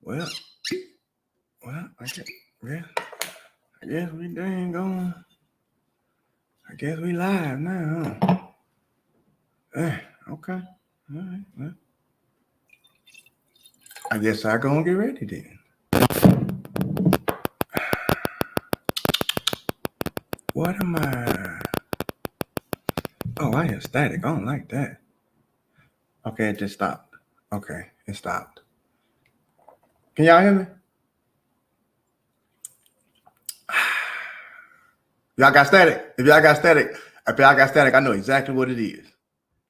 Well, I guess we dang going. I guess we live now, huh? Okay. All right. Well, I guess I gonna get ready then. What am I? Oh, I hear static. I don't like that. Okay, it just stopped. Okay, it stopped. Can y'all hear me? Y'all got static. If y'all got static, I know exactly what it is.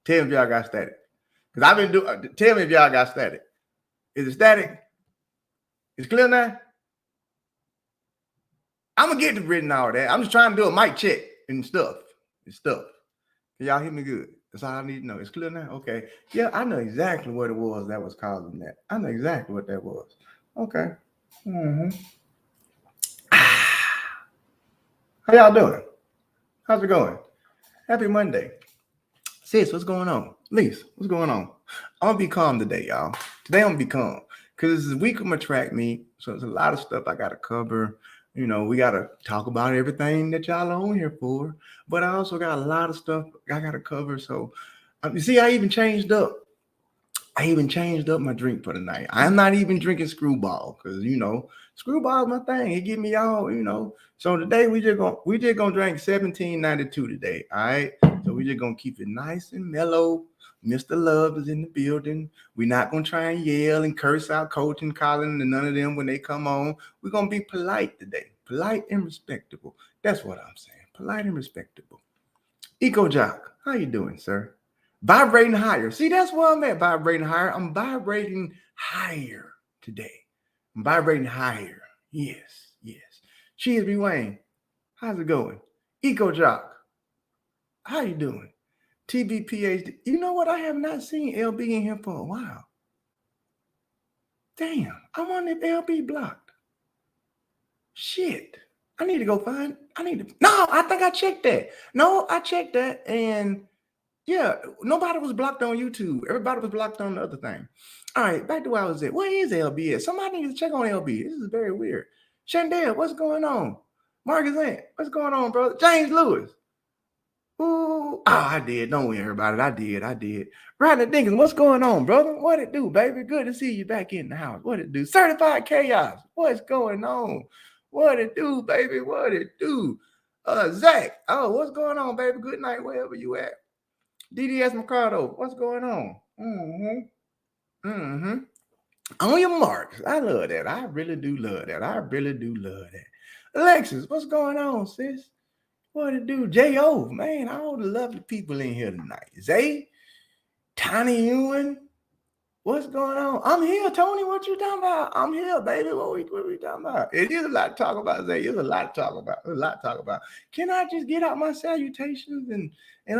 Tell me if y'all got static. Because I've been doing, tell me if y'all got static. Is it static? It's clear now? I'm going to get to Britton all that. I'm just trying to do a mic check and stuff. Can y'all hear me good? That's all I need to know. It's clear now? Okay. Yeah, I know exactly what it was that was causing that. I know exactly what that was. Okay. Mm-hmm. How y'all doing? How's it going? Happy Monday. Sis, what's going on? Lise, what's going on? I'm going to be calm today, y'all. Today I'm going to be calm. Because this is a week of my track meet. So there's a lot of stuff I got to cover. You know, we got to talk about everything that y'all are on here for. But I also got a lot of stuff I got to cover. So, you see, I even changed up my drink for the night. I'm not even drinking Screwball because, you know, Screwball is my thing. It give me all, you know. So today we just gonna drink 1792 today. All right. So we just gonna keep it nice and mellow. Mr. Love is in the building. We're not gonna try and yell and curse out Coach and Colin and none of them when they come on. We're gonna be polite today. Polite and respectable. That's what I'm saying. Polite and respectable. Eco Jock, how you doing, sir? Vibrating higher. See, that's where I'm at, vibrating higher. I'm vibrating higher today. I'm vibrating higher. Yes. Cheers, B. Wayne. How's it going? Eco Jock, how you doing? TB PhD. You know what? I have not seen LB in here for a while. Damn, I wonder if LB blocked. Shit. I need to go find. No, I think I checked that. No, I checked that and yeah, nobody was blocked on YouTube. Everybody was blocked on the other thing. All right, back to where I was at. Where is LB at? Somebody needs to check on LB. This is very weird. Shandell, what's going on? Marcus Ant, what's going on, brother? James Lewis. Ooh, I did. Don't worry about it. I did. Rodney Dinkins, what's going on, brother? What it do, baby? Good to see you back in the house. What it do? Certified Chaos. What's going on? What it do, baby? What it do? Zach. Oh, what's going on, baby? Good night, wherever you at. DDS Mercado, what's going on? On your marks. I love that. I really do love that. Alexis, what's going on, sis? What it do? J.O., man, all the lovely people in here tonight. Zay, Tiny Ewan, what's going on? I'm here, Tony. What you talking about? I'm here, baby. What we talking about? It is a lot to talk about, Zay. It's a lot to talk about. Can I just get out my salutations and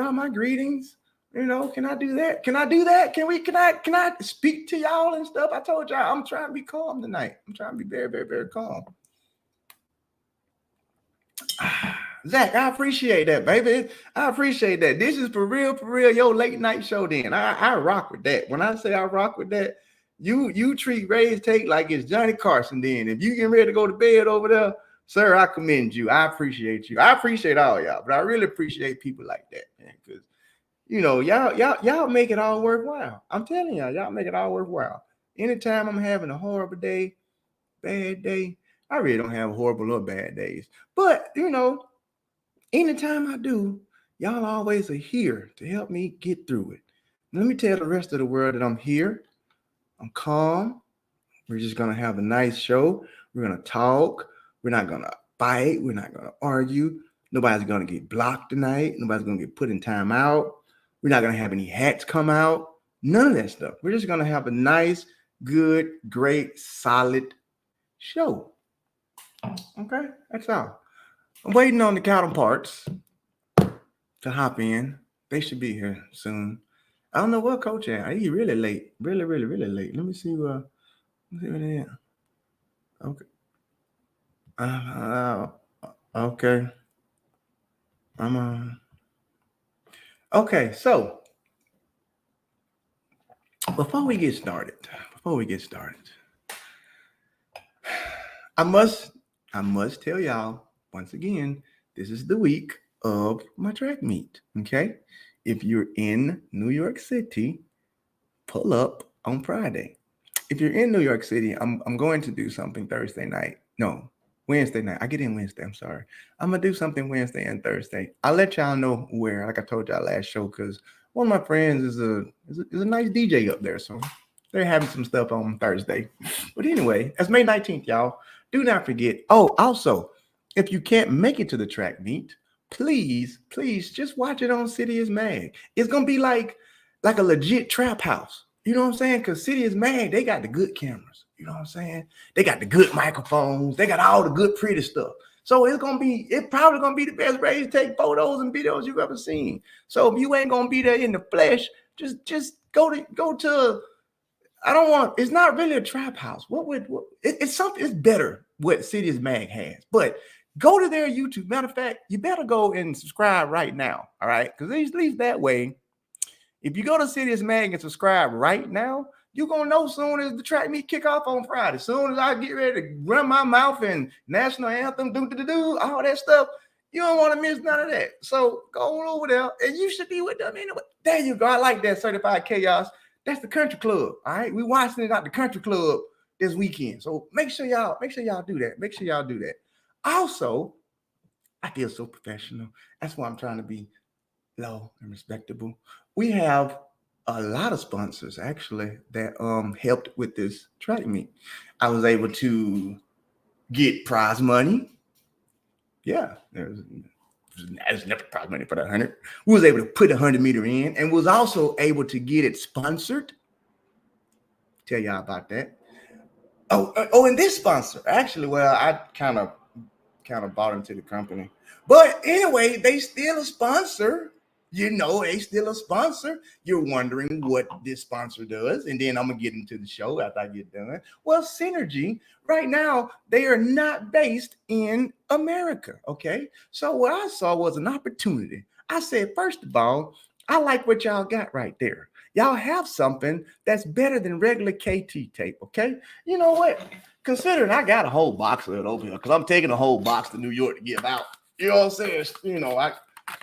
all my greetings? You know, can I do that? Can I speak to y'all and stuff? I told y'all I'm trying to be calm tonight. I'm trying to be very, very, very calm. Zach, I appreciate that, baby. I appreciate that. This is for real, your late night show then. I rock with that. When I say I rock with that, you treat RaesTake like it's Johnny Carson then. If you getting ready to go to bed over there, sir, I commend you. I appreciate you. I appreciate all y'all, but I really appreciate people like that, man, because you know, y'all make it all worthwhile. I'm telling y'all make it all worthwhile. Anytime I'm having a horrible day, bad day, I really don't have horrible or bad days. But, you know, anytime I do, y'all always are here to help me get through it. Let me tell the rest of the world that I'm here. I'm calm. We're just going to have a nice show. We're going to talk. We're not going to fight. We're not going to argue. Nobody's going to get blocked tonight. Nobody's going to get put in timeout. We're not going to have any hats come out. None of that stuff. We're just going to have a nice, good, great, solid show. Okay? That's all. I'm waiting on the counterparts to hop in. They should be here soon. I don't know what Coach at. He's really late. Really, really, really late. Let me see where they at. Okay. Okay. Okay, so before we get started, before we get started, I must tell y'all once again, this is the week of my track meet. Okay. If you're in New York City, pull up on Friday. If you're in New York City, I'm going to do something Thursday night. No, Wednesday night. I get in Wednesday. I'm sorry. I'm gonna do something Wednesday and Thursday. I'll let y'all know where, like I told y'all last show, because one of my friends is a nice DJ up there. So they're having some stuff on Thursday. But anyway, that's May 19th, y'all. Do not forget. Oh, also, if you can't make it to the track meet, please just watch it on City is Mag. It's gonna be like a legit trap house. You know what I'm saying? Because City is Mag, they got the good cameras. You know what I'm saying? They got the good microphones. They got all the good pretty stuff. So it's probably gonna be the best RaesTake photos and videos you've ever seen. So if you ain't gonna be there in the flesh, just go to. It's not really a trap house. It's something. It's better what City is Mag has, but go to their YouTube. Matter of fact, you better go and subscribe right now. All right, because at least that way, if you go to City is Mag and subscribe right now, you're going to know soon as the track meet kick off on Friday. Soon as I get ready to run my mouth and national anthem, all that stuff, you don't want to miss none of that. So go on over there, and you should be with them anyway. There you go. I like that Certified Chaos. That's the country club. All right. We watching it at the country club this weekend. So make sure y'all do that. Make sure y'all do that. Also, I feel so professional. That's why I'm trying to be low and respectable. We have a lot of sponsors actually that helped with this track meet. I was able to get prize money. Yeah, there's never prize money for that 100. We was able to put a 100-meter in, and was also able to get it sponsored. Tell y'all about that. And this sponsor actually, well, I kind of bought into the company, but anyway, they still a sponsor. You know, they still a sponsor. You're wondering what this sponsor does, and then I'm gonna get into the show after I get done. Well, Synergy right now, they are not based in America. Okay, so what I saw was an opportunity. I said, first of all, I like what y'all got right there. Y'all have something that's better than regular KT tape. Okay, you know what? Considering I got a whole box of it over here, because I'm taking a whole box to New York to give out. You know what I'm saying? You know,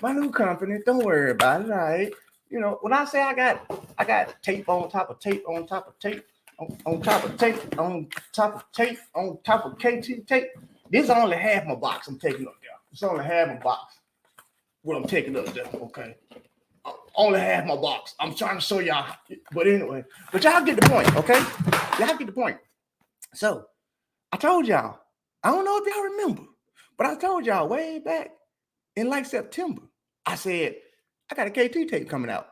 my new company, don't worry about it, all right? You know, when I say I got tape on top of tape on top of tape on top of tape on top of tape on top of KT tape, this is only half my box I'm taking up there. It's only half my box what I'm taking up there, okay? Only half my box. I'm trying to show y'all, but anyway, but y'all get the point, okay? Y'all get the point. So I told y'all, I don't know if y'all remember, but I told y'all way back in like September, I said, I got a KT tape coming out.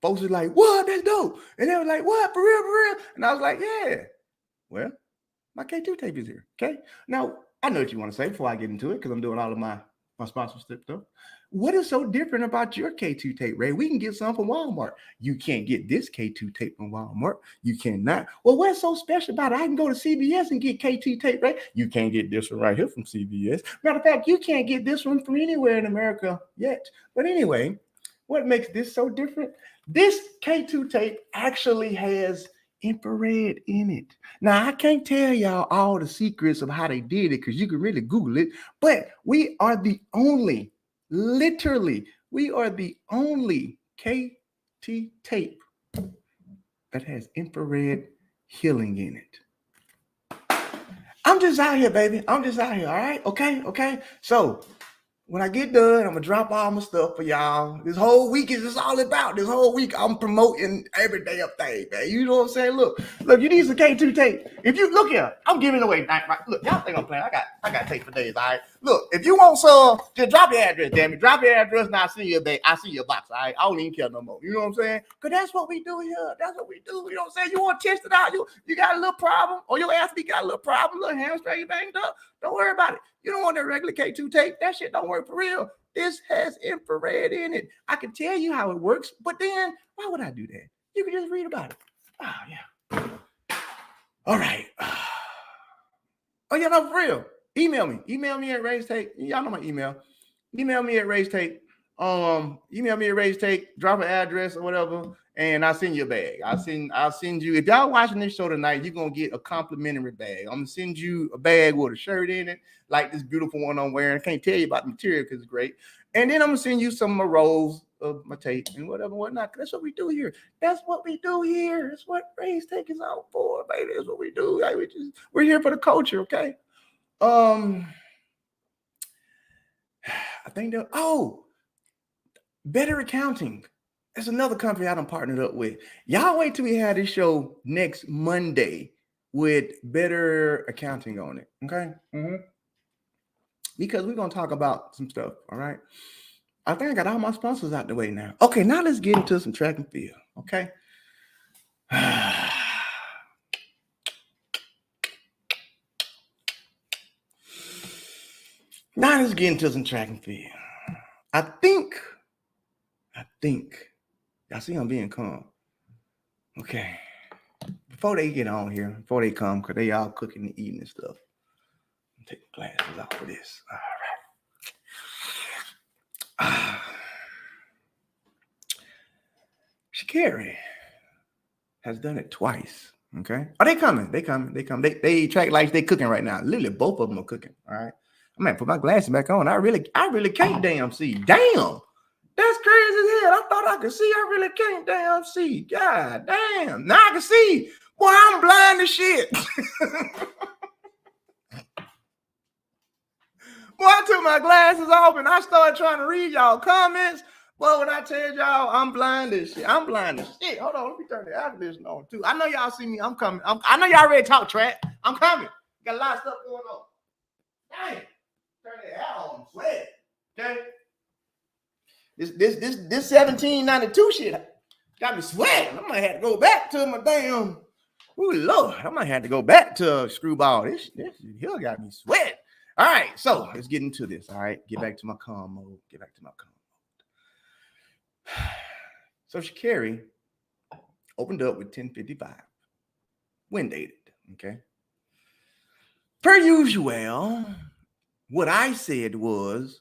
Folks was like, what? That's dope. And they were like, what? For real? And I was like, yeah. Well, my K2 tape is here. Okay. Now, I know what you want to say before I get into it, because I'm doing all of my sponsorship stuff. What is so different about your K2 tape, Ray? We can get some from Walmart. You can't get this K2 tape from Walmart. You cannot. Well, what's so special about it? I can go to CVS and get KT tape, Ray. You can't get this one right here from CVS. Matter of fact, you can't get this one from anywhere in America yet. But anyway, what makes this so different? This K2 tape actually has infrared in it. Now, I can't tell y'all all the secrets of how they did it, because you can really Google it, but we are the only, literally, we are the only KT tape that has infrared healing in it. I'm just out here, baby. I'm just out here, all right? Okay? So, when I get done, I'm going to drop all my stuff for y'all. This whole week is just all about. This whole week, I'm promoting every day of thing, man. You know what I'm saying? Look, you need some K2 tape. If you, look here, I'm giving away, look, y'all think I'm playing. I got tape for days, all right? Look, if you want some, just drop your address, damn it. Drop your address, and I see your box, all right? I don't even care no more. You know what I'm saying? Because that's what we do here. That's what we do. You know what I'm saying? You want to test it out. You got a little problem, or your athlete got a little problem, a little hamstring banged up. Don't worry about it. You don't want that regular K2 tape. That shit don't work for real. This has infrared in it. I can tell you how it works, but then why would I do that? You can just read about it. Oh, yeah. All right. Oh, yeah, no, for real. Email me. Email me at RaesTake. Y'all know my email. Email me at RaesTake. Email me at RaesTake. Drop an address or whatever, and I'll send you a bag. I'll send you, if y'all watching this show tonight, you're gonna get a complimentary bag. I'm gonna send you a bag with a shirt in it, like this beautiful one I'm wearing. I can't tell you about the material because it's great. And then I'm gonna send you some of my rolls of my tape and whatever, whatnot. That's what we do here. That's what we do here. That's what RaesTake is out for, baby. That's what we do. Like, we're here for the culture, okay? I think Better Accounting. That's another company I done partnered up with. Y'all wait till we have this show next Monday with Better Accounting on it, okay? Because we're going to talk about some stuff, all right? I think I got all my sponsors out the way now. Okay, now let's get into some track and field, okay? Now let's get into some track and field. I think, y'all see I'm being calm. Okay. Before they get on here, before they come, because they all cooking and eating and stuff. Take the glasses off of this. All right. Sha'Carri has done it twice. Okay. Oh, they coming. They track lights, they cooking right now. Literally, both of them are cooking. All right. I might put my glasses back on. I really can't damn see. Damn. That's crazy as hell. I thought I could see. I really can't damn see. God damn. Now I can see. Boy, I'm blind as shit. Boy, I took my glasses off and I started trying to read y'all comments. Boy, when I tell y'all I'm blind as shit. Hold on, let me turn the air conditioner on too. I know y'all see me. I'm coming. I know y'all ready to talk track. I'm coming. Got a lot of stuff going on. Dang. Turn the air on. Sweat. Okay. This 1792 shit got me sweating. I might have to go back to my damn. Oh Lord, I might have to go back to screwball. This here got me sweating. All right, so let's get into this. All right, get back to my calm mode. So Sha'Carri opened up with 1055. Wind dated. Okay. Per usual, what I said was,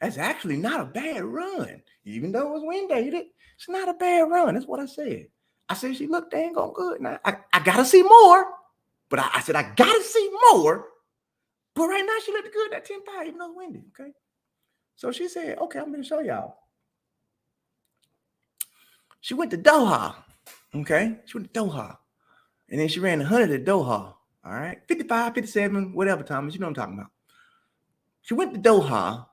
that's actually not a bad run. Even though it was wind dated, it's not a bad run. That's what I said. I said she looked dang on good. Now I gotta see more. But I said I gotta see more. But right now she looked good at 10.5, even though it's windy. Okay. So she said, okay, I'm gonna show y'all. She went to Doha. Okay. She went to Doha. And then she ran 100 at Doha. All right. 55, 57, whatever, Thomas. You know what I'm talking about. She went to Doha.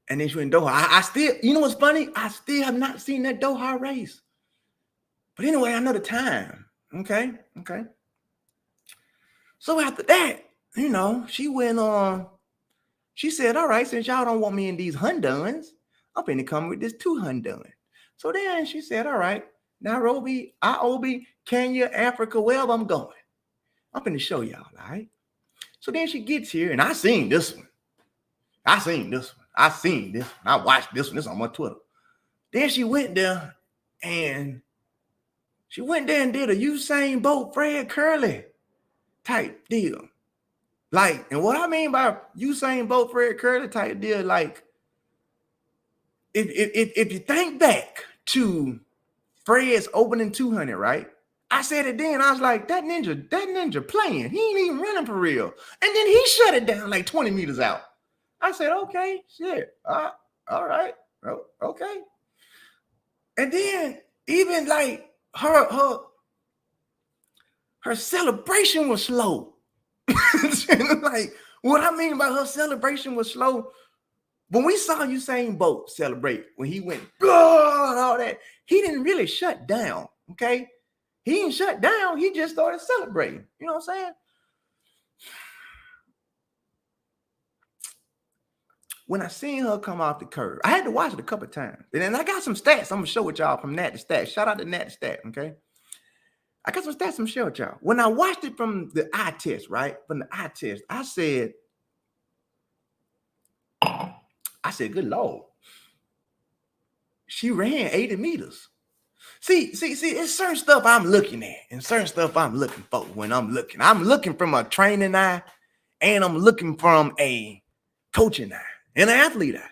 And then she went to Doha. I still, you know what's funny? I still have not seen that Doha race. But anyway, I know the time. Okay. So after that, you know, she went on. She said, all right, since y'all don't want me in these Honduns, I'm finna come with this 2 Honduns. So then she said, all right, Nairobi, Iobi, Kenya, Africa, wherever I'm going. I'm finna show y'all, all right? So then she gets here, and I seen this one. I watched this one. This on my Twitter. Then she went there and did a Usain Bolt, Fred Kerley type deal. Like, and what I mean by Usain Bolt, Fred Kerley type deal, like, if you think back to Fred's opening 200, right? I said it then. I was like, that ninja playing. He ain't even running for real. And then he shut it down like 20 meters out. I said, okay, shit. All right. Oh, okay. And then even like her celebration was slow. Like, what I mean by her celebration was slow, when we saw Usain Bolt celebrate, when he went, oh, and all that, he didn't really shut down, okay? He didn't shut down. He just started celebrating. You know what I'm saying? When I seen her come off the curve, I had to watch it a couple of times. And then I got some stats I'm going to show with y'all from Nat the Stat. Shout out to Nat the Stat, okay? I got some stats I'm going to share with y'all. When I watched it from the eye test, right? From the eye test, I said, good Lord. She ran 80 meters. See, it's certain stuff I'm looking at and certain stuff I'm looking for when I'm looking. I'm looking from a training eye and I'm looking from a coaching eye and an athlete eye.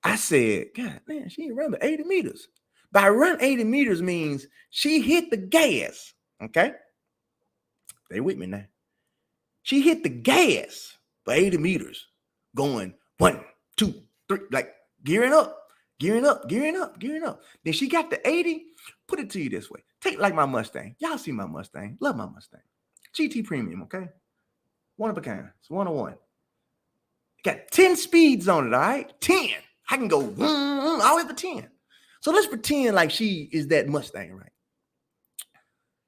I said, God, man, she ran 80 meters. By run 80 meters means she hit the gas. Okay. Stay with me now. She hit the gas for 80 meters, going 1, 2, 3, like gearing up. Then she got to 80. Put it to you this way. Take like my Mustang. Y'all see my Mustang. Love my Mustang. GT Premium, okay? One of a kind. It's 101. Got 10 speeds on it, all right? 10. I can go all the way up to 10. So let's pretend like she is that Mustang, right?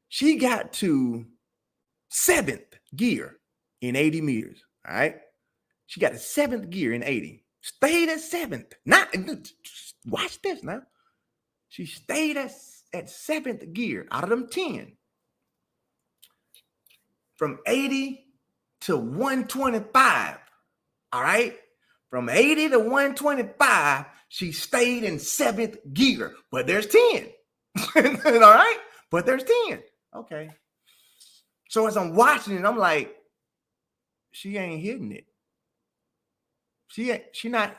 She got to 7th gear in 80 meters, all right? She got a 7th gear in 80. Stayed at 7th. Not, watch this now. She stayed at 7th gear out of them 10. From 80 to 125, all right? From 80 to 125, she stayed in 7th gear, but there's 10. All right? But there's 10. Okay. So as I'm watching it, I'm like, she ain't hitting it. She not,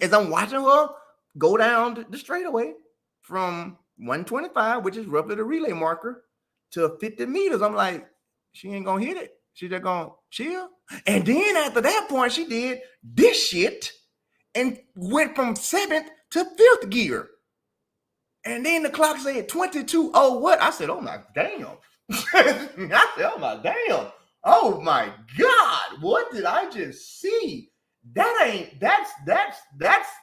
as I'm watching her go down the straightaway from 125, which is roughly the relay marker, to 50 meters, I'm like, she ain't gonna hit it. She just gonna chill. And then after that point, she did this shit and went from 7th to 5th gear. And then the clock said 22. Oh, what? I said, oh my damn. I said, oh my damn. Oh my God. What did I just see? That's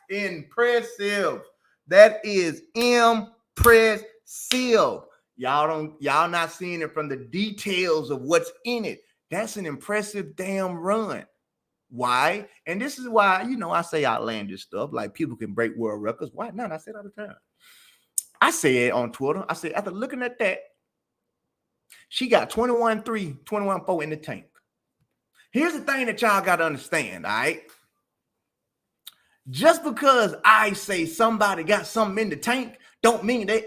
impressive. That is impressive. Y'all not seeing it from the details of what's in it. That's an impressive damn run. Why? And this is why, I say outlandish stuff like people can break world records. Why not? I say it all the time. I said on Twitter, I said, after looking at that, she got 21.3, 21.4 in the tank. Here's the thing that y'all got to understand, all right? Just because I say somebody got something in the tank, don't mean they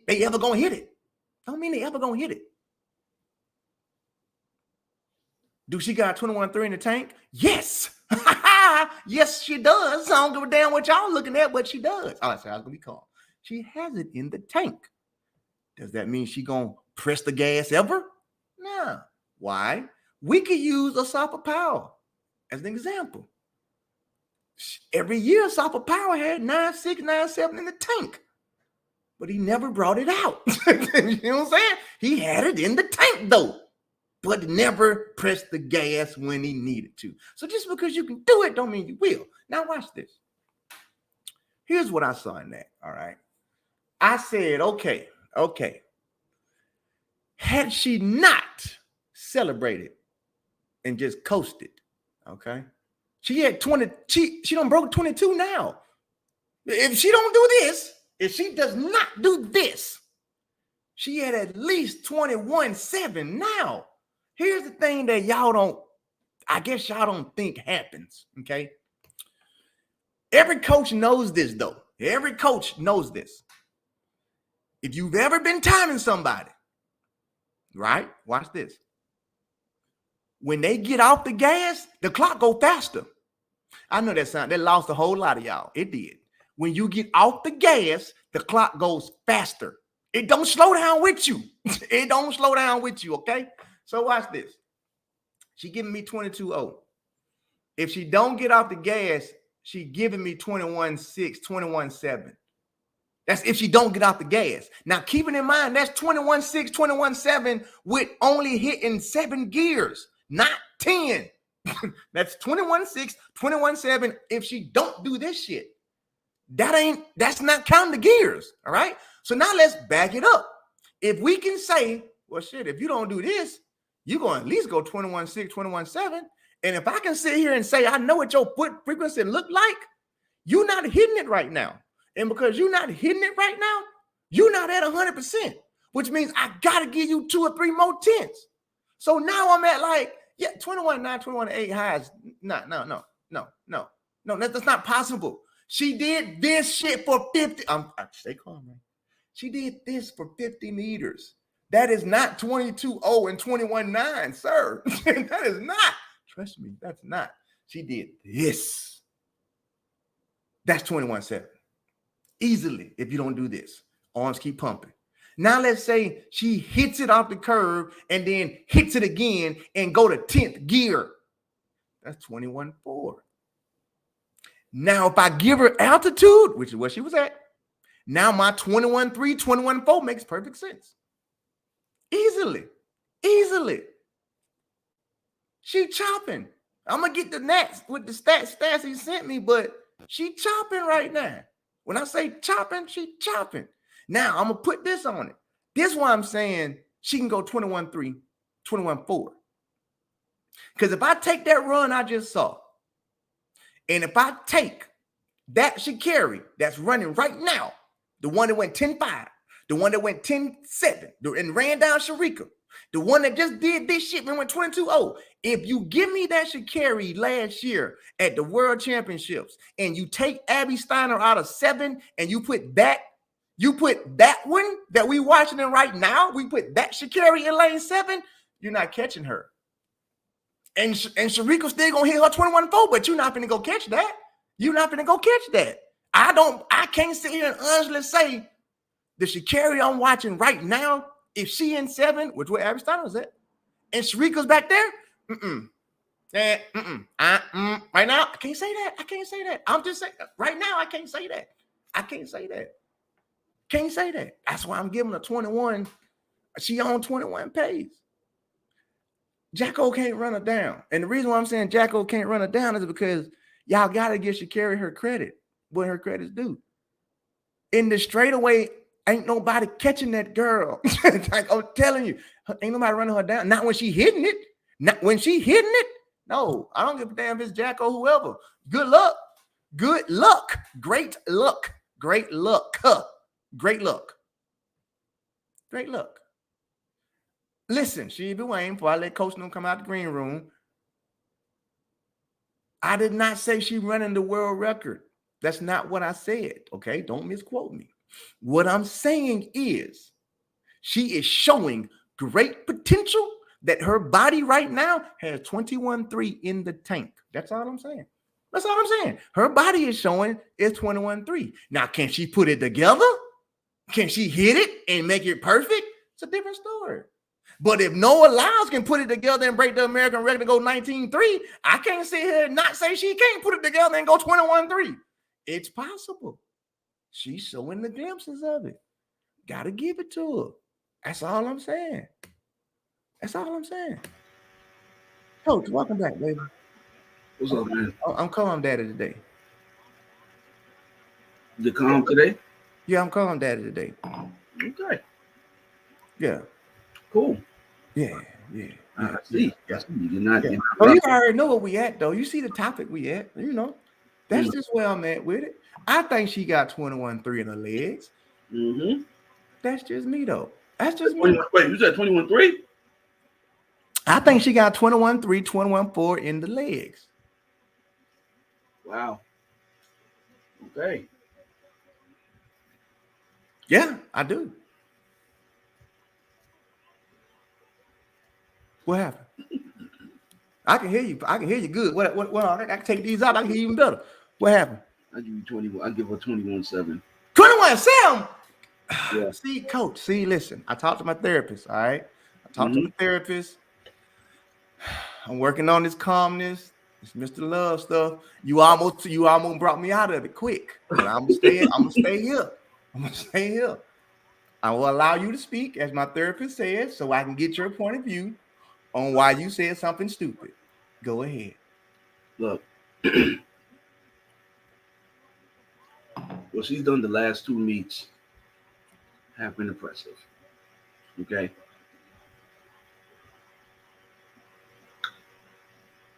ever gonna hit it. Don't mean they ever gonna hit it. Do she got 21.3 in the tank? Yes. Yes, she does. I don't give a damn what y'all looking at, but she does. Oh, I said I was gonna be calm. She has it in the tank. Does that mean she gonna press the gas ever? No. Why? We could use Asapa Powell as an example. Every year, Asapa Powell had 9.6, 9.7 in the tank, but he never brought it out. You know what I'm saying? He had it in the tank though, but never pressed the gas when he needed to. So just because you can do it don't mean you will. Now watch this. Here's what I saw in that, all right? I said, okay. Had she not celebrated and just coasted, okay? She had 20, she done broke 22 now. If she don't do this, if she does not do this, she had at least 21.7 now. Here's the thing that y'all don't think happens, okay? Every coach knows this, though. Every coach knows this. If you've ever been timing somebody, right? Watch this. When they get off the gas, the clock go faster. I know that lost a whole lot of y'all. It did. When you get off the gas, the clock goes faster. It don't slow down with you. It don't slow down with you, okay? So watch this. She giving me 22.0. If she don't get off the gas, she giving me 21.6, 21.7. That's if she don't get off the gas. Now, keeping in mind, that's 21.6, 21.7 with only hitting 7 gears, not 10. That's 21.6, 21.7 if she don't do this shit. That's not counting the gears, all right? So now let's back it up. If we can say, well, shit, if you don't do this, you're going to at least go 21.6, 21.7. And if I can sit here and say, I know what your foot frequency look like, you're not hitting it right now. And because you're not hitting it right now, you're not at 100%, which means I got to give you 2 or 3 more tenths. So now I'm at like, 21.9, 21.8 highs. No, that's not possible. She did this shit for 50. Stay calm, man. She did this for 50 meters. That is not 22.0 and 21.9, sir. That is not. Trust me, that's not. She did this. That's 21.7. Easily, if you don't do this. Arms keep pumping. Now let's say she hits it off the curve and then hits it again and go to 10th gear. That's 21.4. Now, if I give her altitude, which is where she was at, now my 21.3, 21.4 makes perfect sense. Easily. She chopping. I'm going to get the next with the stats he sent me, but she chopping right now. When I say chopping, she chopping. Now, I'm going to put this on it. This is why I'm saying she can go 21.3, 21.4. Because if I take that run I just saw, and if I take that Sha'Carri that's running right now, the one that went 10.5, the one that went 10.7, and ran down Sharika, the one that just did this shit and went 22.0. If you give me that Sha'Carri last year at the World Championships and you take Abby Steiner out of 7 and you put that one that we watching in right now, we put that Sha'Carri in lane 7, you're not catching her. And Sharika still gonna hit her 21.4, but you're not gonna go catch that. You're not gonna go catch that. I can't sit here and honestly say the Sha'Carri I'm watching right now, if she in 7, which where Abby Steiner was at, and Sharika's back there, right now, I can't say that. I'm just saying, right now, I can't say that. Can't say that. That's why I'm giving her 21. She on 21 pace. Jacko can't run her down. And the reason why I'm saying Jacko can't run her down is because y'all got to give Sha'Carri her credit, what her credit's due. In the straightaway, ain't nobody catching that girl. Like I'm telling you, ain't nobody running her down. Not when she hitting it. Not when she hitting it. No, I don't give a damn if it's Jacko, whoever. Good luck. Great luck. Listen, she be waiting before I let Coach them come out the green room. I did not say she running the world record. That's not what I said. Okay, don't misquote me. What I'm saying is she is showing great potential that her body right now has 21.3 in the tank. That's all I'm saying. Her body is showing is 21.3. Now, can she put it together? Can she hit it and make it perfect? It's a different story. But if Noah Lyles can put it together and break the American record and go 19.3, I can't sit here and not say she can't put it together and go 21.3. It's possible. She's showing the glimpses of it. Got to give it to her. That's all I'm saying. Coach, welcome back, baby. What's up, man? I'm calm daddy today. You calm today? Yeah, I'm calm daddy today. Okay. Yeah. Cool. Yeah. I see. Yeah. You're not. Yeah. You already know where we at, though. You see the topic we at. You know, that's just where I'm at with it. I think she got 21.3 in her legs. Mm-hmm. That's just me, though. That's just me. Wait, you said 21.3? I think she got 21.3, 21.4 in the legs. Wow. Okay. Yeah, I do. What happened? I can hear you. Good. What? I can take these out. I can hear you even better. What happened? I give you 21. I give her 21.7. 21.7. Yeah. See, coach. See, listen. I talked to my therapist. All right. I talked to my therapist. I'm working on this calmness, this Mr. Love stuff. You almost brought me out of it quick. But I'm gonna stay here. I will allow you to speak, as my therapist says, so I can get your point of view on why you said something stupid. Go ahead. Look, what she's done the last 2 meets have been impressive. Okay.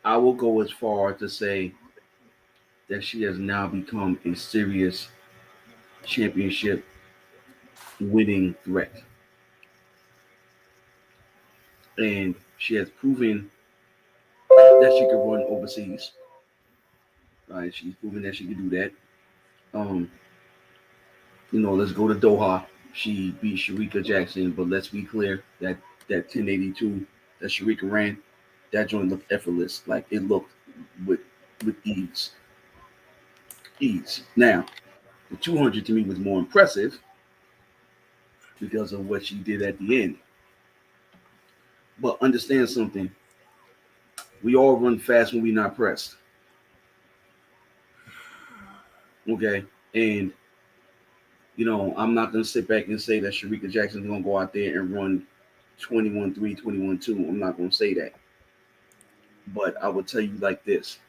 I will go as far to say that she has now become a serious championship winning threat. And she has proven that she can run overseas. Right? She's proven that she can do that. Let's go to Doha. She beat Sharika Jackson, but let's be clear that 1082 that Sharika ran, that joint looked effortless. Like it looked with ease. Now, the 200 to me was more impressive because of what she did at the end. But understand something: we all run fast when we're not pressed. Okay, and I'm not gonna sit back and say that Sharika Jackson is gonna go out there and run 21-3, 21-2. I'm not gonna say that. But I will tell you like this.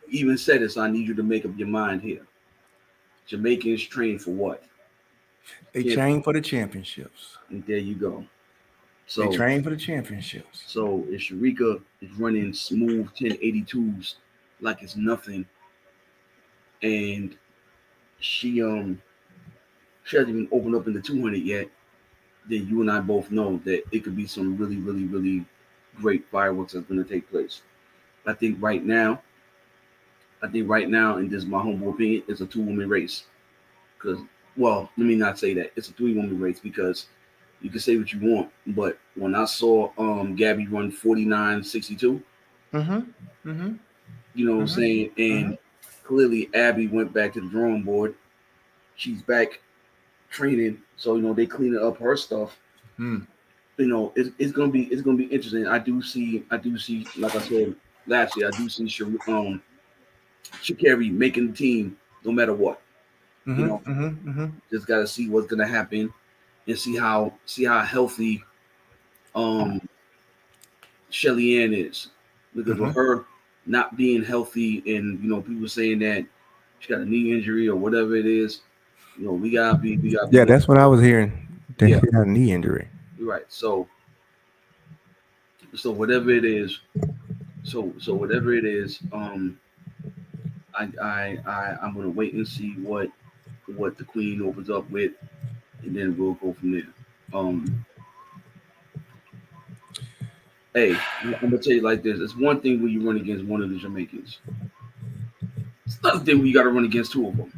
Even said this, I need you to make up your mind here. Jamaicans train for what? They Champ- train for the championships. and there you go. They So train for the championships. so if Sharika is running smooth 1082s like it's nothing, and she hasn't even opened up in the 200 yet, then you and I both know that it could be some really, really, really great fireworks that's going to take place. I think right now, and this is my humble opinion, it's a two-woman race. Because, well, let me not say that. It's a three-woman race because you can say what you want, but when I saw Gabby run 49.62, Mm-hmm. Mm-hmm. you know what I'm saying? And clearly Abby went back to the drawing board. She's back training, so they cleaning up her stuff. Mm. It's gonna be interesting. I do see like I said last year, I do see Sha'Carri making the team no matter what. You know, Mm-hmm. Mm-hmm. Mm-hmm. just gotta see what's gonna happen and see how healthy um Shelly-Ann is. Because with Mm-hmm. her not being healthy and people saying that she got a knee injury or whatever it is, we gotta be Yeah, more that's what I was hearing. That yeah, she had a knee injury. you're right. So whatever it is, so whatever it is, I'm gonna wait and see what the queen opens up with, and then we'll go from there. Um, hey, I'm gonna tell you like this: it's one thing when you run against one of the Jamaicans. It's another thing when you got to run against two of them.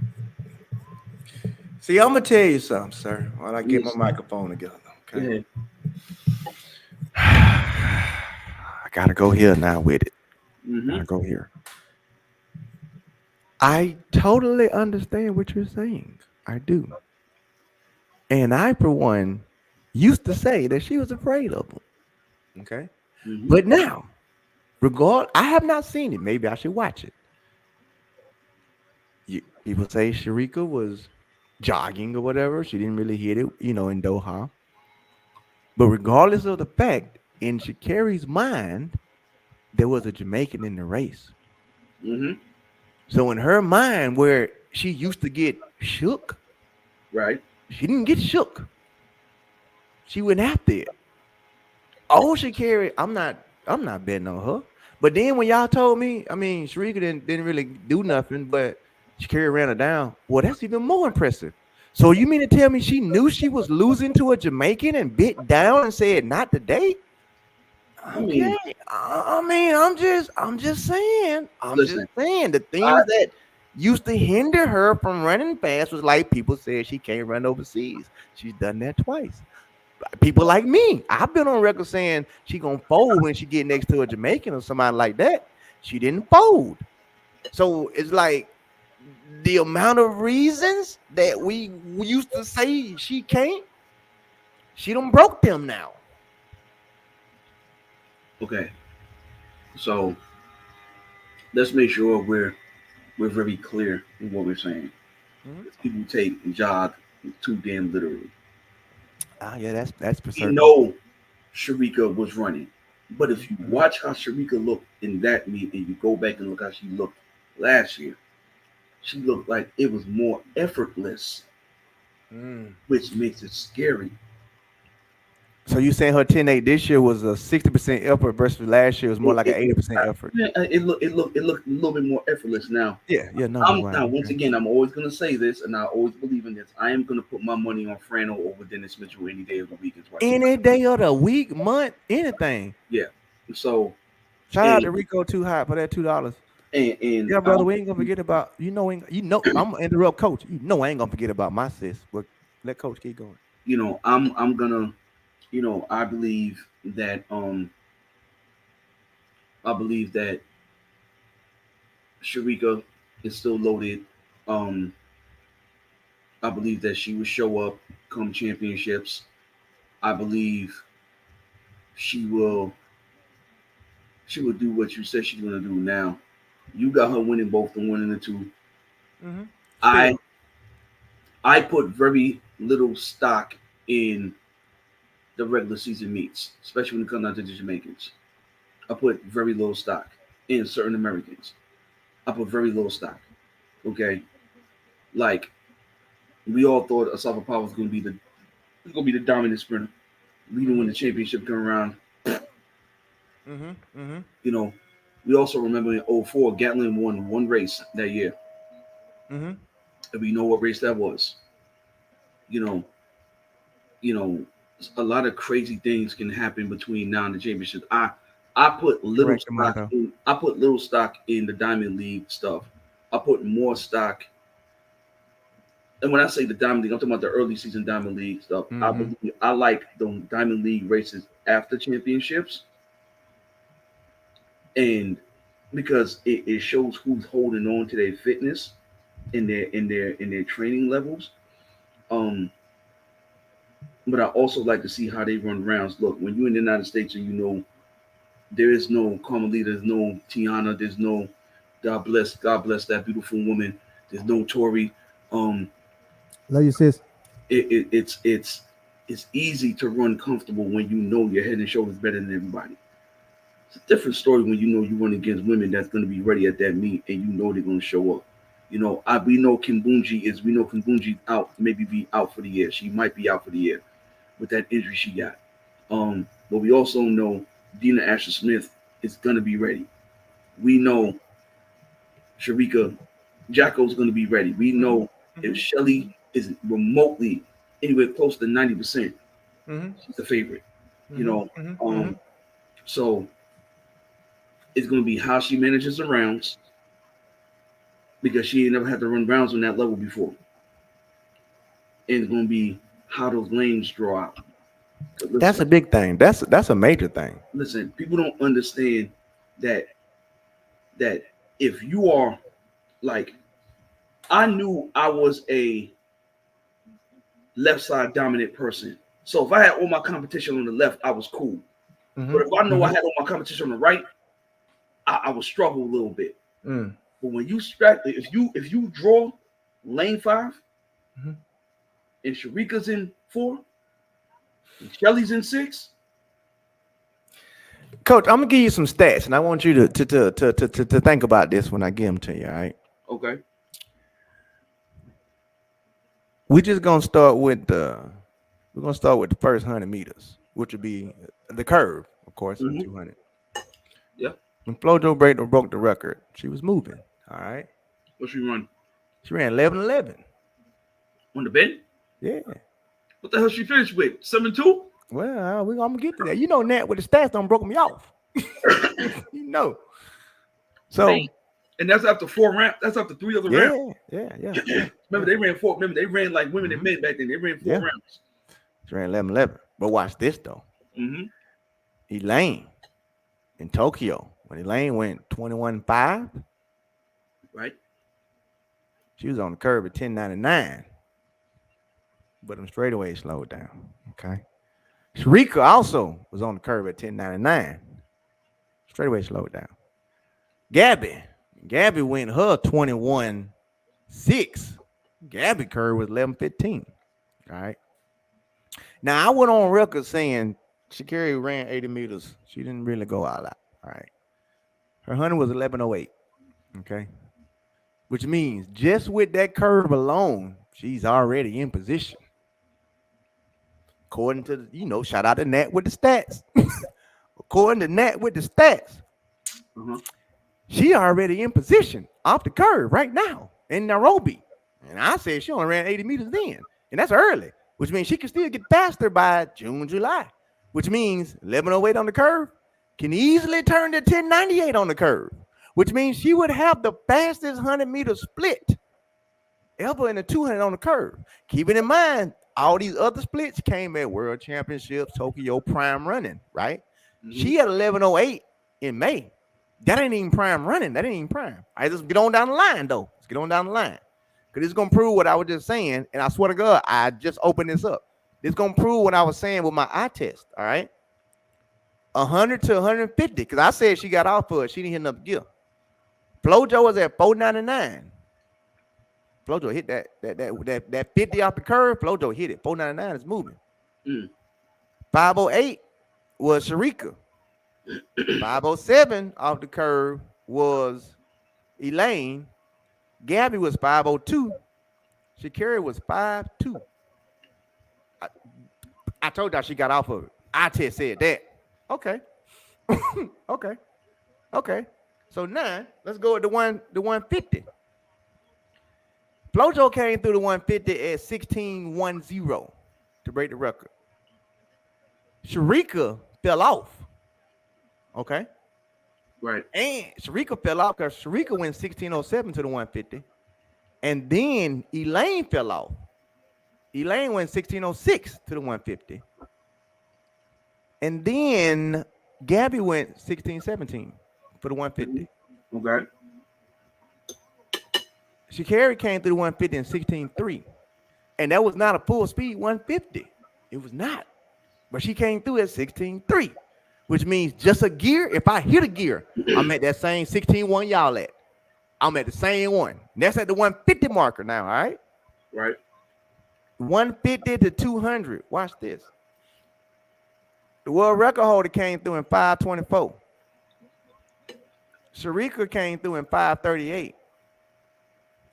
See, I'm gonna tell you something, sir. While I get my Yes. microphone together, Go okay? ahead. I gotta go here now with it. Mm-hmm. Gotta go here. I totally understand what you're saying. I do. And I, for one, used to say that she was afraid of him. Okay. Mm-hmm. But now, I have not seen it. Maybe I should watch it. People say Sharika was jogging or whatever. She didn't really hit it, in Doha. But regardless of the fact, in Sha'Carri's mind, there was a Jamaican in the race. Mm-hmm. So in her mind, where she used to get shook, Right. she didn't get shook. She went after it. Oh, Sha'Carri, I'm not betting on her. But then when y'all told me, I mean, Sharika didn't really do nothing, but Sha'Carri ran her down. Well, that's even more impressive. So you mean to tell me she knew she was losing to a Jamaican and bit down and said not today? I Okay. mean, I mean, I'm just saying. I'm just listen. saying the I things that used to hinder her from running fast was like people said she can't run overseas. She's done that twice. People like me, I've been on record saying she gonna fold when she get next to a Jamaican or somebody like that. She didn't fold. So it's like the amount of reasons that we used to say she can't, she done broke them now. okay. So let's make sure we're very clear in what we're saying. Mhm. People take jog too damn literally. Ah, yeah, that's for We certain. know Sharika was running, but if you Mhm. watch how Sharika looked in that meet and you go back and look how she looked last year, she looked like it was more effortless, Mm. which makes it scary. So you saying her 10-8 this year was a 60% effort versus last year was more It, like an it, 80% effort. yeah, it looked a little bit more effortless now. Yeah, yeah, no, you're right. Now once Okay. again I'm always gonna say this, and I always believe in this. I am gonna put my money on Frano over Dennis Mitchell any day of the week. Is what you Any day of the week, month, anything. yeah. So Shout out and to Rico Too Hot for that $2. and Yeah, brother, we ain't gonna forget about I'm gonna interrupt coach. I ain't gonna forget about my sis. But let coach keep going. I'm gonna I believe that Sharika is still loaded. Um I believe that she would show up come championships. I believe she will she will do what you said she's gonna do now. You got her winning both the one and the two. Mm-hmm. I Still. I put very little stock in the regular season meets, especially when it comes down to the Jamaicans. I put very little stock in certain Americans. I put very little stock. Okay, like we all thought Asafa Power was gonna be the dominant sprinter. Leading when Mm-hmm. the championship come around, Mm-hmm. Mm-hmm. you know. We also remember in '04, Gatlin won one race that year, Mm-hmm. and we know what race that was. You know, you know, a lot of crazy things can happen between now and the championship. I put little Correct, stock Amato. in I put little stock in the Diamond League stuff. I put more stock, and when I say the Diamond League, I'm talking about the early season Diamond League stuff. Mm-hmm. I like the Diamond League races after championships, and because it shows who's holding on to their fitness in their training levels. Um, but I also like to see how they run rounds. Look, when you're in the United States and you know there is no Carmelita, there's no Tiana, there's no God bless that beautiful woman. There's no Tori. Um, Love you, sis. it's easy to run comfortable when you know you're head and shoulders better than everybody. It's a different story when you know you run against women that's going to be ready at that meet and you know they're going to show up. You know, we know Kimbunji out, maybe be out for the year. She might be out for the year with that injury she got. But we also know Dina Asher Smith is going to be ready. We know Sharika Jacko's going to be ready. We Mm-hmm. know if Mm-hmm. Shelly is remotely anywhere close to 90%, Mm-hmm. she's the favorite. You Mm-hmm. know, Mm-hmm. so it's going to be how she manages the rounds because she ain't never had to run rounds on that level before. And it's going to be how those lanes draw out. That's Listen, a big thing. That's a major thing. listen, people don't understand that that if you are like I knew I was a left side dominant person. So if I had all my competition on the left, I was cool. Mm-hmm. But if I know I Mm-hmm. had all my competition on the right, I would struggle a little bit. Mm. But when you strike, if you draw lane 5 Mm-hmm. and Sharika's in 4 and Shelly's in 6, Coach, I'm gonna give you some stats, and I want you to think about this when I give them to you. All right. okay. We're just gonna start with the first 100 meters, which would be the curve, of course, in Mm-hmm. 200. Yeah. When Flojo broke the record, she was moving. All right. What she run She ran 11:11. on the bend? Yeah. What the hell she finished with? 7.2? Well, I'm gonna get to that. You know, Nat with the stats don't broke me off. you know. So Man. And that's after 4 rounds. That's after 3 other rounds. yeah. Remember they ran 4. Remember they ran like women and Mhm. men back then. They ran 4 Yeah. rounds. She ran 11:11. But watch this though. Mm-hmm. Elaine in Tokyo, when Elaine went 21.5, Right. she was on the curve at 10.99. But them straightaways slowed down. Okay. Sharika also was on the curve at 10.99. Straightaway slowed down. Gabby went her 21.6. Gabby curve was 11.15. All right. Now I went on record saying Sha'Carri ran 80 meters. She didn't really go all out. All right. Her 100 was 11.08. Okay. Which means just with that curve alone, she's already in position. According to, shout out to Nat with the stats. According to Nat with the stats, Uh-huh. she already in position off the curve right now in Nairobi. And I said she only ran 80 meters then. And that's early, which means she can still get faster by June, July, which means 11.08 on the curve can easily turn to 10.98 on the curve, which means she would have the fastest 100-meter split ever in the 200 on the curve. Keeping in mind, all these other splits came at World Championships, Tokyo Prime running, right? Mm-hmm. She had 11.08 in May. That ain't even prime running. That ain't even prime. All right, let's get on down the line, though. Let's get on down the line. Because it's going to prove what I was just saying. And I swear to God, I just opened this up. It's going to prove what I was saying with my eye test. All right. 100 to 150. Because I said she got off for it. She didn't hit enough gear. Flojo was at 499. Flojo hit that 50 off the curve. Flojo hit it. 499 is moving. 508 was Sharika. 507 off the curve was Elaine. Gabby was 502. Sha'Carri was 52. I told y'all she got off of it. I just said that. Okay. Okay. So now let's go with the 150. Flojo came through the 150 at 16.10 to break the record. Sharika fell off. Okay. Right. And Sharika fell off because Sharika went 16.07 to the 150. And then Elaine fell off. Elaine went 16.06 to the 150. And then Gabby went 16.17 for the 150. Okay. Sha'Carri came through the 150 in 16.3. And that was not a full speed 150. It was not. But she came through at 16.3, which means just a gear. If I hit a gear, I'm at that same 16.1 y'all at. I'm at the same one. And that's at the 150 marker now, all right? Right. 150 to 200. Watch this. The world record holder came through in 5:24. Sharika came through in 5:38.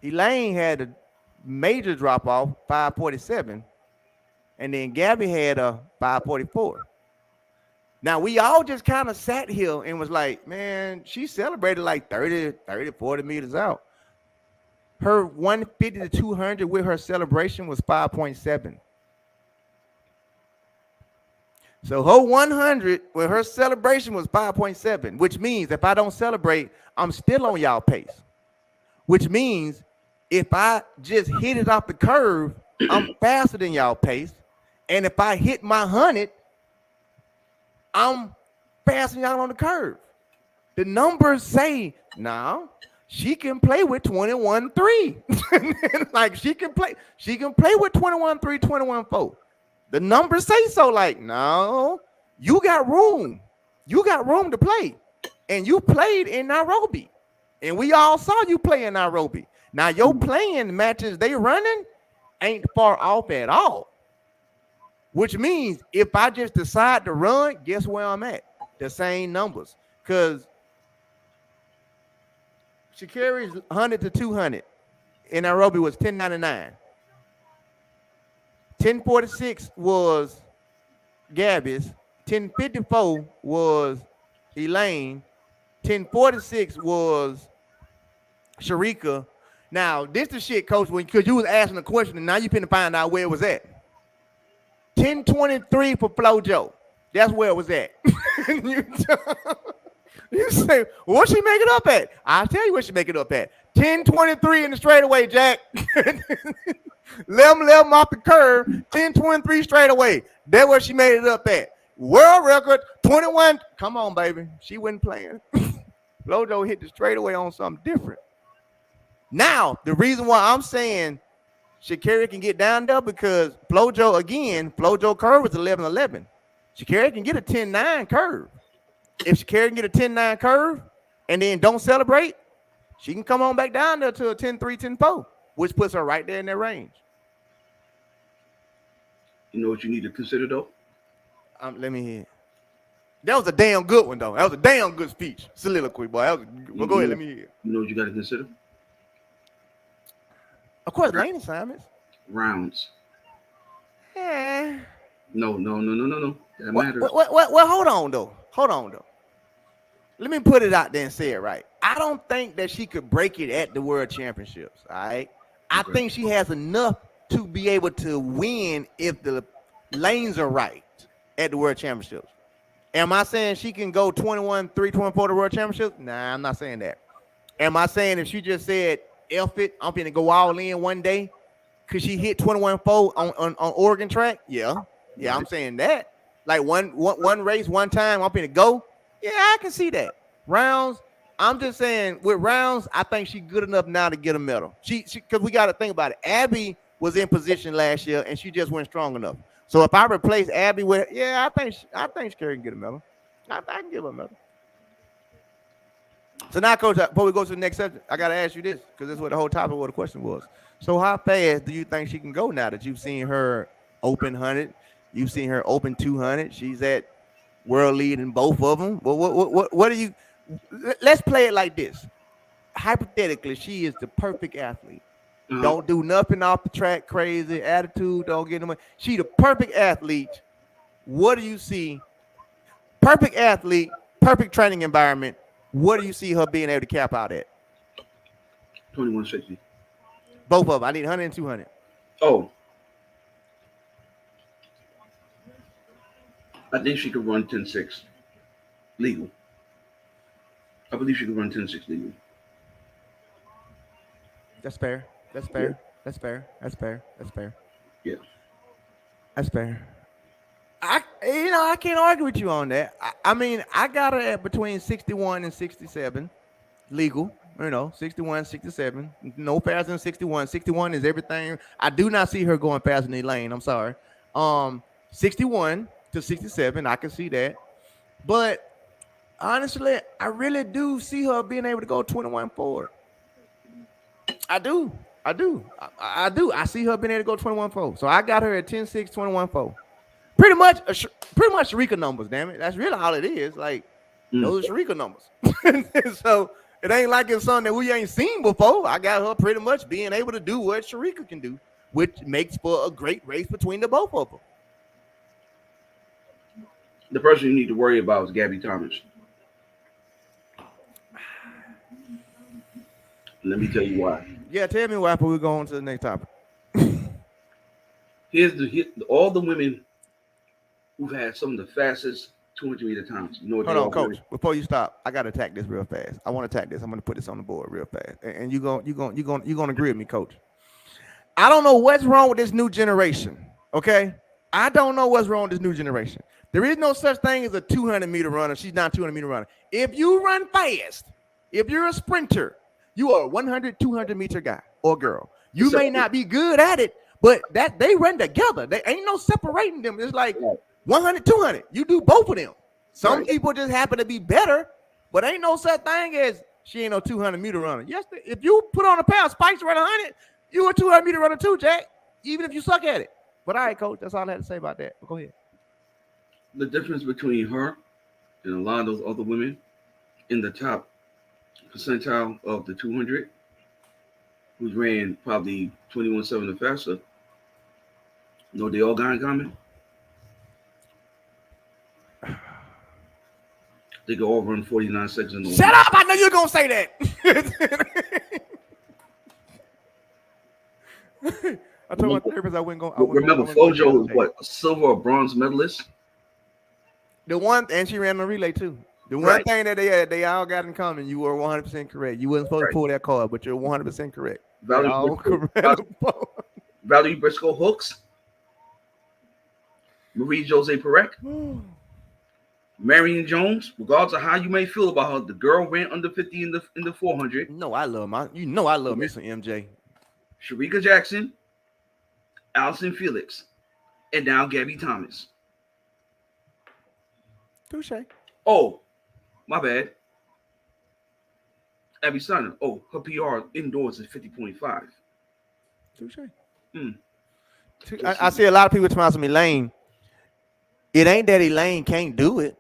Elaine had a major drop off, 5:47. And then Gabby had a 5:44. Now, we all just kind of sat here and was like, man, she celebrated like 30, 40 meters out. Her 150 to 200 with her celebration was 5.7. So her 100 with her celebration was 5.7, which means if I don't celebrate, I'm still on y'all pace. Which means if I just hit it off the curve, I'm faster than y'all pace. And if I hit my 100, I'm faster than y'all on the curve. The numbers say, now she can play with 21.3. Like she can play with 21.3, 21.4. The numbers say so. Like, no, you got room. You got room to play. And you played in Nairobi. And we all saw you play in Nairobi. Now, your playing matches they running ain't far off at all. Which means if I just decide to run, guess where I'm at? The same numbers. Because Sha'Carri's 100 to 200 in Nairobi was 10.99. 10.46 was Gabby's. 10.54 was Elaine. 10.46 was Sharika. Now, this the shit, Coach, because you was asking a question and now you finna find out where it was at. 10.23 for Flojo. That's where it was at. You say, well, what she make it up at? I'll tell you what she make it up at. 10.23 in the straightaway, Jack. Let him off the curve. 10.23 straightaway. That's where she made it up at. World record 21. Come on, baby. She wasn't playing. Flojo hit the straightaway on something different. Now, the reason why I'm saying Sha'Carri can get down there because Flojo curve is 11.11. Sha'Carri can get a 10.9 curve. If Sha'Carri can get a 10.9 curve and then don't celebrate, she can come on back down there to a 10.3, 10.4, which puts her right there in that range. You know what you need to consider, though? Let me hear. That was a damn good one, though. That was a damn good speech. Soliloquy, boy. Well, go ahead. Let me hear. You know what you got to consider? Of course, lane assignments. Rounds. Yeah. No. That matters. Well, hold on, though. Let me put it out there and say it right. I don't think that she could break it at the World Championships, all right? I think she has enough to be able to win if the lanes are right at the World Championships. Am I saying she can go 21, 3, 24 to World Championships? Nah, I'm not saying that. Am I saying if she just said, F it, I'm going to go all in one day because she hit 21.4 on Oregon track? Yeah, I'm saying that. Like one race, one time, I'm going to go. Yeah, I can see that. Rounds, I'm just saying with rounds, I think she's good enough now to get a medal. She because we got to think about it. Abby was in position last year and she just wasn't strong enough. So if I replace Abby with, I think Sha'Carri can get a medal. I can give her a medal. So now, Coach, before we go to the next subject, I got to ask you this because this is what the whole topic of the question was. So how fast do you think she can go now that you've seen her open 100, you've seen her open 200? She's at world lead in both of them. What do you? Let's play it like this. Hypothetically, she is the perfect athlete. Don't do nothing off the track, crazy attitude. Don't get no money. She the perfect athlete. What do you see? Perfect athlete, perfect training environment. What do you see her being able to cap out at? 2160. Both of them. I need 100 and 200. Oh. I think she could run 10.6 legal. I believe she could run 10.6 legal. That's fair. That's fair. Yeah. That's fair. That's fair. That's fair. Yeah. That's fair. I can't argue with you on that. I mean, I got her at between 61 and 67 legal. 61, 67. No faster than 61. 61 is everything. I do not see her going faster than the lane. I'm sorry. 61 to 67, I can see that. But honestly, I really do see her being able to go 21 forward. I do. I see her being able to go 21 forward. So I got her at 10.6, 21 forward. Pretty much Sharika numbers, damn it. That's really all it is. Like, those are Sharika numbers. So it ain't like it's something that we ain't seen before. I got her pretty much being able to do what Sharika can do, which makes for a great race between the both of them. The person you need to worry about is Gabby Thomas. Let me tell you why. Yeah, tell me why before we go on to the next topic. Here's all the women who've had some of the fastest 200-meter times. You know what? Hold on, Coach. Before you stop, I gotta attack this real fast. I want to attack this. I'm gonna put this on the board real fast, and you're gonna agree with me, Coach. I don't know what's wrong with this new generation. Okay, I don't know what's wrong with this new generation. There is no such thing as a 200-meter runner. She's not a 200-meter runner. If you run fast, if you're a sprinter, you are a 100, 200-meter guy or girl. You may not be good at it, but that they run together. There ain't no separating them. It's like 100, 200. You do both of them. Some people just happen to be better, but ain't no such thing as she ain't no 200-meter runner. Yes, if you put on a pair of spikes run 100, you a 200-meter runner too, Jack, even if you suck at it. But all right, Coach, that's all I had to say about that. But go ahead. The difference between her and a lot of those other women in the top percentile of the 200 who ran probably 21.7 or faster, you know what they all got in common? They go over in 49 seconds. In the Shut up! I know you're gonna say that. I told my therapist I wasn't going. Remember, Flojo is what, a silver or bronze medalist? The one, and she ran the relay too. The one thing that they all got in common, you were 100% correct. You wasn't supposed to pull that card, but you're 100% correct. Valerie Briscoe Hooks, Marie Jose Perec, Marion Jones. Regardless of how you may feel about her, the girl ran under 50 in the 400. No, I love I love me some MJ. Sharika Jackson, Allison Felix, and now Gabby Thomas. Touche. Oh, my bad. Abby Sonner. Oh, her PR indoors is 50.5. Touche. I see a lot of people telling me, Elaine. It ain't that Elaine can't do it.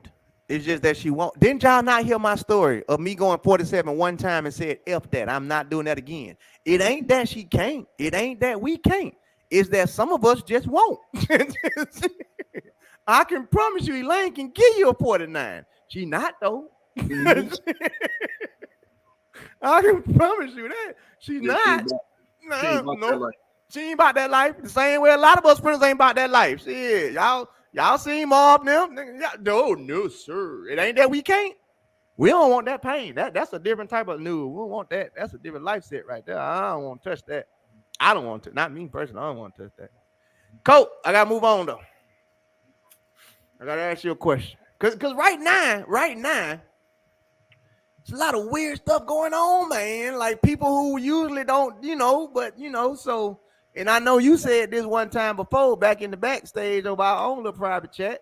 It's just that she won't. Didn't y'all not hear my story of me going 47 one time and said, F that, I'm not doing that again. It ain't that she can't. It ain't that we can't. It's that some of us just won't. I can promise you Elaine can give you a 49. She not, though. I can promise you that. She's not. No. She ain't about that life. The same way a lot of us sprinters ain't about that life. Shit, y'all seen more of them? No, sir. It ain't that we can't. We don't want that pain. That's a different type of new. We don't want that. That's a different life set right there. I don't want to touch that. I don't want to. Not me personally. I don't want to touch that. Coach, I gotta move on though. I gotta ask you a question. Cause right now, There's a lot of weird stuff going on, man. Like people who usually don't, but so. And I know you said this one time before, back in the backstage of our own little private chat.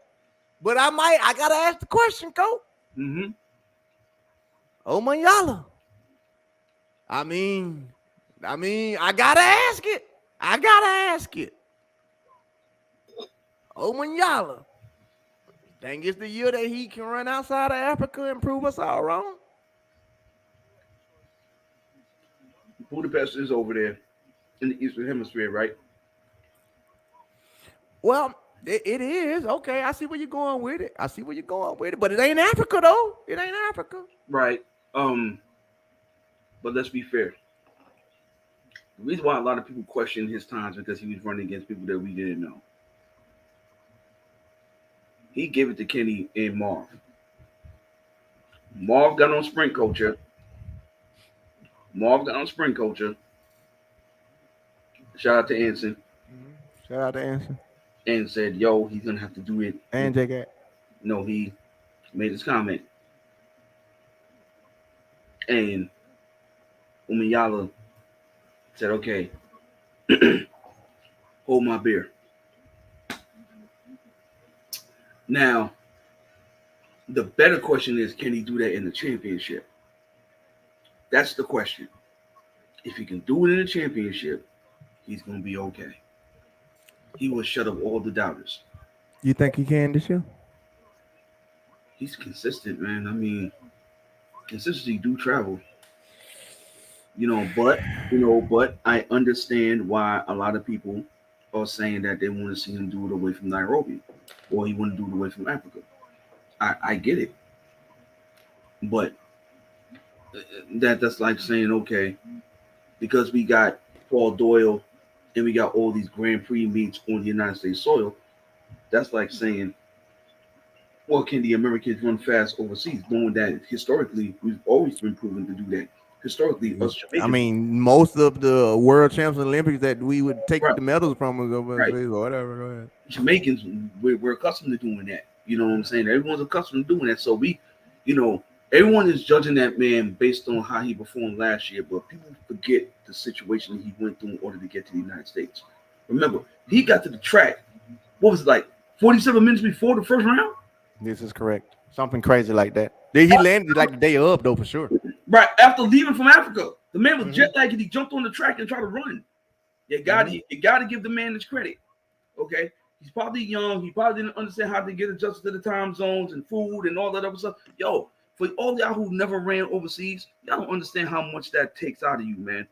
But I gotta ask the question, Coach. Mm-hmm. Omanyala. I mean, I gotta ask it. Omanyala. Think it's the year that he can run outside of Africa and prove us all wrong? Budapest is over there in the Eastern Hemisphere, right? Well, it is. Okay, I see where you're going with it. But it ain't Africa, though. It ain't Africa. Right. But let's be fair. The reason why a lot of people question his times because he was running against people that we didn't know. He gave it to Kenny and Marv. Marv got on sprint culture. Shout out to Anson. And said, yo, he's going to have to do it. And J. No, he made his comment. And Omanyala said, okay, hold my beer. Now, the better question is, can he do that in the championship? That's the question. If he can do it in the championship, he's going to be okay. He will shut up all the doubters. You think he can this year? He's consistent, man. I mean, consistency do travel. But I understand why a lot of people are saying that they want to see him do it away from Nairobi or he want to do it away from Africa. I get it. But that's like saying, okay, because we got Paul Doyle and we got all these Grand Prix meets on the United States soil, that's like saying, well, can the Americans run fast overseas? Knowing that historically, we've always been proven to do that. Historically, us Jamaicans. I mean, most of the world champs and Olympics that we would take the medals from was overseas or whatever. Go ahead. Jamaicans, we're accustomed to doing that. You know what I'm saying? Everyone's accustomed to doing that. So everyone is judging that man based on how he performed last year, but people forget the situation he went through in order to get to the United States. Remember, he got to the track, what was it, like 47 minutes before the first round? This is correct. Something crazy like that. He landed like the day of, though, for sure. Right, after leaving from Africa. The man was jet lagged and he jumped on the track and tried to run. You got to give the man his credit, okay? He's probably young. He probably didn't understand how to get adjusted to the time zones and food and all that other stuff. Yo, for all y'all who never ran overseas, y'all don't understand how much that takes out of you, man.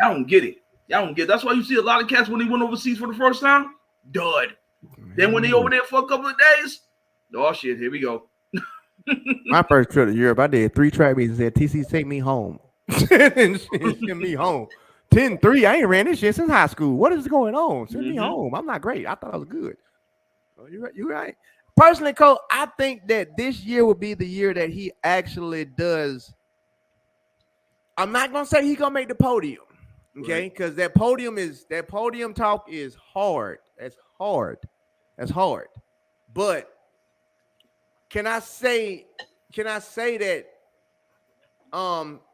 Y'all don't get it. That's why you see a lot of cats when they went overseas for the first time, dud. Then when they over there for a couple of days, oh shit, here we go. My first trip to Europe, I did 3 track meets and said, TC, take me home. Send me home. 10-3. I ain't ran this shit since high school. What is going on? Send me home. I'm not great. I thought I was good. Oh, you're right. Personally, Cole, I think that this year will be the year that he actually does. I'm not gonna say he's gonna make the podium, okay? Because that podium talk is hard. That's hard. But can I say that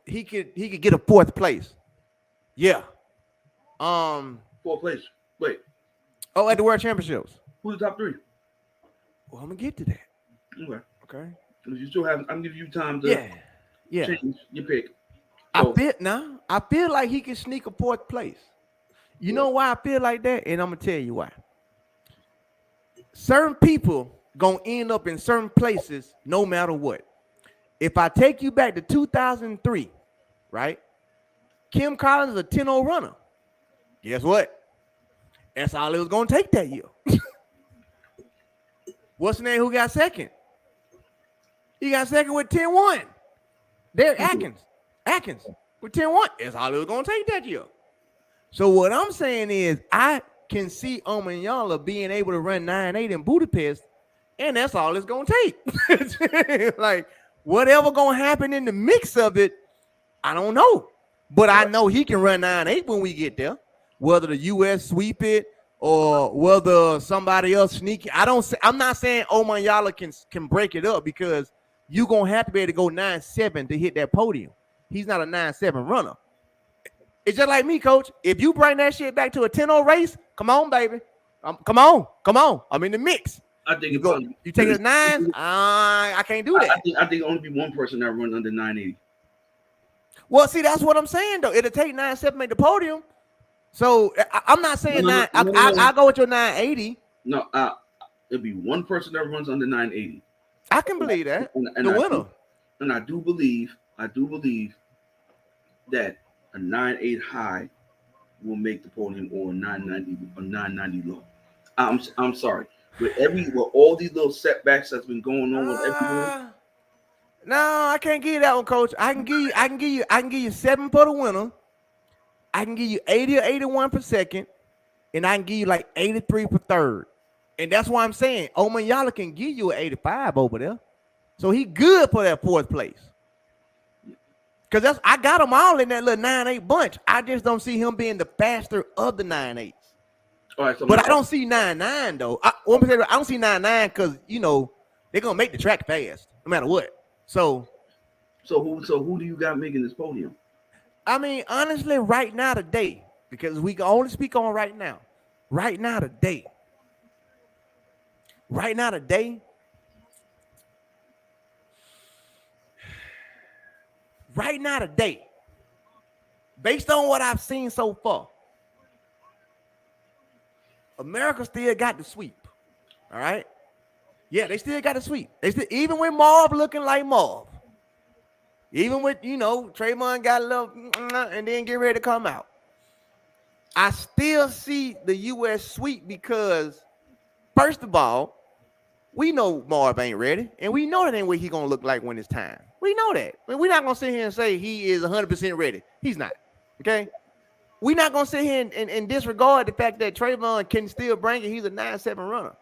he could get a 4th place? Yeah. 4th place. Wait. Oh, at the World Championships. Who's the top 3? Well, I'm gonna get to that. Okay. You still have. I'm giving you time to change your pick. So, I feel like he can sneak a 4th place. You know why I feel like that, and I'm gonna tell you why. Certain people gonna end up in certain places no matter what. If I take you back to 2003, right? Kim Collins is a 10-0 runner. Guess what? That's all it was gonna take that year. What's the name who got second? He got second with 10-1. Derek Atkins with 10-1. That's all it was gonna take that year. So what I'm saying is I can see Omanyala being able to run 9-8 in Budapest, and that's all it's gonna take. Like whatever gonna happen in the mix of it, I don't know. But I know he can run 9-8 when we get there. Whether the US sweep it or whether somebody else sneak it. I'm not saying Omanyala can break it up because you're going to have to be able to go 9.7 to hit that podium. He's not a 9.7 runner. It's just like me, coach. If you bring that shit back to a 10-0 race, come on, baby. Come on. I'm in the mix. I think you take it 9. I can't do that. I think only be one person that run under 980. Well, see, that's what I'm saying though. It'll take 9.7 to make the podium. So I'm not saying 9. I'll go with your 980. No, it'll be one person that runs under 980. I can believe that. And the winner. And I do believe that a 9.8 high will make the podium, or a 990 low. I'm sorry. With all these little setbacks that's been going on with everyone. No, I can't give you that one, coach. I can give you 7 for the winner. I can give you 80 or 81 per second, and I can give you like 83 per third. And that's why I'm saying Omanyala can give you an 85 over there. So he good for that 4th place. Because I got them all in that little 9.8 bunch. I just don't see him being the faster of the 9.8s. All right, so but I don't see 9.9 though. I don't see 9.9 because they're gonna make the track fast no matter what. So who do you got making this podium? I mean, honestly, right now today, because we can only speak on right now. Right now today. Based on what I've seen so far, America still got the sweep. All right. Yeah, they still got the sweep. Even with Marv looking like Marv. Even with, Trayvon got a little and then get ready to come out. I still see the U.S. sweep because, first of all, we know Marv ain't ready, and we know that ain't what he's going to look like when it's time. We know that. I mean, we're not going to sit here and say he is 100% ready. He's not, okay? We're not going to sit here and disregard the fact that Trayvon can still bring it. He's a 9.7 runner.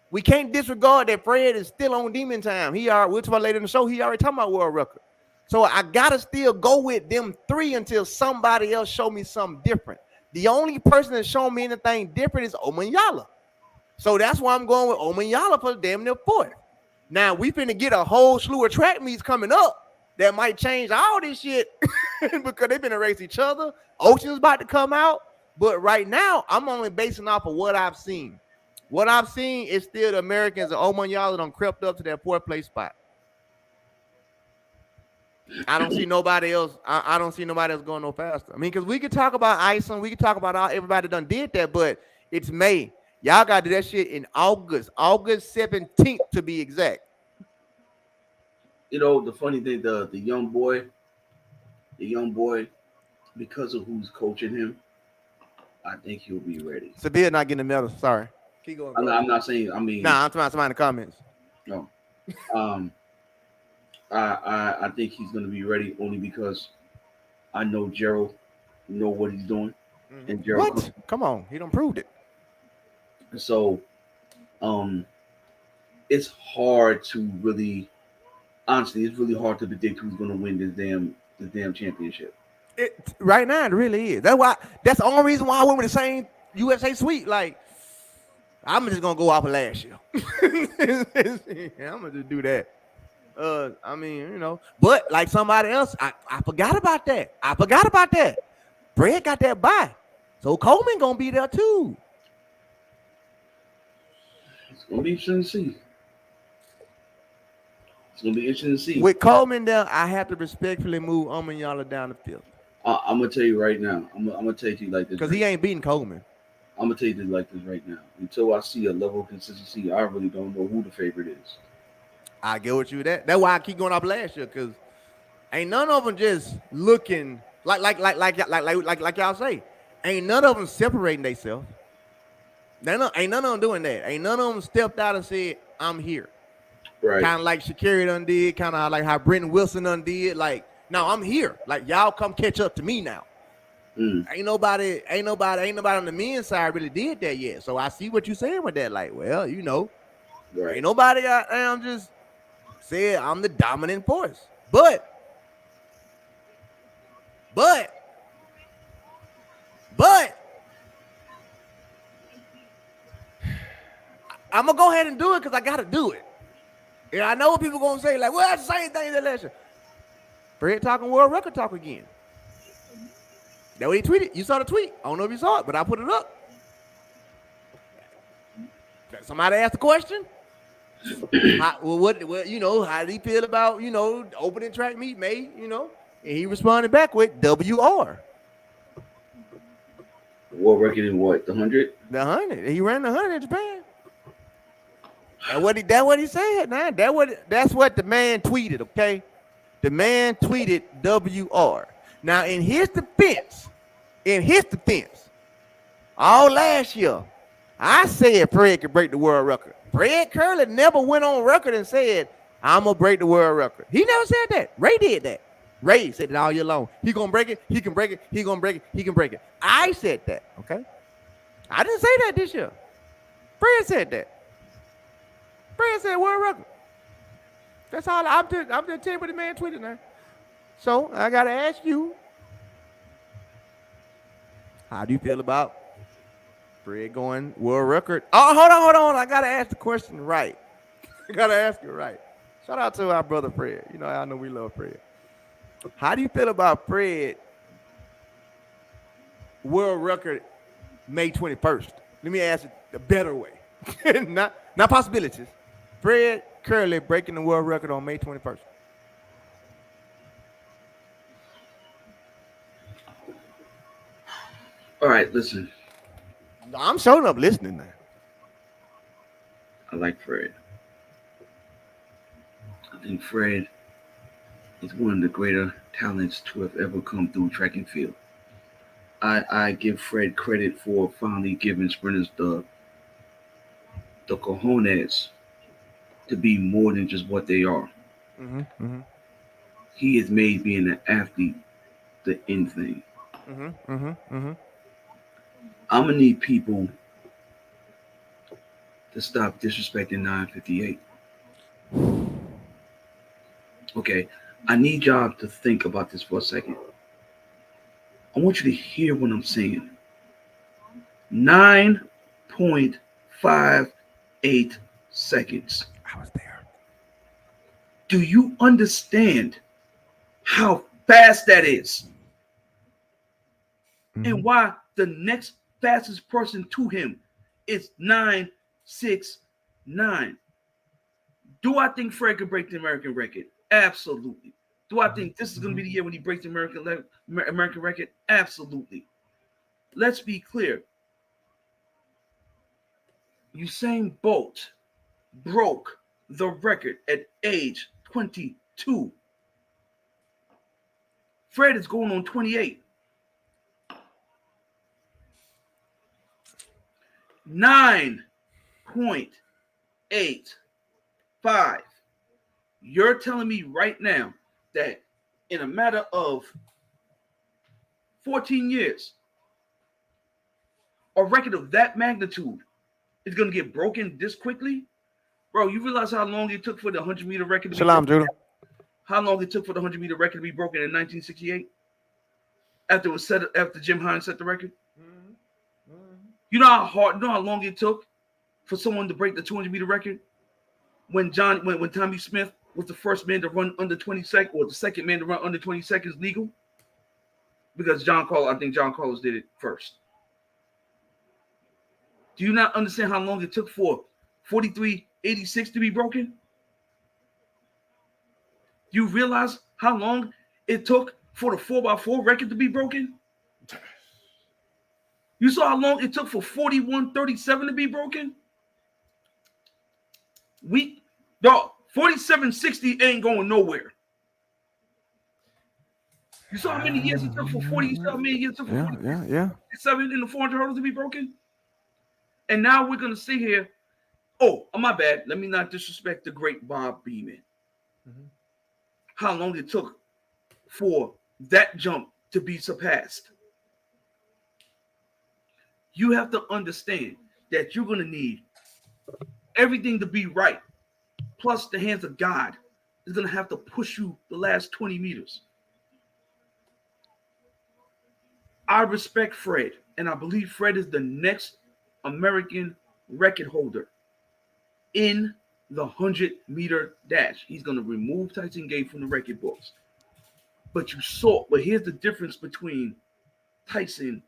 We can't disregard that Fred is still on demon time. We'll talk about later in the show. He already talking about world record. So I got to still go with them 3 until somebody else show me something different. The only person that's showing me anything different is Omanyala. So that's why I'm going with Omanyala for damn near 4th. Now, we finna get a whole slew of track meets coming up that might change all this shit because they've been race each other. Ocean's about to come out. But right now, I'm only basing off of what I've seen. What I've seen is still the Americans and Omanyala done crept up to that 4th place spot. I don't see nobody else. I don't see nobody else going no faster. I mean, because we could talk about Iceland, we could talk about everybody done did that, but it's May. Y'all got to do that shit in August 17th to be exact. The funny thing, the young boy, because of who's coaching him, I think he'll be ready. Severe not getting a medal. Sorry. Keep going. I'm not saying. I mean, I'm talking about somebody in the comments. No. I think he's going to be ready only because I know Gerald know what he's doing. Mm-hmm. And Gerald, what? Come on, he done proved it. So, it's hard to really, honestly, it's really hard to predict who's going to win this damn championship. Right now, it really is. That's the only reason why I went with the same USA sweep. Like, I'm just gonna go off of last year. I'm gonna just do that. I mean, but like somebody else, I forgot about that. Brett got that bye, so Coleman gonna be there too. It's gonna be interesting to see. With Coleman there, I have to respectfully move Omanyala down the field. I'm gonna tell you right now. I'm gonna tell you like this because he ain't beating Coleman. I'm gonna tell you this like this right now. Until I see a level of consistency, I really don't know who the favorite is. I get what you that. That's why I keep going off last year, because ain't none of them just looking like y'all say. Ain't none of them separating themselves. Ain't none of them doing that. Ain't none of them stepped out and said, "I'm here." Right. Kind of like Sha'Carri done did. Kind of like how Britton Wilson done did. Like, no, I'm here. Like, y'all come catch up to me now. Ain't nobody on the men's side really did that yet. So I see what you're saying with that. Like, well, right. Ain't nobody I'm just saying I'm the dominant force. But I'm gonna go ahead and do it because I gotta do it. Yeah, I know what people gonna say, like, well, that's the same thing as last year. Fred talking world record talk again. That what he tweeted. You saw the tweet. I don't know if you saw it, but I put it up. Somebody asked the question. What how did he feel about, opening track meet May, and he responded back with WR. World record in what? The 100? The 100. He ran the 100 in Japan. That's what he said. Now that's what the man tweeted. Okay, the man tweeted WR. Now in his defense, all last year, I said Fred could break the world record. Fred Kerley never went on record and said, I'm going to break the world record. He never said that. Ray did that. Ray said it all year long. He going to break it. He can break it. He going to break it. He can break it. I said that, okay? I didn't say that this year. Fred said that. Fred said world record. That's all. I'm just telling you what the man tweeted now. So I got to ask you, how do you feel about Fred going world record? Oh, hold on. I got to ask the question right. I got to ask it right. Shout out to our brother Fred. I know we love Fred. How do you feel about Fred world record May 21st? Let me ask it the better way. not possibilities. Fred Kerley breaking the world record on May 21st. All right, listen. I'm showing up listening now. I like Fred. I think Fred is one of the greater talents to have ever come through track and field. I give Fred credit for finally giving sprinters the cojones to be more than just what they are. Mm-hmm, mm-hmm. He has made being an athlete the end thing. Mm-hmm, mm-hmm, mm-hmm. I'm going to need people to stop disrespecting 958. Okay, I need y'all to think about this for a second. I want you to hear what I'm saying. 9.58 seconds. I was there. Do you understand how fast that is? Mm-hmm. And why the next fastest person to him is 9.69. Do I think Fred could break the American record? Absolutely. Do I think this is going to be the year when he breaks the American record? Absolutely. Let's be clear. Usain Bolt broke the record at age 22. Fred is going on 28. 9.85. You're telling me right now that in a matter of 14 years, a record of that magnitude is going to get broken this quickly? Bro, you realize how long it took for the 100-meter record to be broken? How long it took for the 100-meter record to be broken in 1968? After Jim Hines set the record? Mm-hmm. Mm-hmm. You know how long it took for someone to break the 200-meter record? When Tommy Smith was the first man to run under 20 seconds, or the second man to run under 20 seconds legal? Because John Carlos did it first. Do you not understand how long it took for 43.86 to be broken? Do you realize how long it took for the 4x4 record to be broken? You saw how long it took for 41.37 to be broken? 47.60 ain't going nowhere. You saw how many years it took for 40. You saw how many years it took for 47 in the 400 hurdles to be broken? And now we're going to sit here. Oh, my bad. Let me not disrespect the great Bob Beeman. Mm-hmm. How long it took for that jump to be surpassed. You have to understand that you're going to need everything to be right. Plus, the hands of God is going to have to push you the last 20 meters. I respect Fred, and I believe Fred is the next American record holder in the 100-meter dash. He's going to remove Tyson Gay from the record books. But here's the difference between Tyson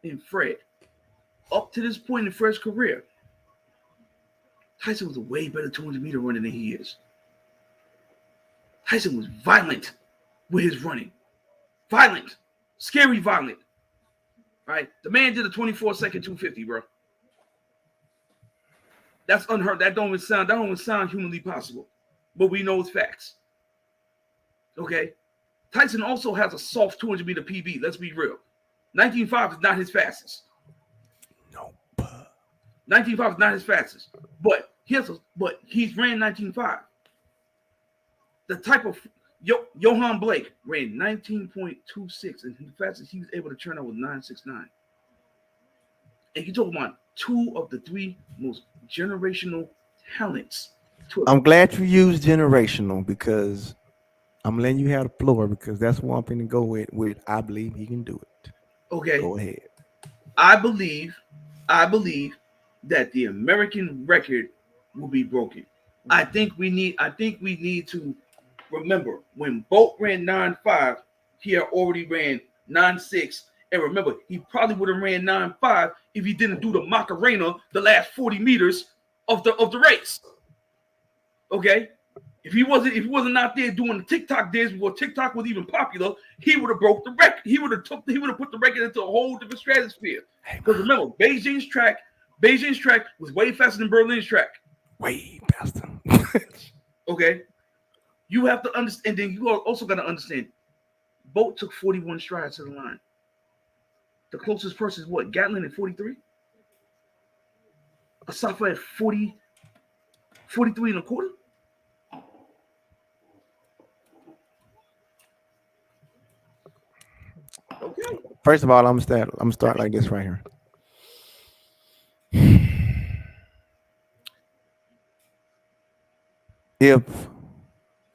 and Fred. Up to this point in Fred's career, Tyson was a way better 200-meter runner than he is. Tyson was violent with his running. Violent. Scary violent. Right? The man did a 24-second 250, bro. That's unheard. That don't even sound humanly possible. But we know it's facts. Okay? Tyson also has a soft 200-meter PB. Let's be real. 19.5 is not his fastest. Nope. 19.5 is not his fastest. But he's ran 19.5. The type of Johan Blake ran 19.26, and the fastest he was able to turn out was 9.69. And you're talking about two of the three most generational talents. I'm glad you used generational because I'm letting you have the floor because that's one thing to go with. I believe he can do it. Okay. Go ahead. I believe that the American record will be broken. I think we need to remember when Bolt ran 9.5, he had already ran 9.6. And remember, he probably would have ran 9.5 if he didn't do the Macarena the last 40 meters of the race. Okay? If he wasn't out there doing the TikTok days before TikTok was even popular, he would have broke the record. He would have put the record into a whole different stratosphere. Because remember, Beijing's track was way faster than Berlin's track. Way faster. Okay? You have to understand, and then you are also got to understand, Bolt took 41 strides to the line. The closest person is what? Gatlin at 43? Asafa at 43 and a quarter? Okay. First of all, I'm gonna start like this right here. If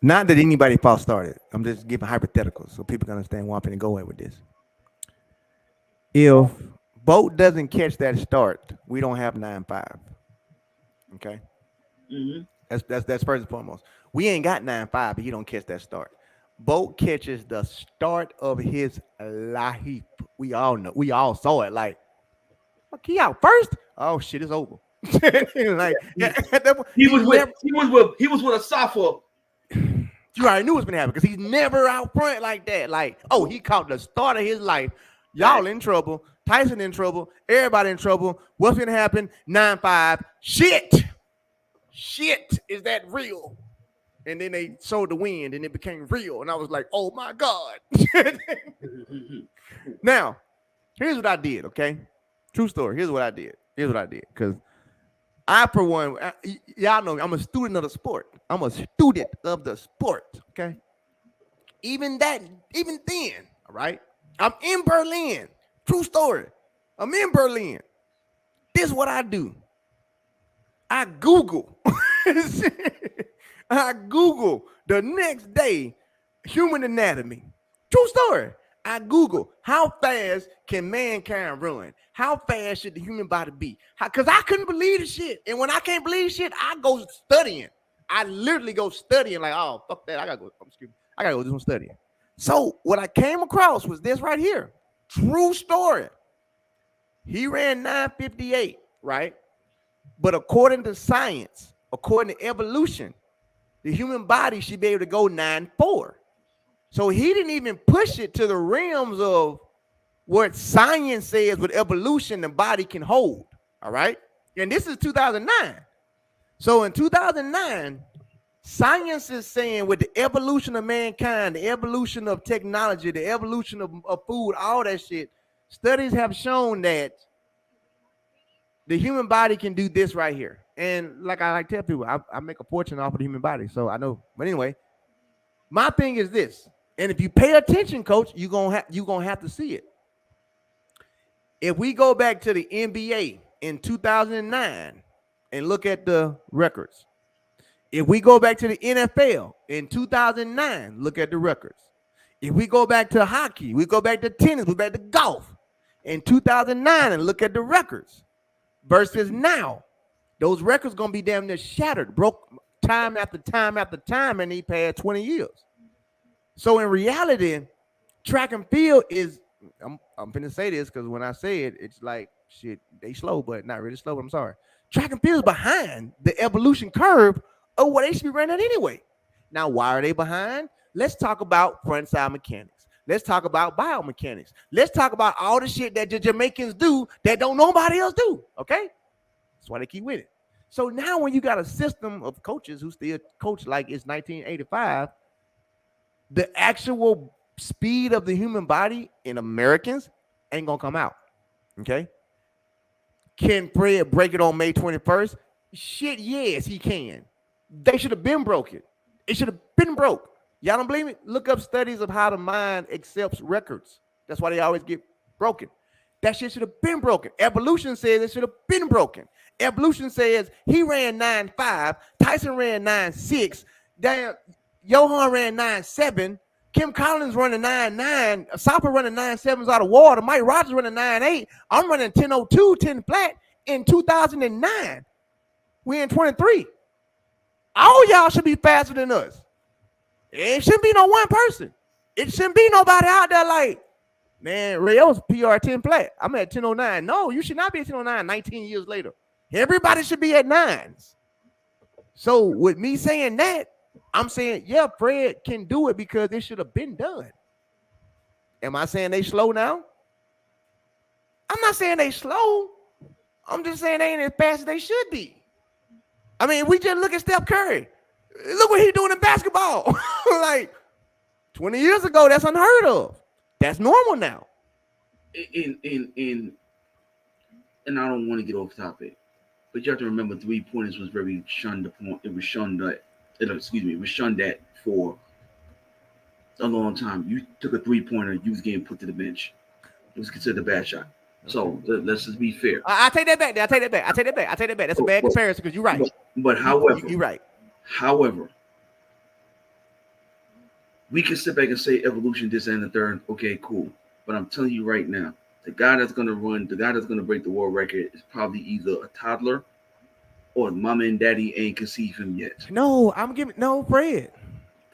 not that anybody false started, I'm just giving hypotheticals so people can understand where I'm going to go at with this. If Boat doesn't catch that start, we don't have 9.5. Okay, that's first and foremost. We ain't got 9.5, but he don't catch that start. Boat catches the start of his life. We all know. We all saw it. Like, fuck, he out first. Oh shit, it's over. Like, he was with a Safa. You already knew what's gonna happen because he's never out front like that. Like, oh, he caught the start of his life. Y'all in trouble. Tyson in trouble. Everybody in trouble. What's gonna happen? 9.5. Shit, is that real? And then they showed the wind and it became real. And I was like, oh my God. Now, here's what I did, okay? True story. Here's what I did. Because I, for one, y'all know me, I'm a student of the sport. Okay? Even then, all right? I'm in Berlin. True story. I'm in Berlin. This is what I do. I Google. I Google the next day human anatomy. True story. I Google how fast can mankind run? How fast should the human body be? Because I couldn't believe the shit. And when I can't believe shit, I go studying. I literally go studying like, oh, fuck that. I gotta go do some studying. So what I came across was this right here. True story. He ran 9.58, right? But according to science, according to evolution, the human body should be able to go 9.4. So he didn't even push it to the realms of what science says with evolution the body can hold. All right. And this is 2009. So in 2009, science is saying with the evolution of mankind, the evolution of technology, the evolution of food, all that shit, studies have shown that the human body can do this right here. And like I tell people, I make a fortune off of the human body. So I know. But anyway, my thing is this. And if you pay attention, coach, you're gonna have to see it. If we go back to the NBA in 2009 and look at the records, if we go back to the NFL in 2009, look at the records. If we go back to hockey, we go back to tennis, we go back to golf in 2009 and look at the records versus now. those records gonna be damn near shattered, broke time after time after time in these past 20 years. So in reality, track and field is, I'm finna say this because when I say it, it's like shit, they slow, but not really slow. But I'm sorry. Track and field is behind the evolution curve of what they should be running at anyway. Now, why are they behind? Let's talk about front side mechanics. Let's talk about biomechanics. Let's talk about all the shit that the Jamaicans do that don't nobody else do. Okay? That's why they keep winning. So now when you got a system of coaches who still coach like it's 1985, the actual speed of the human body in Americans ain't gonna come out. Okay? Can Fred break it on May 21st? Shit, yes, he can. They should have been broken. It should have been broke. Y'all don't believe me? Look up studies of how the mind accepts records. That's why they always get broken. That shit should have been broken. Evolution says it should have been broken. Evolution says he ran 9.5, Tyson ran 9.6, damn, Johan ran 9.7, Kim Collins running 9.9, Sapa running 9.7s out of water, Mike Rogers running 9.8. I'm running 10.02, 10 flat in 2009. We're in 23. All y'all should be faster than us. It shouldn't be no one person. It shouldn't be nobody out there like, man, Rayo's PR 10 flat. I'm at 10.09. No, you should not be at 10.09 19 years later. Everybody should be at 9s. So with me saying that, I'm saying, yeah, Fred can do it because it should have been done. Am I saying they slow now? I'm not saying they slow. I'm just saying they ain't as fast as they should be. I mean, we just look at Steph Curry. Look what he's doing in basketball. Like 20 years ago, that's unheard of. That's normal now. And I don't want to get off topic, but you have to remember 3-pointers was very shunned upon. It was shunned at. It was shunned at for a long time. You took a 3-pointer, you was getting put to the bench. It was considered a bad shot. So let's just be fair. I take that back. I take that back. That's a bad comparison because you're right. But however, you're right. However, we can sit back and say evolution, this and the third. Okay, cool. But I'm telling you right now, the guy that's going to break the world record is probably either a toddler or mama and daddy ain't conceived him yet. No, Fred.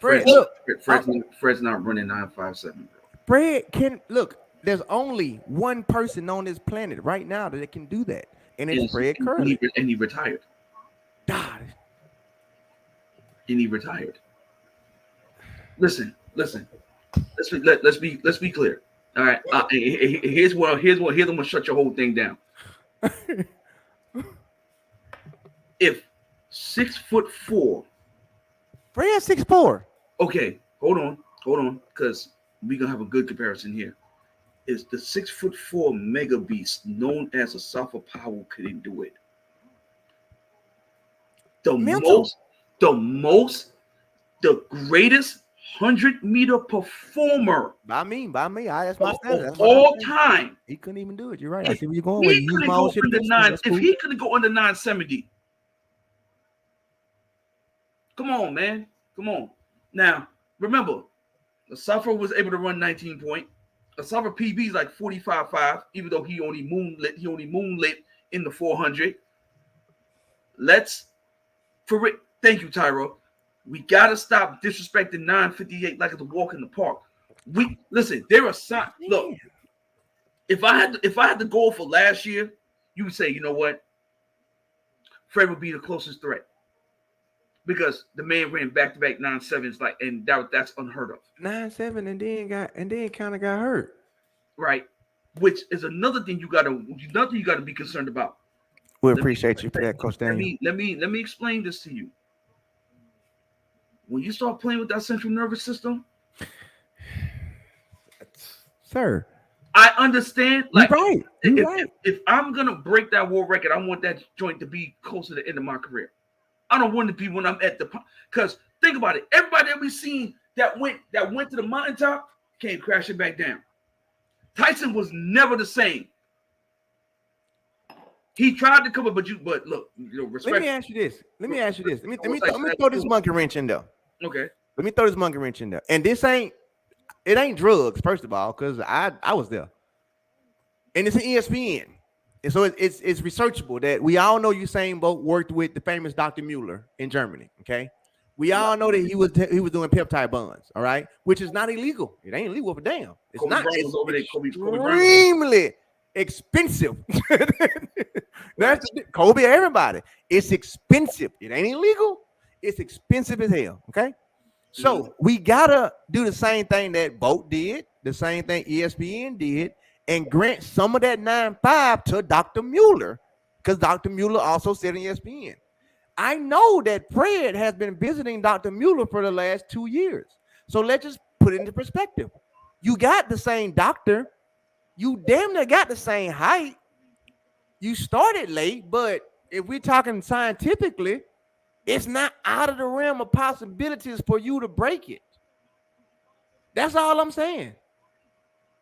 Look. Fred's not running 9.57, bro. Fred can look. There's only one person on this planet right now that can do that, and it's Fred Kerley. And he retired. God. And he retired. Listen. Let's be clear. All right. Here's what I'm gonna shut your whole thing down. If 6'4", Fred 6'4". Okay, hold on, because we're gonna have a good comparison here. Is the 6'4" mega beast known as a Safa Powell couldn't do it? The greatest 100-meter performer by me. I asked my of all time. He couldn't even do it. You're right. I see where you're going. If he couldn't go under 970, come on, man. Come on. Now, remember, Asafa was able to run 19 point. Asafa PB is like 45.5, even though he only moonlit in the 400. Thank you, Tyro. We gotta stop disrespecting 958 like it's a walk in the park. There are signs. Look, if I had to go for last year, you would say, you know what? Fred would be the closest threat. Because the man ran back-to-back 9.7s, and that's unheard of. 9.7 and then kind of got hurt. Right. Which is another thing you gotta be concerned about. We appreciate you for that, Coach Daniel. Let me explain this to you. When you start playing with that central nervous system, sir, I understand. Like, you're right. If I'm gonna break that world record, I want that joint to be close to the end of my career. I don't want to be when I'm at because think about it. Everybody that we seen that went to the mountaintop came crashing back down. Tyson was never the same. He tried to come up, but look, respect. Let me ask you this. Let me throw this monkey wrench in there. Okay. Let me throw this monkey wrench in there. And it ain't drugs, first of all, because I was there. And it's an ESPN. so it's researchable that we all know Usain Bolt worked with the famous Dr. Mueller in Germany. Okay, we all know that he was doing peptide bonds. All right, which is not illegal. It ain't illegal for damn. It's Kobe not. Bryant It's was over there. Kobe Bryant. extremely expensive. That's Kobe. Everybody. It's expensive. It ain't illegal. It's expensive as hell. Okay, so we gotta do the same thing that Bolt did, the same thing ESPN did, and grant some of that 9.5 to Dr. Mueller, because Dr. Mueller also said in ESPN. I know that Fred has been visiting Dr. Mueller for the last 2 years. So let's just put it into perspective. You got the same doctor. You damn near got the same height. You started late, but if we're talking scientifically, it's not out of the realm of possibilities for you to break it. That's all I'm saying.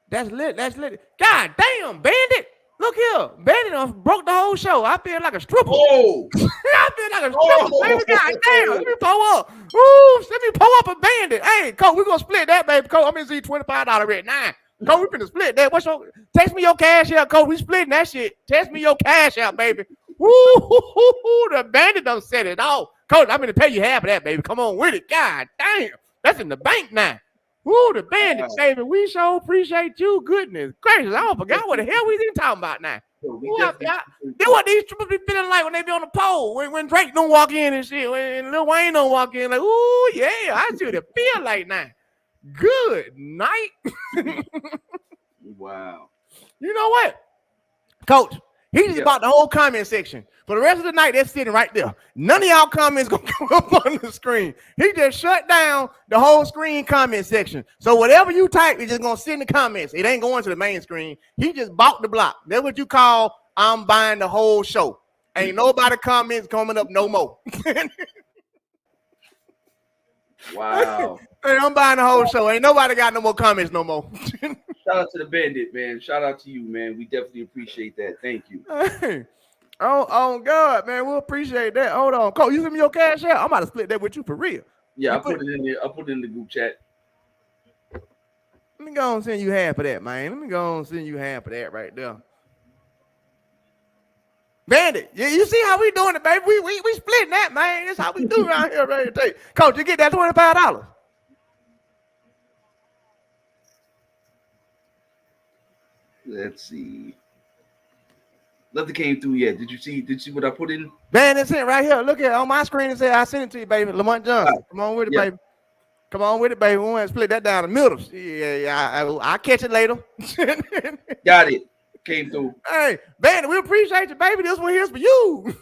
That's lit. That's lit. God damn, Bandit. Look here. Bandit broke the whole show. I feel like a stripper. Oh, I feel like a stripper, baby. God damn. Let me pull up. Ooh, let me pull up a Bandit. Hey, Cole, we're going to split that, baby. Cole, I'm going to see $25 right now. Cole, we finna split that. What's your, text me your cash out, Cole. We splitting that shit. Text me your cash out, baby. Woo, the Bandit done set it off. Cole, I'm going to pay you half of that, baby. Come on with it. God damn. That's in the bank now. Woo, the Bandit, baby. We sure appreciate you. Goodness gracious. I forgot what the hell we even talking about now. They what these trippers be feeling like when they be on the pole. When Drake don't walk in and shit. When Lil Wayne don't walk in. Like, ooh, yeah. I see what it feel like now. Good night. wow. You know what? Coach, he just bought the whole comment section. For the rest of the night, they're sitting right there. None of y'all comments gonna come up on the screen. He just shut down the whole screen comment section. So whatever you type, it's just gonna sit in the comments. It ain't going to the main screen. He just bought the block. That's what you call I'm buying the whole show. Ain't nobody comments coming up no more. Wow. Hey, I'm buying the whole show. Ain't nobody got no more comments no more. Shout out to the Bandit, man. Shout out to you, man. We definitely appreciate that. Thank you. Hey. Oh God, man, we'll appreciate that. Hold on, Cole, you send me your cash out. I'm about to split that with you for real. Yeah, I put it in there. I put it in the group chat. Let me go and send you half of that, man. Let me go and send you half of that right there. Bandit, yeah, you see how we doing it, baby? We splitting that, man. That's how we do around here, RaesTake. Coach, you get that $25. Let's see. Nothing came through yet. Did you see what I put in? Man, it's it right here. Look at it on my screen and say I sent it to you, baby. Lamont Johnson. Come on with it, baby. Come on with it, baby. We want to split that down the middle. Yeah, I'll catch it later. Got it. Came through. Hey, Bandit, we appreciate you, baby. This one here's for you.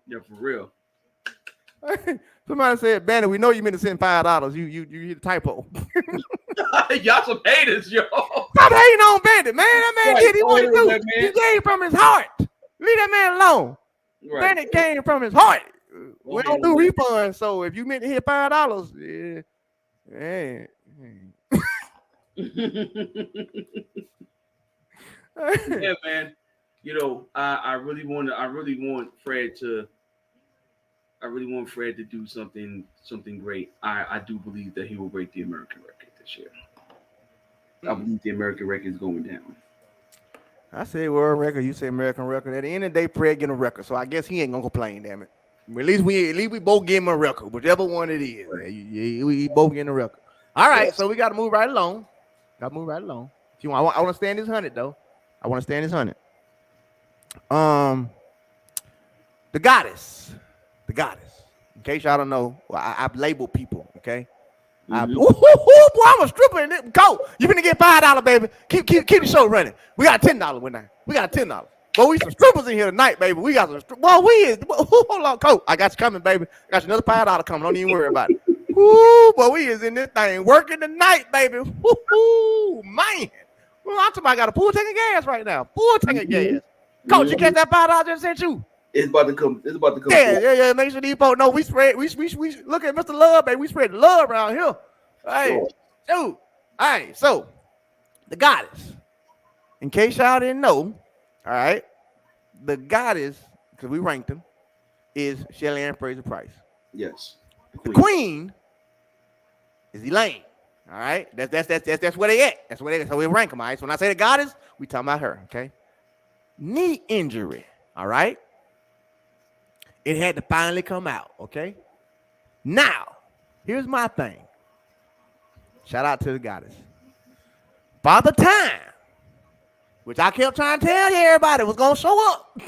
Yeah, for real. Somebody said, Bandit, we know you meant to send $5. You hit a typo. Y'all some haters, yo. Stop hating on Bandit, man. That man did what he do. He came from his heart. Leave that man alone. Right. Bandit came from his heart. We don't do refunds, so if you meant to hit $5, yeah. Yeah, man. You know, I really want Fred to do something great. I do believe that he will break the American record this year. I believe the American record is going down. I say world record, you say American record. At the end of the day, Fred getting a record, so I guess he ain't gonna complain. Damn it. At least we both give him a record, whichever one it is. We both getting a record. All right, so we got to move right along. If you want, I want to stay in this 100 though. I want to stay in this 100. The goddess. In case y'all don't know, I've labeled people. Okay. Boy, I'm a stripper in it. Go. You finna get $5, baby. Keep the show running. We got $10 with now. We got $10. Boy, we some strippers in here tonight, baby. We got some. Boy, we is. Hold on, Cole. I got you coming, baby. I got you another $5 coming. Don't even worry about it. Woo, boy, we is in this thing working tonight, baby. Woo, man. Well, I'm talking about I got a full tank of gas right now. Full tank of gas. Coach, you catch that $5 I just sent you? It's about to come. Yeah. Make sure these folks know we spread. We look at Mr. Love, baby. We spread love around here. Hey, dude. All right, so the goddess. In case y'all didn't know, all right, the goddess, because we ranked them, is Shelly-Ann Fraser-Pryce. Yes. The queen is Elaine. All right, that's where they at. That's where they at. So we rank them. All right. So when I say the goddess, we talking about her. Okay. knee injury. All right. It had to finally come out. Okay. Now, here's my thing. Shout out to the goddess. Father Time, which I kept trying to tell everybody was gonna show up.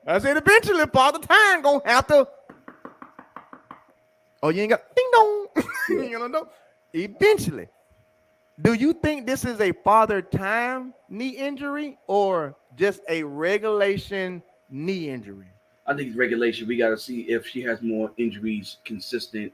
I said eventually Father Time gonna have to. Oh, you ain't got ding dong. You know, eventually. Do you think this is a Father Time knee injury or just a regulation knee injury? I think it's regulation. We got to see if she has more injuries consistent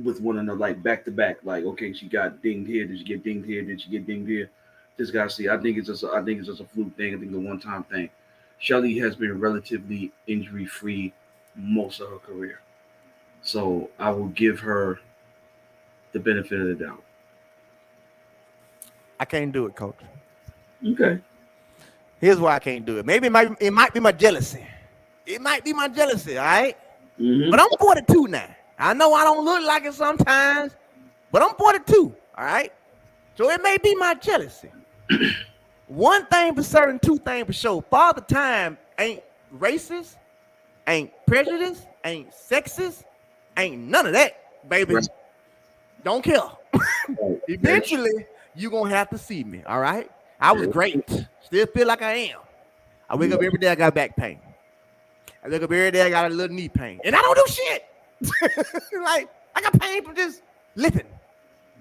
with one another, like back to back. Like, okay, she got dinged here. Did she get dinged here? Did she get dinged here? Just got to see. I think it's just a fluke thing. I think it's a one-time thing. Shelly has been relatively injury-free most of her career, so I will give her the benefit of the doubt. I can't do it, Coach. Okay. Here's why I can't do it. Maybe it might be my jealousy. It might be my jealousy, all right? Mm-hmm. But I'm 42 now. I know I don't look like it sometimes, but I'm 42, all right? So it may be my jealousy. One thing for certain, two things for sure. Father Time ain't racist, ain't prejudiced, ain't sexist, ain't none of that, baby. Right. Don't care. Eventually, you're going to have to see me, all right? I was great. Still feel like I am. I wake up every day, I got back pain. I wake up every day, I got a little knee pain. And I don't do shit. Like, I got pain from just living.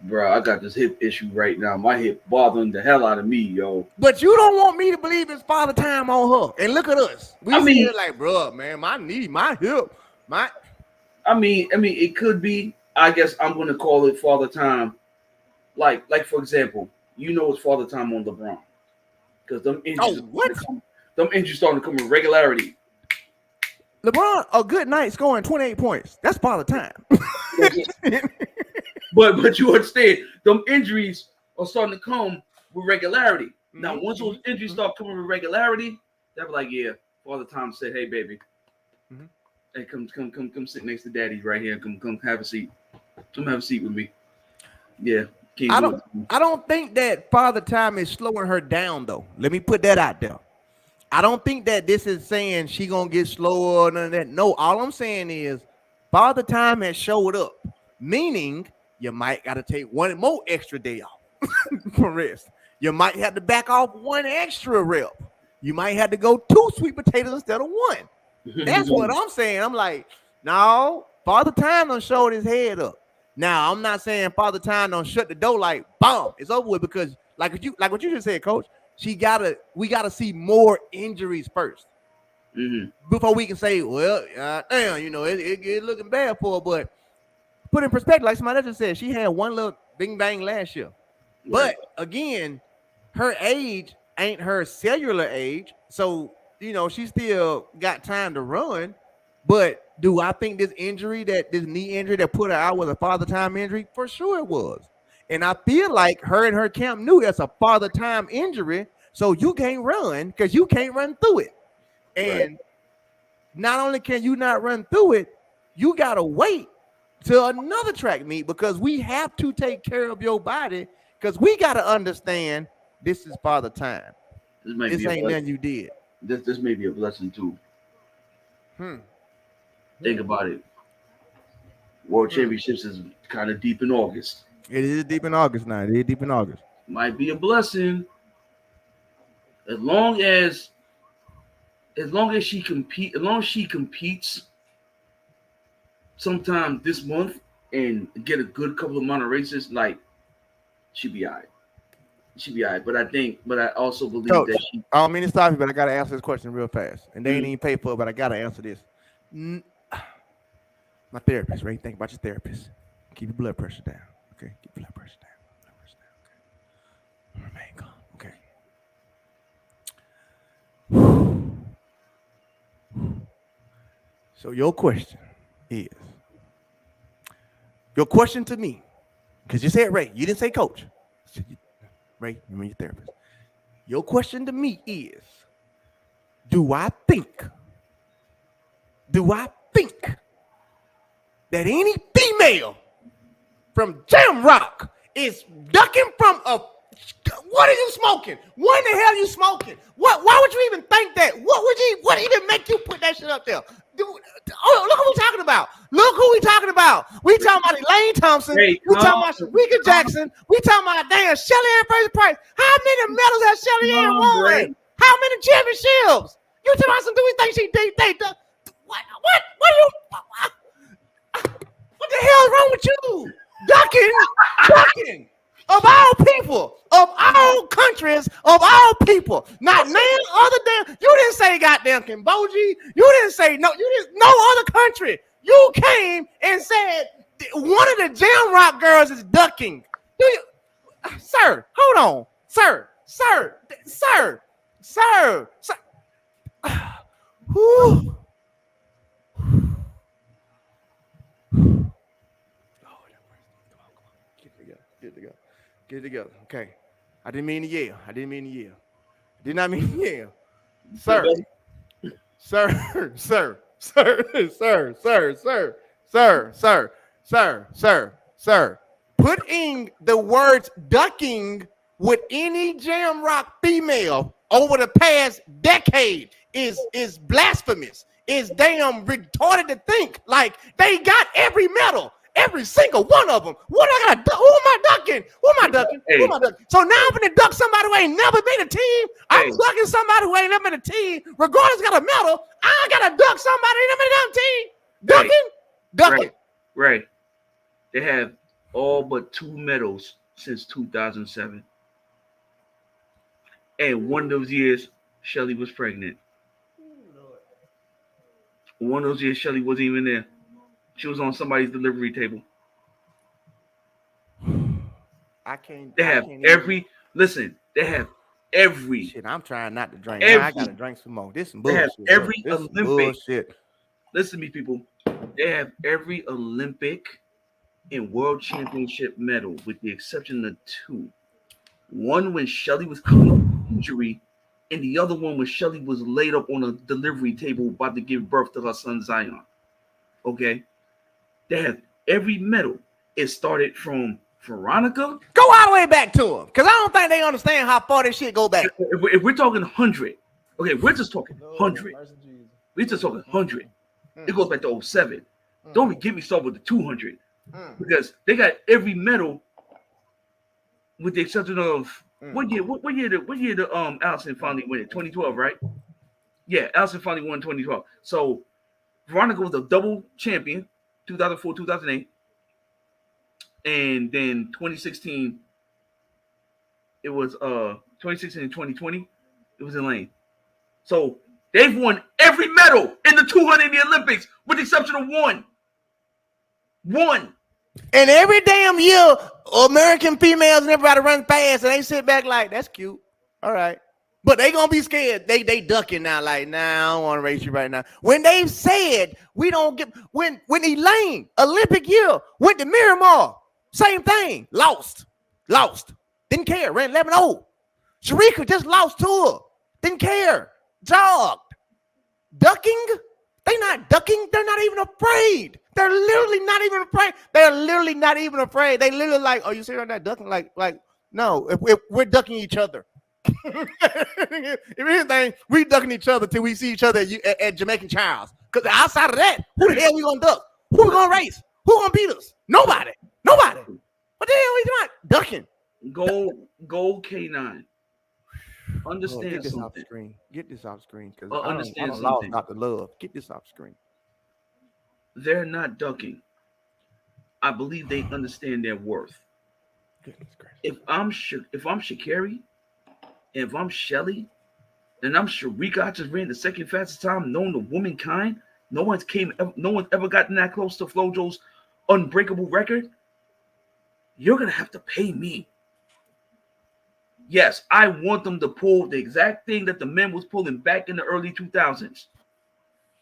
Bro, I got this hip issue right now. My hip bothering the hell out of me, yo. But you don't want me to believe it's Father Time on her. And look at us. We see it like, bro, man, my knee, my hip, my. I mean, it could be. I guess I'm going to call it Father Time. Like for example, you know it's Father Time on LeBron. Because them injuries, them injuries starting to come in regularity. LeBron, a good night scoring 28 points. That's Father Time. But you understand, them injuries are starting to come with regularity. Now, once those injuries start coming with regularity, they'll be like, yeah, Father Time said, hey, baby, hey, come sit next to Daddy right here. Come have a seat. Come have a seat with me. Yeah. I don't think that Father Time is slowing her down, though. Let me put that out there. I don't think that this is saying she gonna get slower or none of that. No, all I'm saying is Father Time has showed up, meaning you might got to take one more extra day off for rest. You might have to back off one extra rep. You might have to go 2 sweet potatoes instead of 1. That's what I'm saying. I'm like, no, Father Time done showed his head up. Now, I'm not saying Father Time don't shut the door like, boom, it's over with, because like what you just said, Coach, we gotta see more injuries first before we can say, well, damn, you know, it looking bad for her. But put in perspective, like somebody else just said, she had one little bing bang last year. But again, her age ain't her cellular age, so you know she still got time to run. But do I think this knee injury that put her out was a Father Time injury? For sure it was. And I feel like her and her camp knew that's a Father Time injury, so you can't run because you can't run through it. And not only can you not run through it, you got to wait till another track meet, because we have to take care of your body, because we got to understand this is Father Time. This ain't nothing you did. This may be a blessing too. Think about it. World Championships is kind of deep in August. It is deep in August now. It is deep in August. Might be a blessing. As long as she competes sometime this month and get a good couple of amount of races, like she'll be all right. She'll be all right. But I also believe Coach, that she. I don't mean to stop you, but I gotta answer this question real fast. And they ain't even pay for it, but I gotta answer this. My therapist, Ray. Think about your therapist. Keep your blood pressure down. Okay, keep blood pressure down. Okay. Remain calm. Okay. So your question to me, because you said Ray, you didn't say Coach. Ray, you mean your therapist. Your question to me is, do I think that any female from Jam Rock is ducking from a What are you smoking? What in the hell are you smoking? Why would you even think that? What even make you put that shit up there? Dude, oh, look who we talking about. Look who we talking about. We talking about Elaine Thompson. Hey, We talking about Sharika Jackson. We talking about damn Shelly-Ann Fraser-Pryce. How many medals has Shelly-Ann won? How many championships? You talking about some? Do we think she did? What are you? What the hell is wrong with you? Ducking. Of all people, of all countries, of all people, not name other than you didn't say goddamn Cambodia. You didn't say no other country. You came and said one of the Jam Rock girls is ducking. Sir, hold on, sir. Whew. Get it together. Okay. I didn't mean to yell. Did not mean to yell. Sir. Putting the words ducking with any Jam Rock female over the past decade is blasphemous. Is damn retarded to think. Like they got every medal. Every single one of them. What I got? Who am I ducking? Hey. So now I'm gonna duck somebody who ain't never been a team. I'm ducking somebody who ain't never been a team. Regardless, got a medal. I gotta duck somebody who ain't never been a team. Ducking. Right. They have all but 2 medals since 2007. And one of those years, Shelly was pregnant. One of those years, Shelly wasn't even there. She was on somebody's delivery table. They have every shit. I'm trying not to drink. I gotta drink some more. This some bullshit. They have every Olympic. Bullshit. Listen to me, people. They have every Olympic and World Championship medal, with the exception of 2. One when Shelly was coming up with injury, and the other one when Shelly was laid up on a delivery table about to give birth to her son Zion. Okay. They have every medal. It started from Veronica. Go all the way back to them, because I don't think they understand how far this shit go back. If we're talking 100, okay, we're just talking 100. We're just talking 100. It goes back to 07. Don't even get me started with the 200, because they got every medal, with the exception of what year the Allison finally won it? 2012, right? Yeah, Allison finally won 2012. So Veronica was a double champion. 2004, 2008, and then 2016. It was 2016 and 2020. It was Elaine. So they've won every medal in the 200 in the Olympics, with the exception of one. And every damn year, American females and everybody run fast, and they sit back like, that's cute. All right. But they gonna be scared. They ducking now, like, nah, I don't want to race you right now. When they've said we don't get when Elaine, Olympic year, went to Miramar, same thing, lost, didn't care, ran 11-0. Sharika just lost to her, didn't care, jogged, ducking. They not ducking. They're not even afraid. They're literally not even afraid. They literally like, oh, you see her not ducking? Like, no, if we're ducking each other. If anything, we ducking each other till we see each other at Jamaican Child's. Because outside of that, who the hell we gonna duck? Who we gonna race? Who gonna beat us? Nobody. What the hell we doing? Ducking. Go K9. Understand get this something. Off screen. Get this off screen, because understand I something. Not the love. Get this off screen. They're not ducking. I believe they understand their worth. Goodness gracious. If I'm Sha'Carri, if I'm Shelly, and I'm Sharika, I just ran the second fastest time known to womankind. No one's ever gotten that close to Flojo's unbreakable record. You're gonna have to pay me. Yes, I want them to pull the exact thing that the men was pulling back in the early 2000s.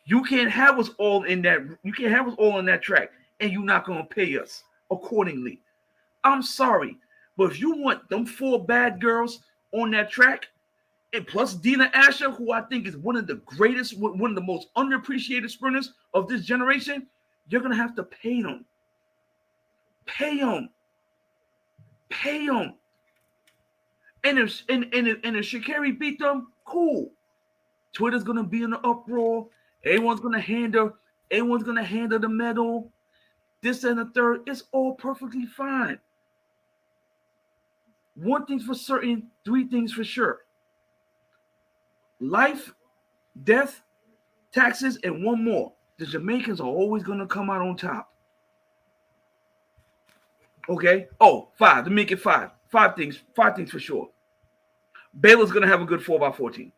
You can't have us all in that. You can't have us all on that track, and you're not gonna pay us accordingly. I'm sorry, but if you want them 4 bad girls on that track, and plus Dina Asher, who I think is one of the greatest, one of the most underappreciated sprinters of this generation, you're gonna have to pay them. Pay them. And if Sha'Carri beat them, cool. Twitter's gonna be in an uproar. Everyone's gonna handle the medal. This and the third. It's all perfectly fine. One thing's for certain, three things for sure. Life, death, taxes, and one more. The Jamaicans are always gonna come out on top. Okay. Oh, five. To make it five. Five things for sure. Baylor's gonna have a good 4x14.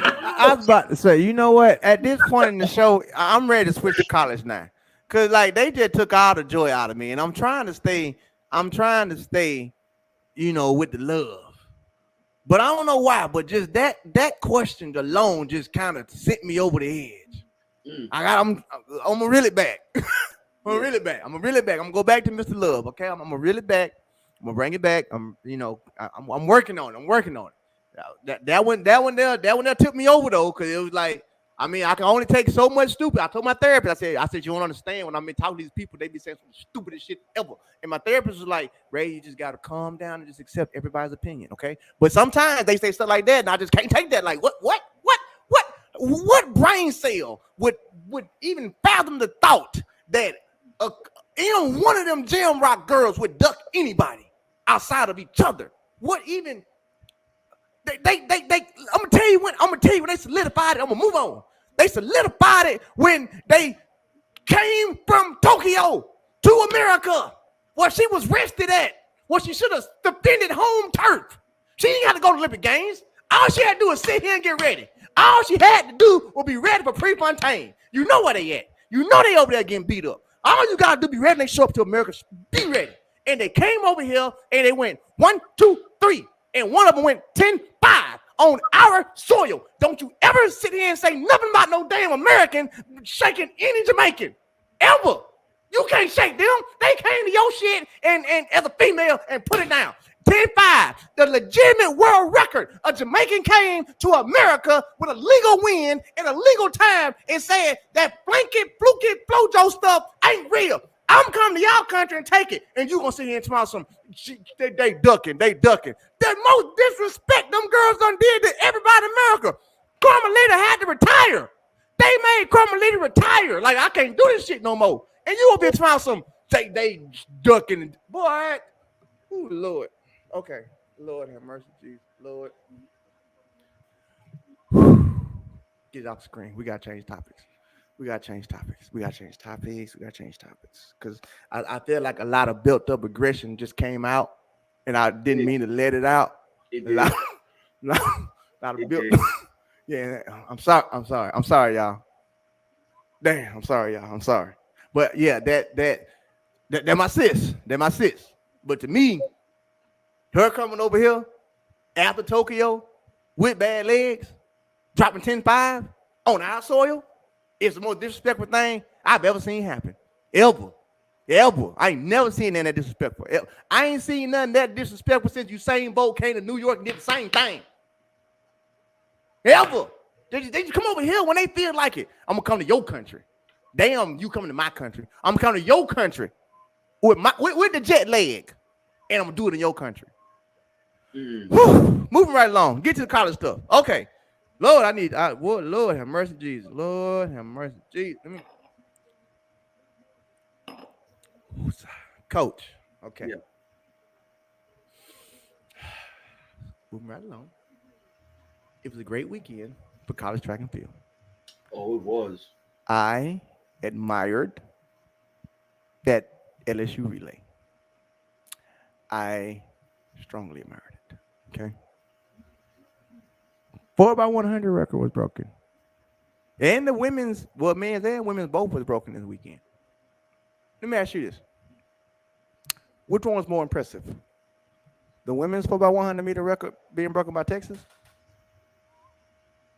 I was about to say, you know what? At this point in the show, I'm ready to switch to college now. Cause like they just took all the joy out of me. And I'm trying to stay, you know, with the love. But I don't know why, but just that question alone just kind of sent me over the edge. I'm gonna reel it back. I'm gonna reel it back. I'm gonna go back to Mr. Love. Okay, I'm gonna reel it back. I'm gonna bring it back. I'm working on it. That one there took me over though, because it was like, I mean, I can only take so much stupid. I told my therapist, I said, you don't understand when I'm talking to these people, they be saying some stupidest shit ever. And my therapist was like, Ray, you just gotta calm down and just accept everybody's opinion, okay? But sometimes they say stuff like that, and I just can't take that. Like, what brain cell would even fathom the thought that one of them Jam Rock girls would duck anybody outside of each other? What even? They I'm gonna tell you when they solidified it. I'm gonna move on. They solidified it when they came from Tokyo to America, where she was rested at, where she should have defended home turf. She ain't got to go to Olympic Games. All she had to do is sit here and get ready. All she had to do was be ready for Prefontaine. You know where they at. You know they over there getting beat up. All you gotta do be ready. They show up to America. Be ready. And they came over here and they went 1, 2, 3. And one of them went 10-5 on our soil. Don't you ever sit here and say nothing about no damn American shaking any Jamaican. Ever. You can't shake them. They came to your shit and as a female and put it down. 10-5. The legitimate world record. A Jamaican came to America with a legal win and a legal time and said that fluky flojo stuff ain't real. I'm coming to y'all country and take it. And you gonna sit here and smile some, they ducking. The most disrespect them girls done did to everybody in America. Carmelita had to retire. They made Carmelita retire. Like, I can't do this shit no more. And you over here smile some, they ducking. Boy, oh Lord. Okay. Lord have mercy, Jesus. Lord. Get it off the screen. We gotta change topics. Because I feel like a lot of built up aggression just came out, and I didn't mean to let it out. A lot of built. Yeah, I'm sorry, y'all. Damn, I'm sorry. But yeah, that my sis. But to me, her coming over here after Tokyo with bad legs, dropping 10-5 on our soil. It's the most disrespectful thing I've ever seen happen. Ever. I ain't never seen nothing that disrespectful. I ain't seen nothing that disrespectful since Usain Bolt came to New York and did the same thing. Ever. They just come over here when they feel like it. I'm going to come to your country. Damn, you coming to my country. I'm going to come to your country with the jet lag. And I'm going to do it in your country. Moving right along. Get to the college stuff. Okay. Lord, Lord have mercy, Jesus. Lord have mercy, Jesus. Coach. Okay. Yeah. Moving right along. It was a great weekend for college track and field. Oh, it was. I admired that LSU relay. I strongly admired it. Okay. 4x100 record was broken. And the men's and women's both was broken this weekend. Let me ask you this. Which one was more impressive? The women's 4x100 meter record being broken by Texas?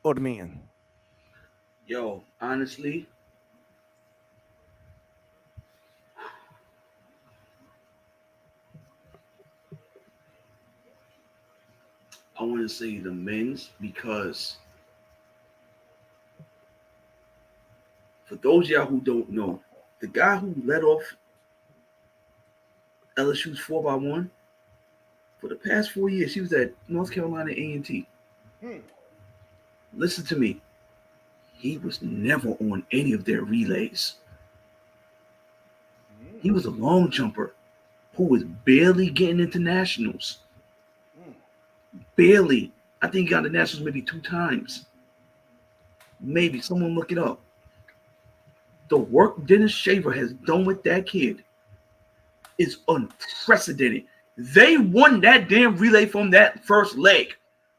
Or the men? Yo, honestly, I want to say the men's, because for those of y'all who don't know, the guy who led off LSU's 4x1 For the past 4 years, he was at North Carolina A&T. Listen to me. He was never on any of their relays. He was a long jumper who was barely getting into nationals. Barely. I think he got to nationals maybe 2 times. Maybe. Someone look it up. The work Dennis Shaver has done with that kid is unprecedented. They won that damn relay from that first leg.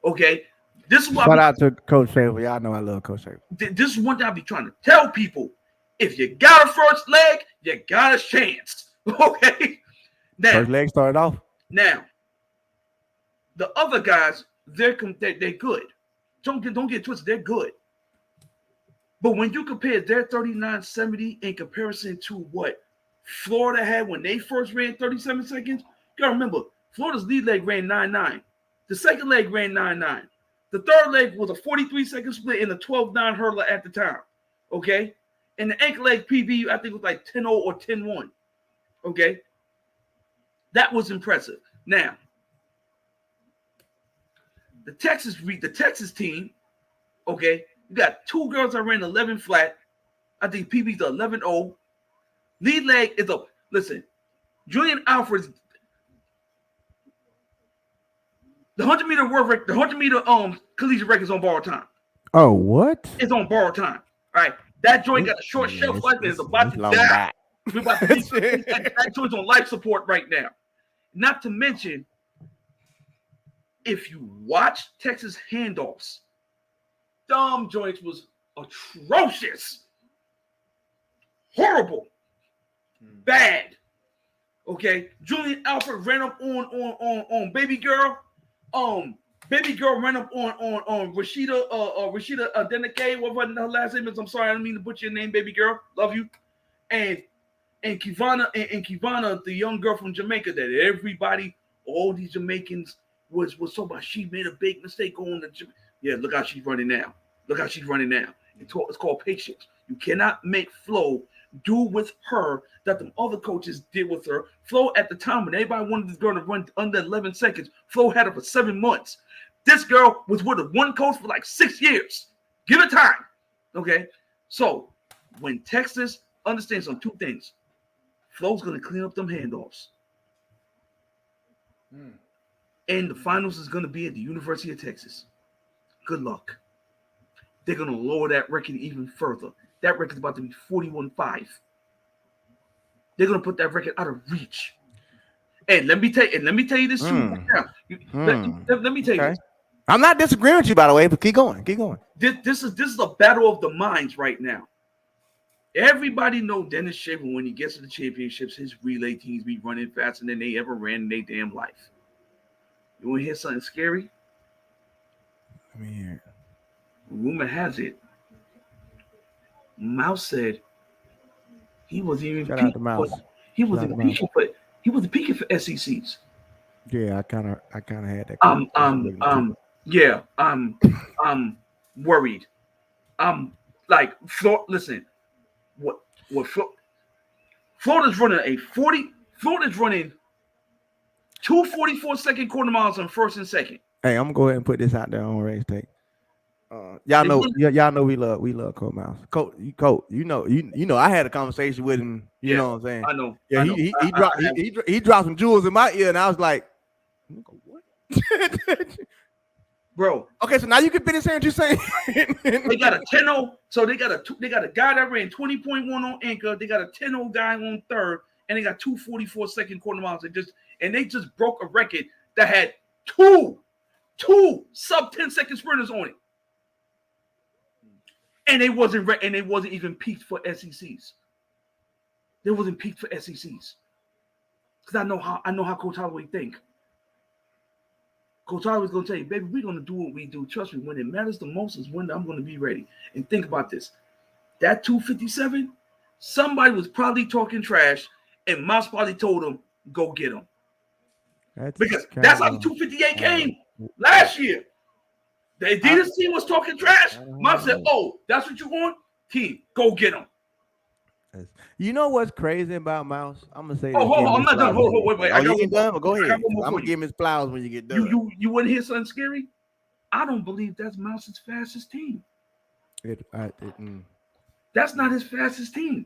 Okay? This is what Shout out to Coach Shaver. Y'all know I love Coach Shaver. This is one thing I be trying to tell people. If you got a first leg, you got a chance. Okay? Now, First leg started off. Now, the other guys, they're good. Don't get it twisted, they're good. But when you compare their 39.70 in comparison to what Florida had when they first ran 37 seconds, you gotta remember, Florida's lead leg ran 9.9. The second leg ran 9.9. The third leg was a 43-second split in a 12.9 hurdler at the time. Okay? And the ankle leg PB, I think, was like 10.0 or 10.1. Okay? That was impressive. Now, the Texas team, okay, you got 2 girls that ran 11 flat. I think PB's 11.0. Lead leg is up. Listen, Julian Alfred's the 100-meter world record, the 100-meter collegiate record is on borrowed time. Oh, what? It's on borrowed time. All right. That joint got a short shelf life and is about to die. We're about to that joint's on life support right now. Not to mention, if you watch Texas handoffs, dumb joints was atrocious. Horrible. Bad. Okay. Julian Alfred ran up on Baby Girl. Baby Girl ran up on Rashida Denike, whatever her last name is. I'm sorry, I don't mean to butcher your name, Baby Girl. Love you. And Kivana and Kivana, the young girl from Jamaica that everybody, all these Jamaicans was talking about. She made a big mistake going to Jamaica. Yeah, look how she's running now. Look how she's running now. It's called patience. You cannot make Flo do with her that the other coaches did with her. Flo at the time when everybody wanted this girl to run under 11 seconds, Flo had her for 7 months. This girl was with one coach for like 6 years. Give it time. Okay? So when Texas understands on 2 things, Flo's going to clean up them handoffs. And the finals is going to be at the University of Texas. Good luck. They're going to lower that record even further. That record's about to be 41.5. They're going to put that record out of reach. And let me tell you this too. Right now. Let me tell you this. I'm not disagreeing with you, by the way, but keep going. This is a battle of the minds right now. Everybody know Dennis Shaver when he gets to the championships, his relay teams be running faster than they ever ran in their damn life. You want to hear something scary? Let me hear. Rumor has it, Mouse said he wasn't even Shout out to Mouse. He wasn't peaking for SECs. Yeah, I kind of had that. Yeah, I'm worried. I'm like, listen, Florida's running Florida's running 2 44-second quarter miles on first and second. Hey, I'm gonna go ahead and put this out there on RaesTake. Y'all know we love Coach Mouse. Coach, you know, I had a conversation with him. You know what I'm saying? I know. Yeah, he dropped some jewels in my ear, and I was like, what? Bro. Okay, so now you can finish saying what you're saying. They got a 10-0. So they got a guy that ran 20.1 on anchor. They got a 10-0 guy on third, and they got 2 44-second quarter miles. They just broke a record that had two sub 10-second sprinters on it. And they wasn't even peaked for SECs. They wasn't peaked for SECs. Because I know how Coach Holloway think. Coach Holloway's gonna tell you, baby, we're gonna do what we do. Trust me, when it matters the most is when I'm gonna be ready. And think about this. That 257, somebody was probably talking trash, and Mouse probably told him, go get him. Because that's how the 258 came last year. The Adidas team was talking trash. Mom said, oh, that's what you want? Team, go get him. You know what's crazy about Mouse? I'm gonna say Oh, this. hold Give on, him I'm his not done. flowers. Hold, wait. Oh, I you got ain't one done? more. But go I got ahead. one more I'm for gonna you. give him his flowers when you get done. You wouldn't hear something scary? I don't believe that's Mouse's fastest team. That's not his fastest team.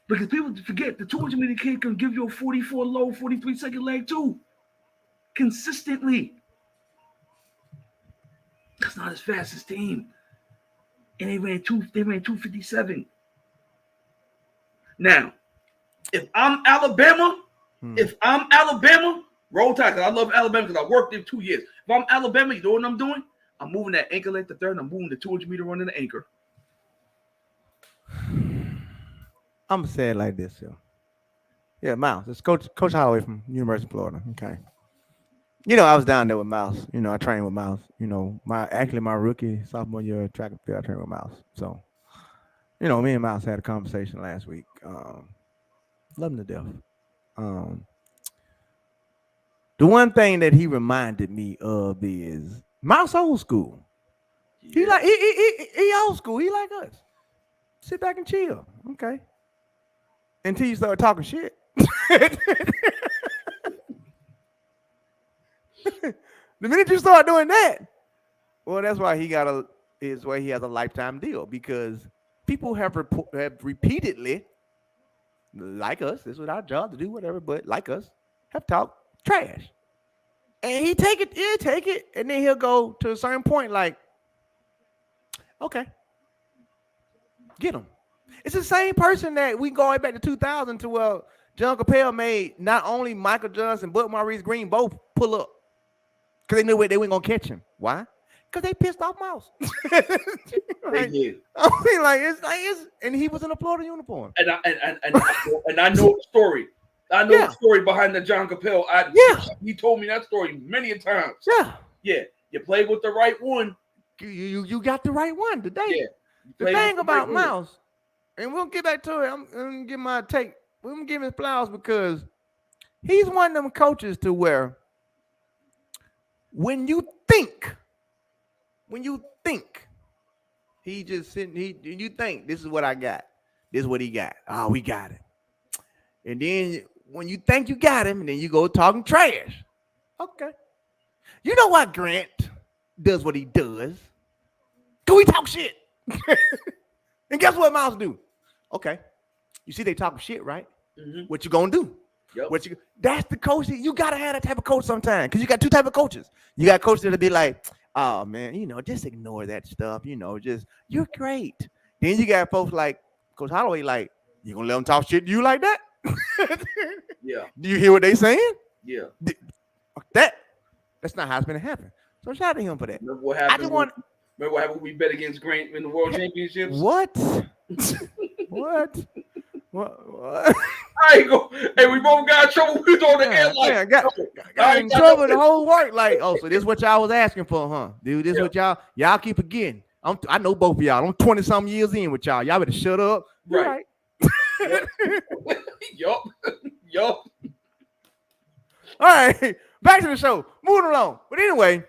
Because people forget the 200 meter kid can give you a 44 low, 43 second leg too. Consistently. That's not his fastest team. And they ran 257. Now, if I'm Alabama, roll tide, because I love Alabama because I worked there 2 years. If I'm Alabama, you know what I'm doing? I'm moving that ankle length to third, and I'm moving the 200 meter run in the anchor. I'm gonna say it like this, yo. Yeah, Miles. It's Coach Holloway from University of Florida. Okay. I was down there with Mouse. I trained with Mouse. My rookie sophomore year of track and field, I trained with Mouse. So, me and Mouse had a conversation last week. Love him to death. The one thing that he reminded me of is Mouse old school. Yeah. He old school. He like us. Sit back and chill. Okay. Until you start talking shit. The minute you start doing that, well, that's why he has a lifetime deal, because people have repeatedly, like us, this is our job to do whatever, but like us, have talked trash. And he'll take it, and then he'll go to a certain point like, okay, get him. It's the same person that we going back to 2000 to John Capel made not only Michael Johnson but Maurice Green both pull up because they knew they weren't gonna catch him. Why? Because they pissed off Mouse. They did. I mean, and he was in a Florida uniform. And I know the story. I know the story behind the John Capel. He told me that story many a times. Yeah. You played with the right one. You got the right one today. Yeah. The thing about Mouse, and we'll get back to it. I'm gonna give my take. We're gonna give him flowers because he's one of them coaches to where when you think, he just sitting. You think this is what I got. This is what he got. Oh, we got it. And then when you think you got him, and then you go talking trash. Okay. You know why Grant does what he does? Because we talk shit. And guess what Mouse do? Okay. You see they talking shit, right? Mm-hmm. What you gonna do? Yep. That's the coach. You gotta have that type of coach sometimes, because you got two type of coaches. You got coaches that'll be like, oh man, just ignore that stuff. Just you're great. Then you got folks like Coach Holloway, like, you gonna let them talk shit to you like that? Yeah. Do you hear what they saying? Yeah. That's not how it's gonna happen. So shout out to him for that. Remember what happened? Remember what happened when we bet against Grant in the World Championships? What? What? I ain't go. Hey, we both got in trouble. We was on the air like, got in trouble the whole work. Like, oh, so this is what y'all was asking for, huh? Dude, this is what y'all keep forgetting. I know both of y'all. I'm 20-something years in with y'all. Y'all better shut up. Right. Yup. All right, back to the show. Moving along. But anyway,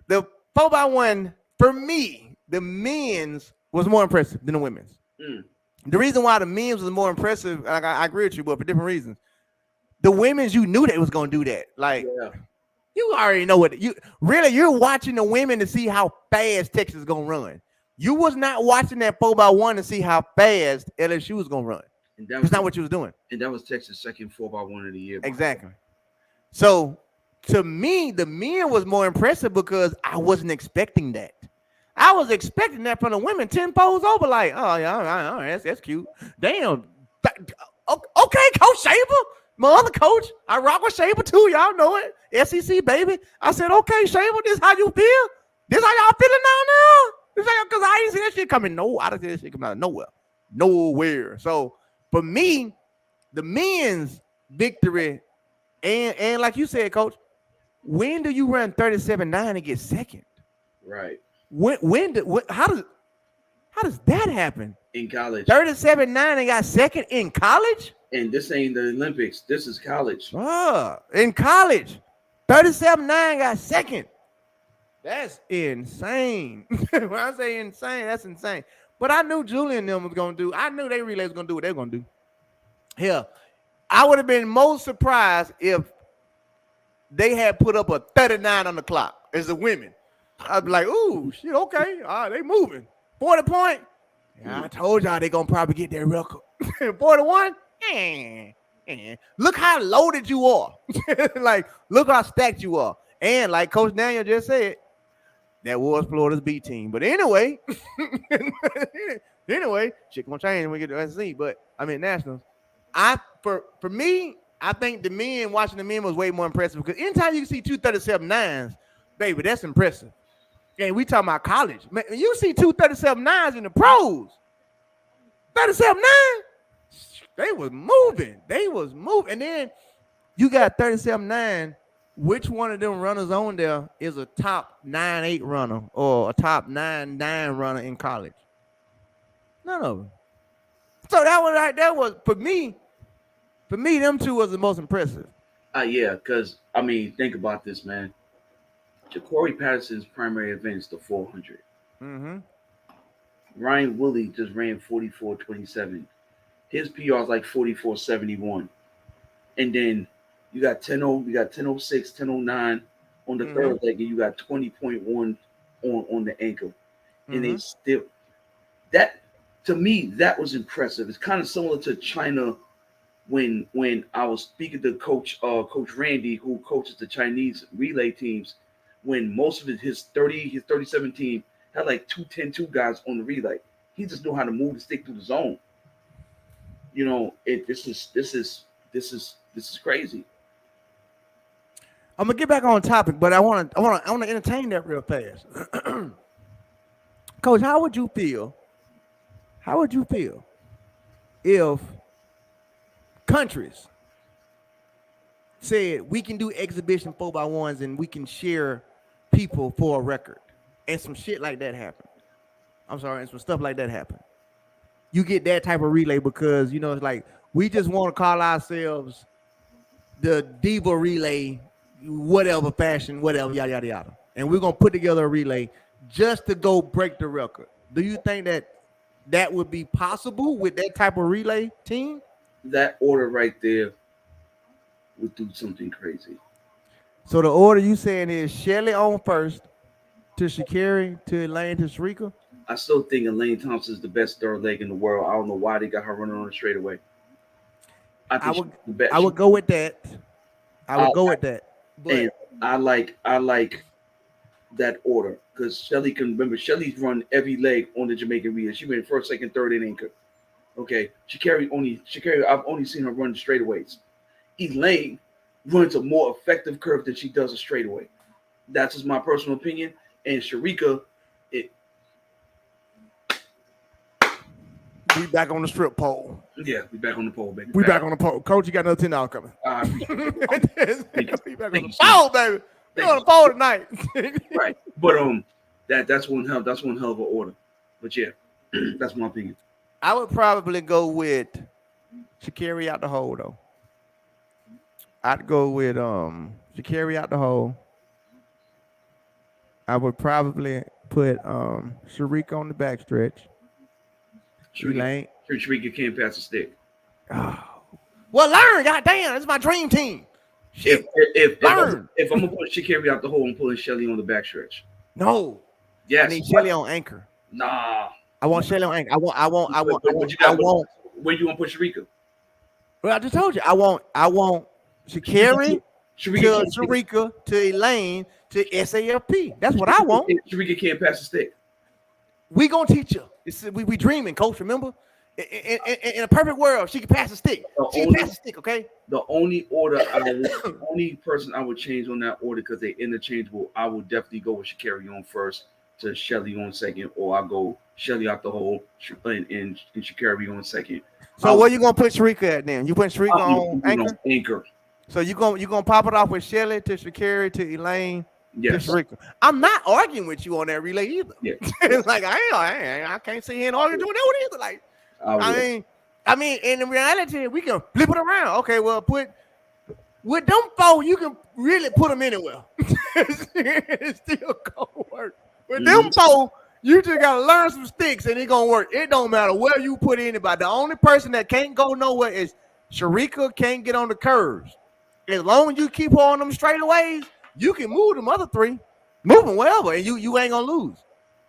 the 4x1 for me, the men's was more impressive than the women's. The reason why the men's was more impressive, I agree with you, but for different reasons. The women's, you knew they was gonna do that. Like, you already know you're watching the women to see how fast Texas is gonna run. You was not watching that 4x1 to see how fast LSU was gonna run. And that's not what you was doing. And that was Texas' second 4x1 of the year. Exactly. So to me, the men was more impressive because I wasn't expecting that. I was expecting that from the women 10 poles over, like, oh yeah, all right, that's cute. Damn. Okay, Coach Shaver, my other coach. I rock with Shaver too. Y'all know it. SEC baby. I said, okay, Shaver, this how you feel? This how y'all feeling now? This how, because I didn't see that shit coming. No, I didn't see that shit coming out of nowhere. So for me, the men's victory, and like you said, Coach, when do you run 37.9 and get second? Right. How does that happen? In college. 37.9 and got second in college? And this ain't the Olympics. This is college. In college. 37.9 got second. That's insane. When I say insane, that's insane. But I knew Julian and them was gonna do. I knew they relay was gonna do what they were gonna do. Hell, I would have been most surprised if they had put up a 39 on the clock as the women. I'd be like, ooh, shit, okay. All right, they moving. 40 point. Yeah, I told y'all they gonna probably get their record. 41. Look how loaded you are. Like, look how stacked you are. And like Coach Daniel just said, that was Florida's B team. But anyway, shit gonna change when we get to SEC. But I mean nationals. For me, I think the men watching the men was way more impressive because anytime you see 237.9s, baby, that's impressive. And we talking about college. Man, you see 237.9s in the pros. 37.9, they was moving. And then you got 37.9. Which one of them runners on there is a top 9.8 runner or a top 9.9 runner in college? None of them. So that was for me, them two was the most impressive. Yeah, because I mean, think about this, man. Corey Patterson's primary event is the 400. Mm-hmm. Ryan Willie just ran 44.27. His PR is like 44.71. And then you got 10.0, you got 10.06, 10.09 on the third leg, and you got 20.1 on the ankle. And they still, that to me, that was impressive. It's kind of similar to China when I was speaking to Coach Randy, who coaches the Chinese relay teams, when most of his 37 team had like 2-10-2 guys on the relay. He just knew how to move the stick through the zone. You know, this is crazy. I'm gonna get back on topic, but I want to entertain that real fast. Coach, how would you feel if countries said we can do exhibition 4x1s and we can share people for a record and some shit like that happen? I'm sorry, and some stuff like that happen. You get that type of relay because, you know, it's like we just want to call ourselves the Diva Relay, whatever fashion, whatever, yada, yada, yada. And we're going to put together a relay just to go break the record. Do you think that would be possible with that type of relay team? That order right there would do something crazy. So the order you saying is Shelly on first, to Sha'Carri, to Elaine, to Sharika? I still think Elaine Thompson is the best third leg in the world. I don't know why they got her running on the straightaway. I would go with that. But and I like that order because Shelly can remember. Shelly's run every leg on the Jamaican relay. She went first, second, third, and anchor. Okay, Sha'Carri. I've only seen her run straightaways. Elaine runs a more effective curve than she does a straightaway. That's just my personal opinion. And Sharika, we back on the strip pole. Yeah, we back on the pole, baby. We back on the pole. Coach, you got another $10 coming. We back on the pole, baby. We on the pole tonight. Right, but that's one hell of an order. But yeah, that's my opinion. I would probably go with Sha'Carri out the hole though. I'd go with Sha'Carri out the hole. I would probably put Sharika on the backstretch. Sharika can't pass a stick. Oh. Well, learn, goddamn, it's my dream team. Shit. If I'm gonna put Sha'Carri out the hole, I'm pulling Shelly on the backstretch. No. Yes. I need Shelly on anchor. Nah. I want Shelly on anchor. I want. Where you gonna put Sharika? Well, I just told you. I want Sha'Carri to Sharika to Elaine to SAFP. That's what I want. Sharika can't pass a stick. We gonna teach her. We dreaming, coach. Remember, in a perfect world, she can pass a stick. She can pass a stick. Okay. The only person I would change on that order because they're interchangeable. I would definitely go with Sha'Carri on first, to Shelly on second, or I'll go Shelly out the hole and Sha'Carri on second. So where you gonna put Sharika at then? You put Sharika on anchor? Anchor. So you gonna pop it off with Shelly to Sha'Carri to Elaine. Yes. To Sharika. I'm not arguing with you on that relay either. Yeah. It's like I can't sit here and argue doing that either. Like I mean, in reality, we can flip it around. Okay, well, with them four, you can really put them anywhere. It's still gonna work. With them four, You just gotta learn some sticks and it gonna work. It don't matter where you put anybody. The only person that can't go nowhere is Sharika can't get on the curves. As long as you keep her on them straightaways, you can move them other three. Move them wherever, and you ain't gonna lose.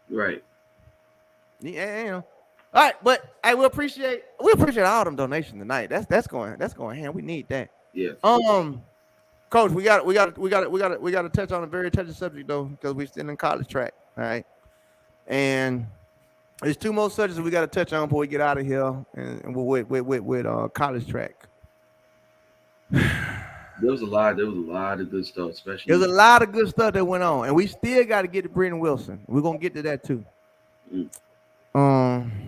Right. Yeah. All right, but I will appreciate all them donations tonight. That's going hand. We need that. Yeah. Coach, we got to touch on a very touchy subject though, because we're still in college track. All right. And there's two more subjects we got to touch on before we get out of here, and with college track. There was a lot of good stuff, especially. There's a lot of good stuff that went on, and we still got to get to Briton Wilson. We're gonna get to that too.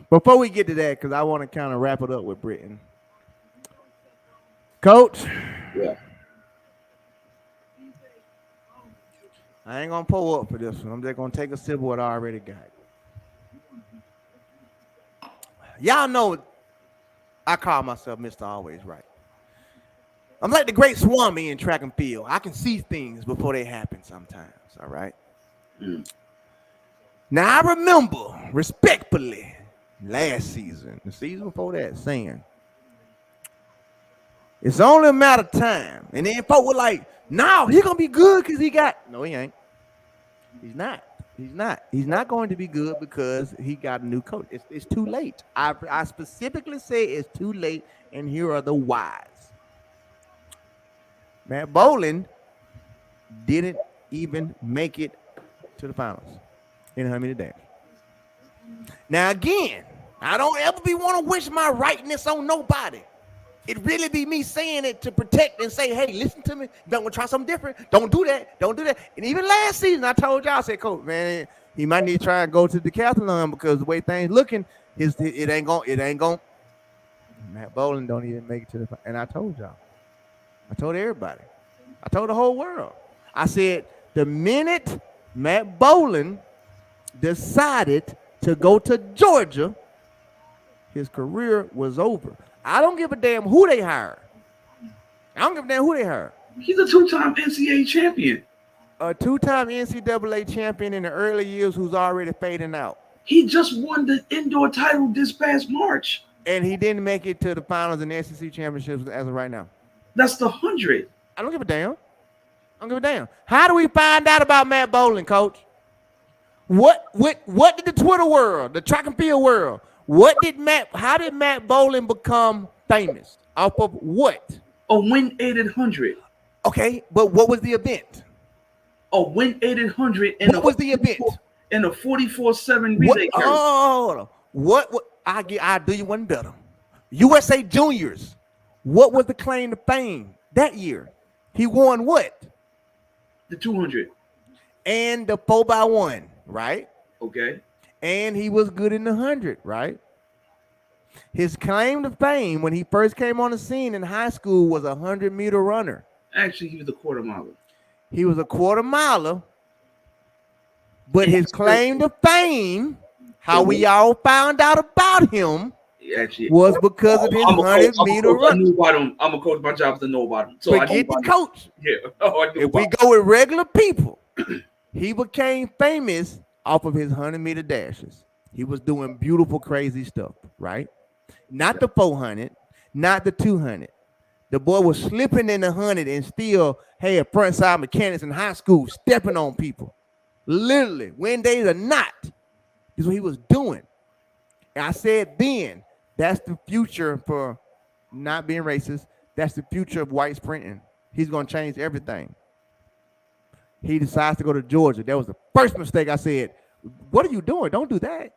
Before we get to that, because I want to kind of wrap it up with Briton. Coach. Yeah. I ain't gonna pull up for this one. I'm just gonna take a sip of what I already got. Y'all know I call myself Mr. Always Right. I'm like the great Swami in track and field. I can see things before they happen sometimes, all right? Now, I remember, respectfully, last season, the season before that, saying, it's only a matter of time. And then folk were like, no, he's going to be good because he got... No, he ain't. He's not. He's not going to be good because he got a new coach. It's too late. I specifically say it's too late, and here are the whys. Matt Boling didn't even make it to the finals in 100 days. Now, again, I don't ever want to wish my rightness on nobody. It really be me saying it to protect and say, hey, listen to me. Don't try something different. Don't do that. Don't do that. And even last season, I told y'all, I said, Coach, man, he might need to try and go to the decathlon because the way things looking, it ain't going. Matt Boling don't even make it to the. And I told y'all. I told everybody. I told the whole world. I said, the minute Matt Boling decided to go to Georgia, his career was over. I don't give a damn who they hired. He's a two-time NCAA champion. A two-time NCAA champion in the early years who's already fading out. He just won the indoor title this past March. And he didn't make it to the finals in the SEC championships as of right now. That's the 100. I don't give a damn. How do we find out about Matt Boling, Coach? What did the Twitter world, the track and field world, how did Matt Boling become famous? Off of what? A win 800. Okay, but what was the event? A win 800. What was the event? In a 44-7 relay. What? I'll do you one better. USA Juniors. What was the claim to fame that year? He won what? The 200. And the 4x1, right? Okay. And he was good in the 100, right? His claim to fame when he first came on the scene in high school was a 100-meter runner. Actually, he was a quarter miler. He was a quarter miler, but his claim to fame, how we all found out about him, was because of his 100-meter run. I'm a coach. My job is to know about him. So forget the coach. Yeah. If we go with regular people, he became famous off of his 100-meter dashes. He was doing beautiful, crazy stuff, right? Not the 400, not the 200. The boy was slipping in the 100 and still had frontside mechanics in high school, stepping on people. Literally, when days are not. This is what he was doing. And I said then, that's the future for not being racist. That's the future of white sprinting. He's going to change everything. He decides to go to Georgia. That was the first mistake. I said, what are you doing? Don't do that.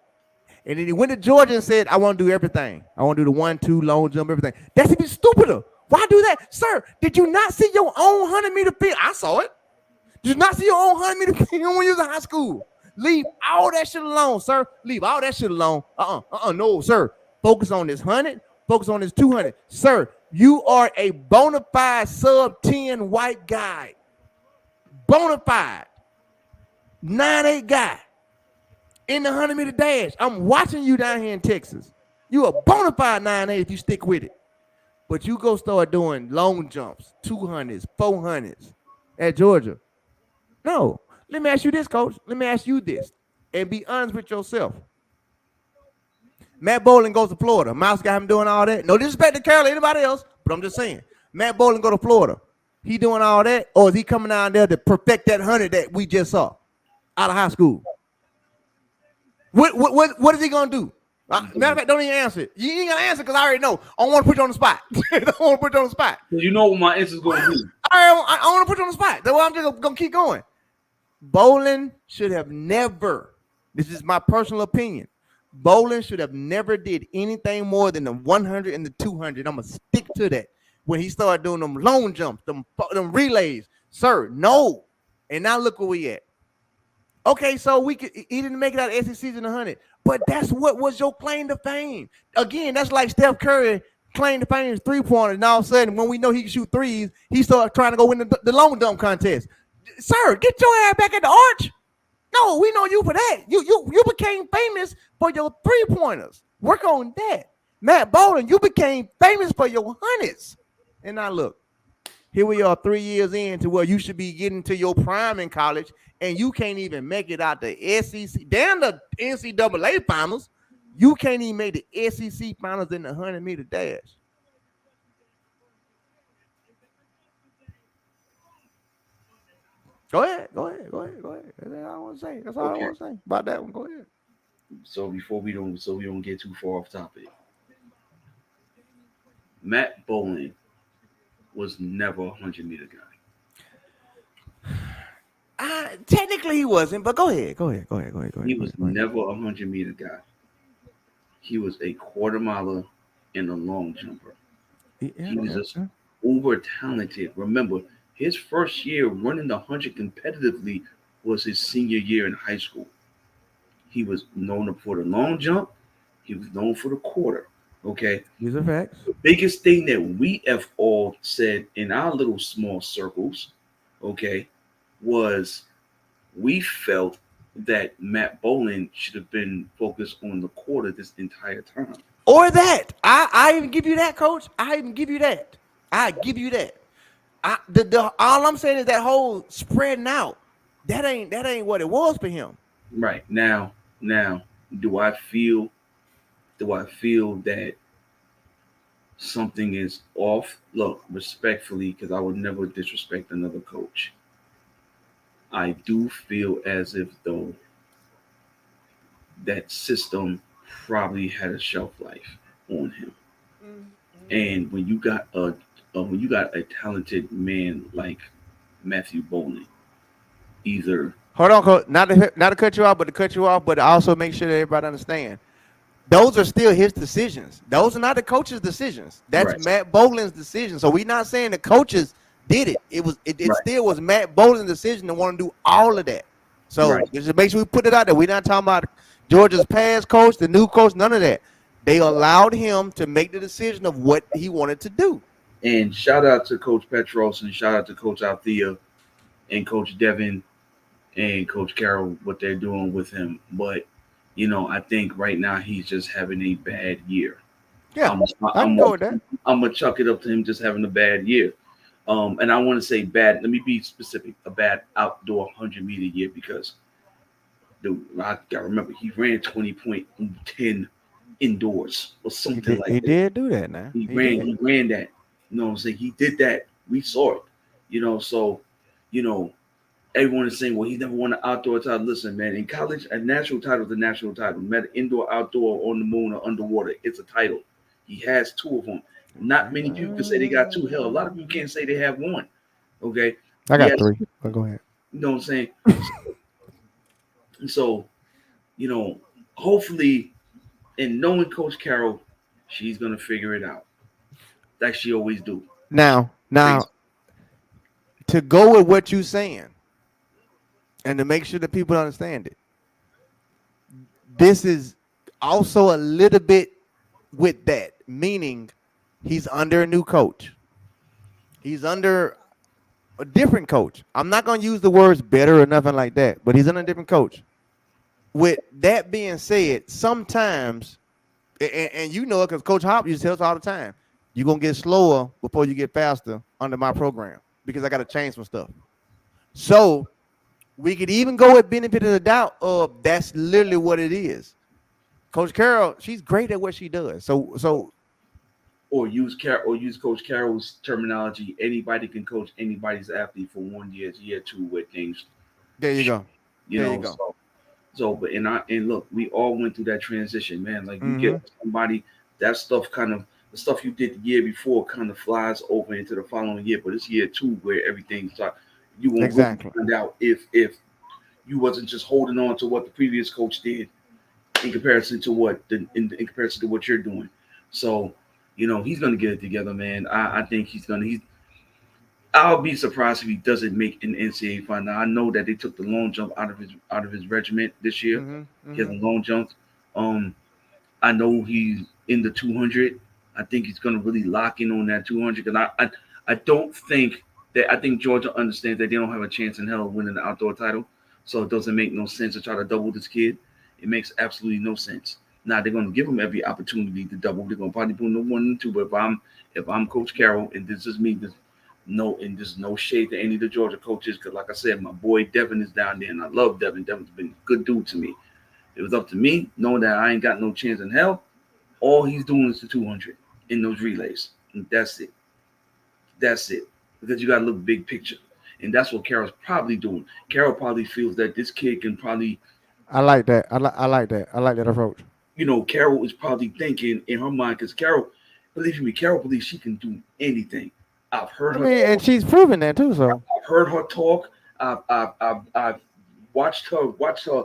And then he went to Georgia and said, I want to do everything. I want to do the 1-2, long jump, everything. That's even stupider. Why do that? Sir, did you not see your own 100-meter film? I saw it. Did you not see your own 100-meter film when you was in high school? Leave all that shit alone, sir. Leave all that shit alone. No, sir. Focus on this 100. Focus on this 200. Sir, you are a bona fide sub-10 white guy. Bona fide. 9'8" guy. In the 100-meter dash. I'm watching you down here in Texas. You a bona fide 9'8" if you stick with it. But you go start doing long jumps, 200s, 400s at Georgia. No. Let me ask you this, Coach. Let me ask you this. and be honest with yourself. Matt Boling goes to Florida. Mouse got him doing all that. No disrespect to Kerley, anybody else, but I'm just saying. Matt Boling go to Florida. He doing all that, or is he coming down there to perfect that 100 that we just saw out of high school? What is he gonna do? Matter of fact, don't even answer it. You ain't gonna answer because I already know. I don't want to put you on the spot. I don't want to put you on the spot. You know what my answer's gonna be. I want to put you on the spot. That's why I'm just gonna keep going. Boling should have never. This is my personal opinion. Boling should have never did anything more than the 100 and the 200. I'm gonna stick to that. When he started doing them long jumps, them relays, sir, no. And now look where we at. Okay, so he didn't make it out of SEC in 100, but that's what was your claim to fame. Again, that's like Steph Curry claim to fame is 3-pointer, and all of a sudden, when we know he can shoot threes, he started trying to go win the long dunk contest. Sir, get your ass back at the arch. No, we know you for that. You became famous for your 3-pointers. Work on that. Matt Boling, you became famous for your hundreds. And now look, here we are 3 years into where you should be getting to your prime in college, and you can't even make it out the SEC, down the NCAA finals. You can't even make the SEC finals in the 100-meter dash. Go ahead. That's all I want to say. That's all I want to say about that one. Go ahead. So we don't get too far off topic. Matt Boling was never a 100-meter guy. Technically he wasn't, but go ahead. He was never a 100-meter guy. He was a quarter miler and a long jumper. He was just uber talented. Remember, his first year running the 100 competitively was his senior year in high school. He was known for the long jump. He was known for the quarter. Okay. These are facts. The biggest thing that we have all said in our little small circles, okay, was we felt that Matt Boling should have been focused on the quarter this entire time. Or that. I even give you that, coach. I give you that. All I'm saying is that whole spreading out. That ain't what it was for him. Right. Now, do I feel that something is off? Look, respectfully, because I would never disrespect another coach. I do feel as if though that system probably had a shelf life on him. Mm-hmm. And when you got a talented man like Matthew Boling, either hold on, coach, not to cut you off, but also make sure that everybody understand. Those are still his decisions. Those are not the coach's decisions. That's right. Matt Boling's decision. So we're not saying the coaches did it. It right. Still was Matt Boling's decision to want to do all of that. So right. Just make sure we put it out there. We're not talking about Georgia's past coach, the new coach, none of that. They allowed him to make the decision of what he wanted to do. And shout out to Coach Petros and shout out to Coach Althea and Coach Devin and Coach Carroll, what they're doing with him. But, I think right now he's just having a bad year. Yeah, I'm going with that. I'm going to chuck it up to him just having a bad year. And I want to say bad, let me be specific, a bad outdoor 100-meter year because I got to remember he ran 20.10 indoors or something like that. He did do that now. He ran that. You know what I'm saying? He did that. We saw it. So, everyone is saying, well, he never won an outdoor title. Listen, man, in college, a national title is a national title. No matter indoor, outdoor, on the moon, or underwater, it's a title. He has two of them. Not many people can say they got two. Hell, a lot of people can't say they have one. Okay? I got three. But go ahead. You know what I'm saying? So, hopefully, and knowing Coach Carroll, she's going to figure it out. Like she always do. Now, to go with what you're saying, and to make sure that people understand it, this is also a little bit with that, meaning he's under a new coach. He's under a different coach. I'm not going to use the words better or nothing like that, but he's under a different coach. With that being said, sometimes, and you know it because Coach Hop used to tell us all the time, you're going to get slower before you get faster under my program because I got to change some stuff. So we could even go with benefit of the doubt of that's literally what it is. Coach Carroll, she's great at what she does. So or use Coach Carroll's terminology. Anybody can coach anybody's athlete for 1 year, year 2, where things, there you go. you There know. you go. But and look, we all went through that transition, man. Like you Mhm. get somebody, that stuff kind of, the stuff you did the year before kind of flies over into the following year. But it's year 2 where everything starts. You won't really Exactly. find out if you wasn't just holding on to what the previous coach did in comparison to in comparison to what you're doing. So, he's gonna get it together, man. I think he's. I'll be surprised if he doesn't make an NCAA final. I know that they took the long jump out of his regiment this year. Mhm. He has a Mhm. long jump. Um, I know he's in the 200. I think he's going to really lock in on that 200 because I don't think that I think Georgia understands that they don't have a chance in hell of winning the outdoor title. So it doesn't make no sense to try to double this kid. It makes absolutely no sense. Now they're going to give him every opportunity to double. They're going to probably put him in 1 and 2. But if I'm Coach Carroll, and this is me, there's no shade to any of the Georgia coaches because, like I said, my boy Devin is down there, and I love Devin. Devin's been a good dude to me. It was up to me, knowing that I ain't got no chance in hell. All he's doing is the 200 in those relays, and that's it. That's it. Because you got to look big picture, and that's what Carroll's probably doing. Carroll probably feels that this kid can probably, I like that. I like that. I like that approach. Carroll is probably thinking in her mind because believe me, Carroll believes she can do anything. I've heard I her. mean, and she's proven that too. So I've heard her talk. I've watched her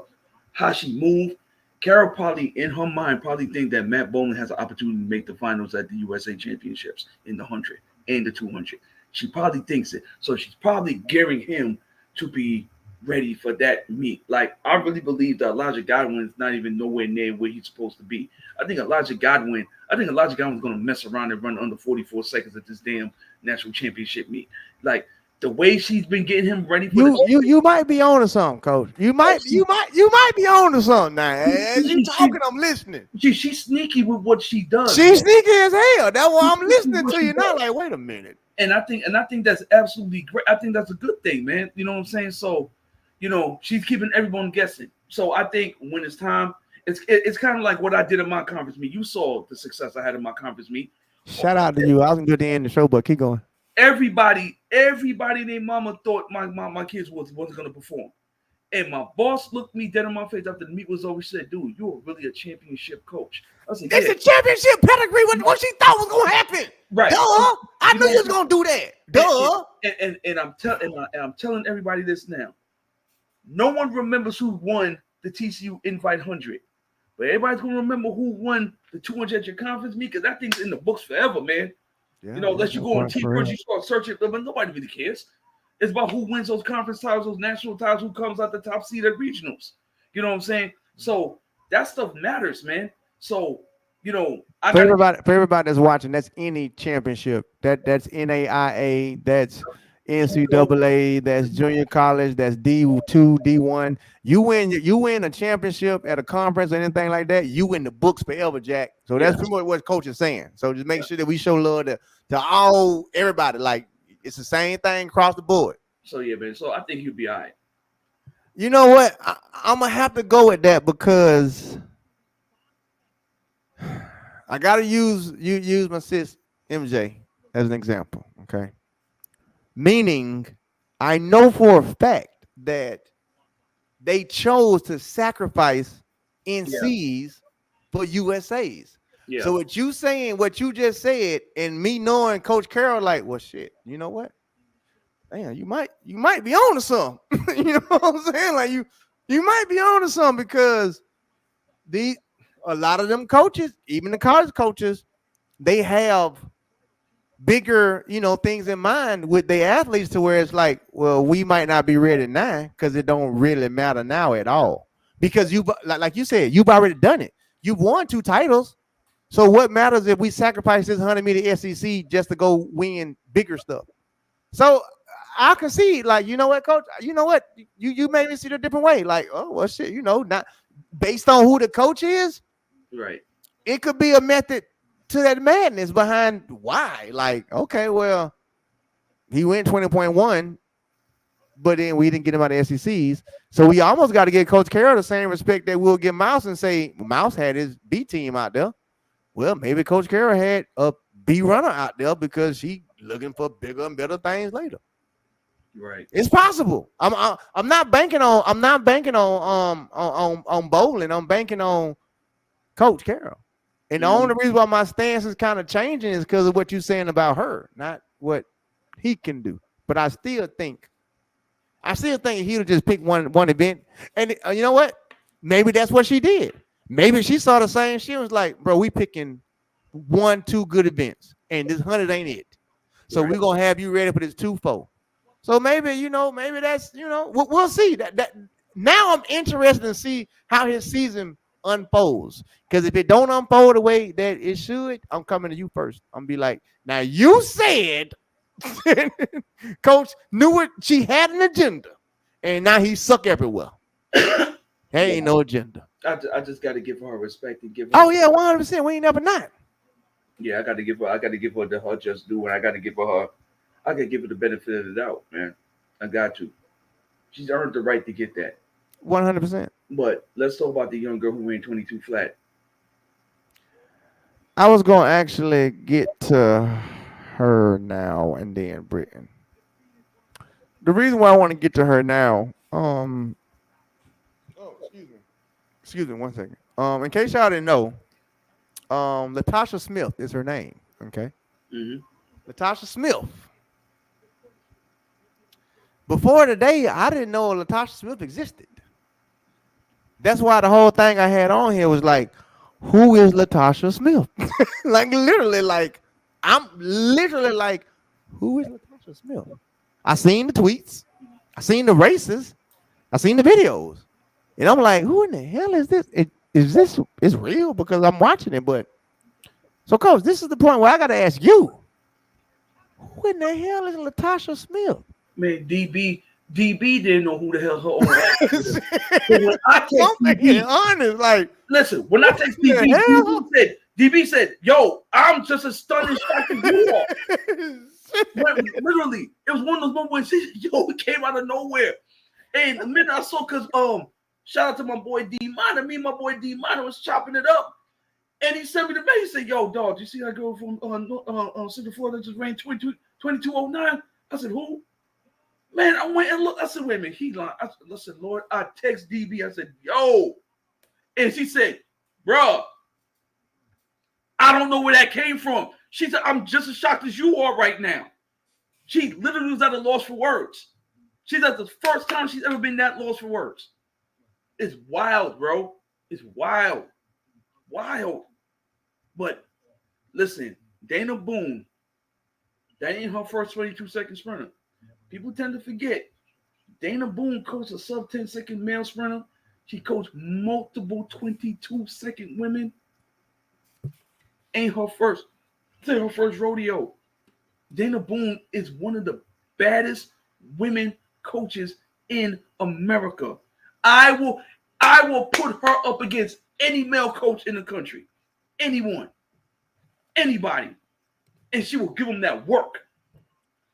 how she moved. Carol probably in her mind probably think that Matt Boling has an opportunity to make the finals at the USA Championships in the 100 and the 200. She probably thinks it. So she's probably gearing him to be ready for that meet. Like, I really believe that Elijah Godwin is not even nowhere near where he's supposed to be. I think Elijah Godwin's going to mess around and run under 44 seconds at this damn national championship meet. Like, the way she's been getting him ready for you might be on to something, Coach. You might be on to something now. As you talking, I'm listening. She's sneaky with what she does. She's sneaky as hell. That's why I'm listening to you now. Like, wait a minute. And I think that's absolutely great. I think that's a good thing, man. You know what I'm saying? So, she's keeping everyone guessing. So I think when it's time, it's kind of like what I did in my conference meet. You saw the success I had in my conference meet. Shout out to you. I was gonna do the end of the show, but keep going. Everybody, their mama thought my kids wasn't gonna perform. And my boss looked me dead in my face after the meet was over. She said, "Dude, you're really a championship coach." I said, "It's a championship pedigree. What she thought was gonna happen, right? Duh. I knew you was gonna do that. Duh." And I'm telling everybody this now. No one remembers who won the TCU Invite 100, but everybody's gonna remember who won the 200 at your conference meet because that thing's in the books forever, man. Yeah, unless you go on T-Bridge, you start searching, but nobody really cares. It's about who wins those conference titles, those national titles, who comes out the top seed at regionals. You know what I'm saying? So that stuff matters, man. So, for everybody that's watching, that's any championship. That's NAIA, that's NCAA, that's junior college, that's D2, D1. You win a championship at a conference or anything like that, you win the books forever, Jack. So that's pretty much what coach is saying. So just make sure that we show love to everybody. Like, it's the same thing across the board. So yeah, man. So I think he'll be all right. You know what? I'm gonna have to go with that because I gotta use my sis MJ as an example. Okay. Meaning, I know for a fact that they chose to sacrifice NCs for USAs. Yeah. So what you just said, and me knowing Coach Carroll, like, well, shit, you know what? Damn, you might be on to something. You know what I'm saying? Like you might be on to something because a lot of them coaches, even the college coaches, they have bigger, things in mind with their athletes to where it's like, well, we might not be ready now because it don't really matter now at all. Because like you said, you've already done it. You've won 2 titles. So what matters if we sacrifice this 100-meter SEC just to go win bigger stuff? So I can see, like, you know what, Coach? You know what? You made me see it a different way. Like, oh, well, shit, not based on who the coach is. Right. It could be a method to that madness behind why. Like, okay, well, he went 20.1. but then we didn't get him out of SECs. So we almost got to get Coach Carroll the same respect that we'll give Mouse and say Mouse had his B team out there. Well, maybe Coach Carroll had a B runner out there because she looking for bigger and better things later. Right. It's possible. I'm not banking on Boling. I'm banking on Coach Carroll. And the only reason why my stance is kind of changing is because of what you're saying about her, not what he can do. But I still think he'll just pick one event. And you know what? Maybe that's what she did. Maybe she saw the same. She was like, bro, we picking 1-2 good events. And this 100 ain't it. So we're going to have you ready for this 2-4. So maybe that's, we'll see. That now I'm interested to see how his season unfolds. Because if it don't unfold the way that it should, I'm coming to you first. I'm be like, now you said Coach knew it. She had an agenda, and now he suck everywhere. There ain't no agenda. I just got to give her respect and give her. Oh yeah, 100%. We ain't never not. Yeah, I got to give her her just due, and I got to give her the benefit of the doubt, man. I got to. She's earned the right to get that. 100%. But let's talk about the young girl who ran 22 flat. I was gonna actually get to her now and then Britton. The reason why I want to get to her now, excuse me 1 second. In case y'all didn't know, Latasha Smith is her name. Okay. Mm-hmm. Latasha Smith. Before today, I didn't know Latasha Smith existed. That's why the whole thing I had on here was like, who is Latasha Smith? I'm literally like, who is Latasha Smith? I seen the tweets, I seen the races, I seen the videos, and I'm like, who in the hell is this? Is real? Because I'm watching it, but so Coach, this is the point where I got to ask you, who in the hell is Latasha Smith? Man, DB didn't know who the hell her own ass was. When I text DB, honest, like, listen, when I text DB said, yo, I'm just as stunned shocked as you are. Literally, it was one of those moments when it came out of nowhere. And the minute I saw, because shout out to my boy D Minor, me and my boy D Minor was chopping it up. And he sent me the mail. He said, yo, dog, you see that girl from Central Florida just ran 2209? I said, who? Man, I went and looked. I said, wait a minute, he lied. I said, listen, Lord, I text DB. I said, yo. And she said, bruh, I don't know where that came from. She said, I'm just as shocked as you are right now. She literally was at a loss for words. She's at the first time she's ever been that lost for words. It's wild, bro. It's wild. Wild. But listen, Dana Boone, that ain't her first 22-second sprinter. People tend to forget. Dana Boone coached a sub 10-second male sprinter. She coached multiple 22-second women. Ain't her first rodeo. Dana Boone is one of the baddest women coaches in America. I will put her up against any male coach in the country. Anyone. Anybody. And she will give them that work.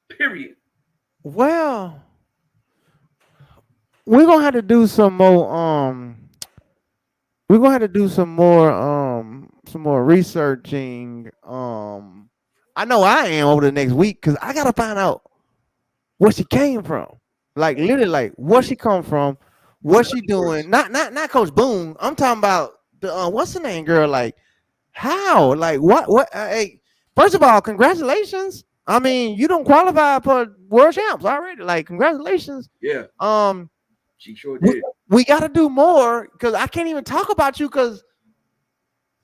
Period. Well, we're gonna have to do some more. We're gonna have to do some more researching. I know I am over the next week because I gotta find out where she came from. Like literally, like where she come from, what she doing. Not Coach Boone. I'm talking about the what's the name, girl? Like how? Like what? Hey, first of all, congratulations. I mean, you don't qualify for world champs already. Like, congratulations. Yeah. She sure we, did. we got to do more because I can't even talk about you because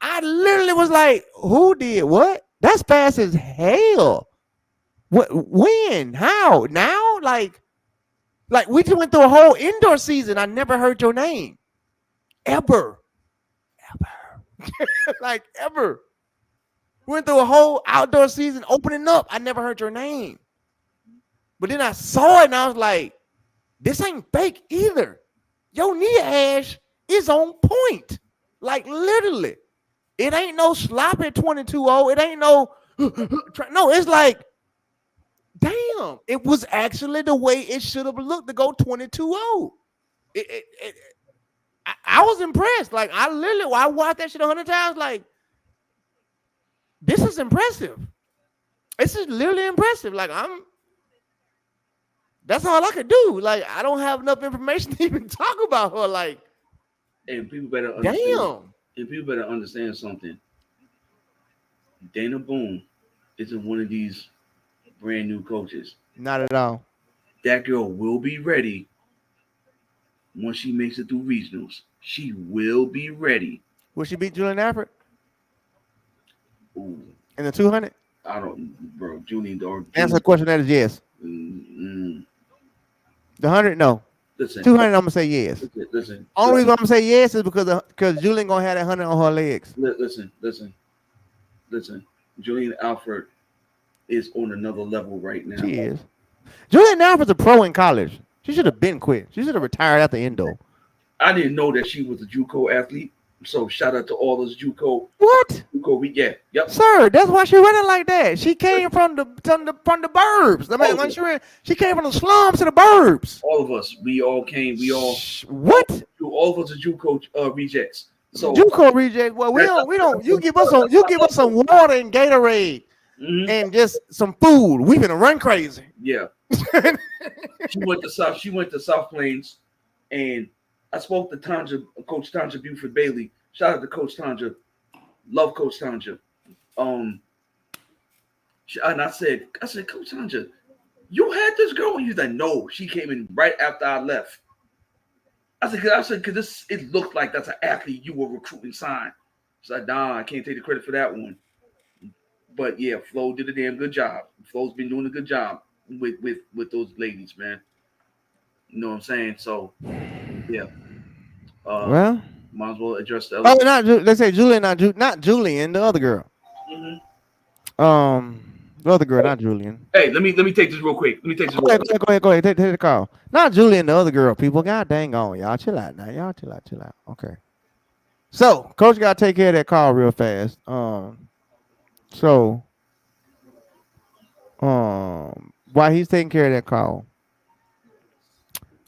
I literally was like, who did what? That's fast as hell. What? When? How? Now? Like we just went through a whole indoor season. I never heard your name. Ever. Like, ever. Went through a whole outdoor season opening up. I never heard your name. But then I saw it and I was like, this ain't fake either. Your knee hash is on point. Like literally. It ain't no sloppy 22-0. It ain't no, no, it's like, damn. damn, it was actually the way it should have looked to go 22-0. I was impressed. Like I watched that shit 100 times. Like this is impressive. This is literally impressive. Like that's all I could do. Like I don't have enough information to even talk about her. Like, and people better understand. damn. And people better understand something. Dana Boone isn't one of these brand new coaches. Not at all. That girl will be ready once she makes it through regionals. She will be ready. Will she beat Julian Alfred Ooh, in the 200? I don't, bro. Julian or Answer the question. That is yes. Mm, The 100, no. listen, 200, I'm gonna say yes. listen. Only reason I'm gonna say yes is because Julian gonna have that 100 on her legs. Listen. Julian Alfred is on another level right now. She is. Julian Alfred's a pro in college. She should have been quit. She should have retired after Indo. I didn't know that she was a JUCO athlete. So shout out to all those JUCO. What? Yep. Sir, that's why she running like that. She came from the burbs. I mean, she came from the slums to the burbs. All of us, we all came. What? All of us are JUCO rejects. So JUCO reject. Well, we don't. You give us some water and Gatorade and just some food. We finna run crazy. Yeah. She went to South Plains, and I spoke to Coach Tanja Buford Bailey. Shout out to Coach Tanja. Love Coach Tanja. And I said, Coach Tanja, you had this girl? And he's like, no, she came in right after I left. I said, because it looked like that's an athlete you were recruiting sign. She's like, nah, I can't take the credit for that one. But yeah, Flo did a damn good job. Flo's been doing a good job with those ladies, man. You know what I'm saying? So yeah. Well, might as well address the other. Let's say Julian, not Julian, the other girl. Mm-hmm. The other girl, not Julian. Hey, let me take this real quick. Go ahead. Take the call. Not Julian, the other girl. People, god dang on y'all. Chill out now. Y'all chill out. Okay. So, coach got to take care of that call real fast. While he's taking care of that call,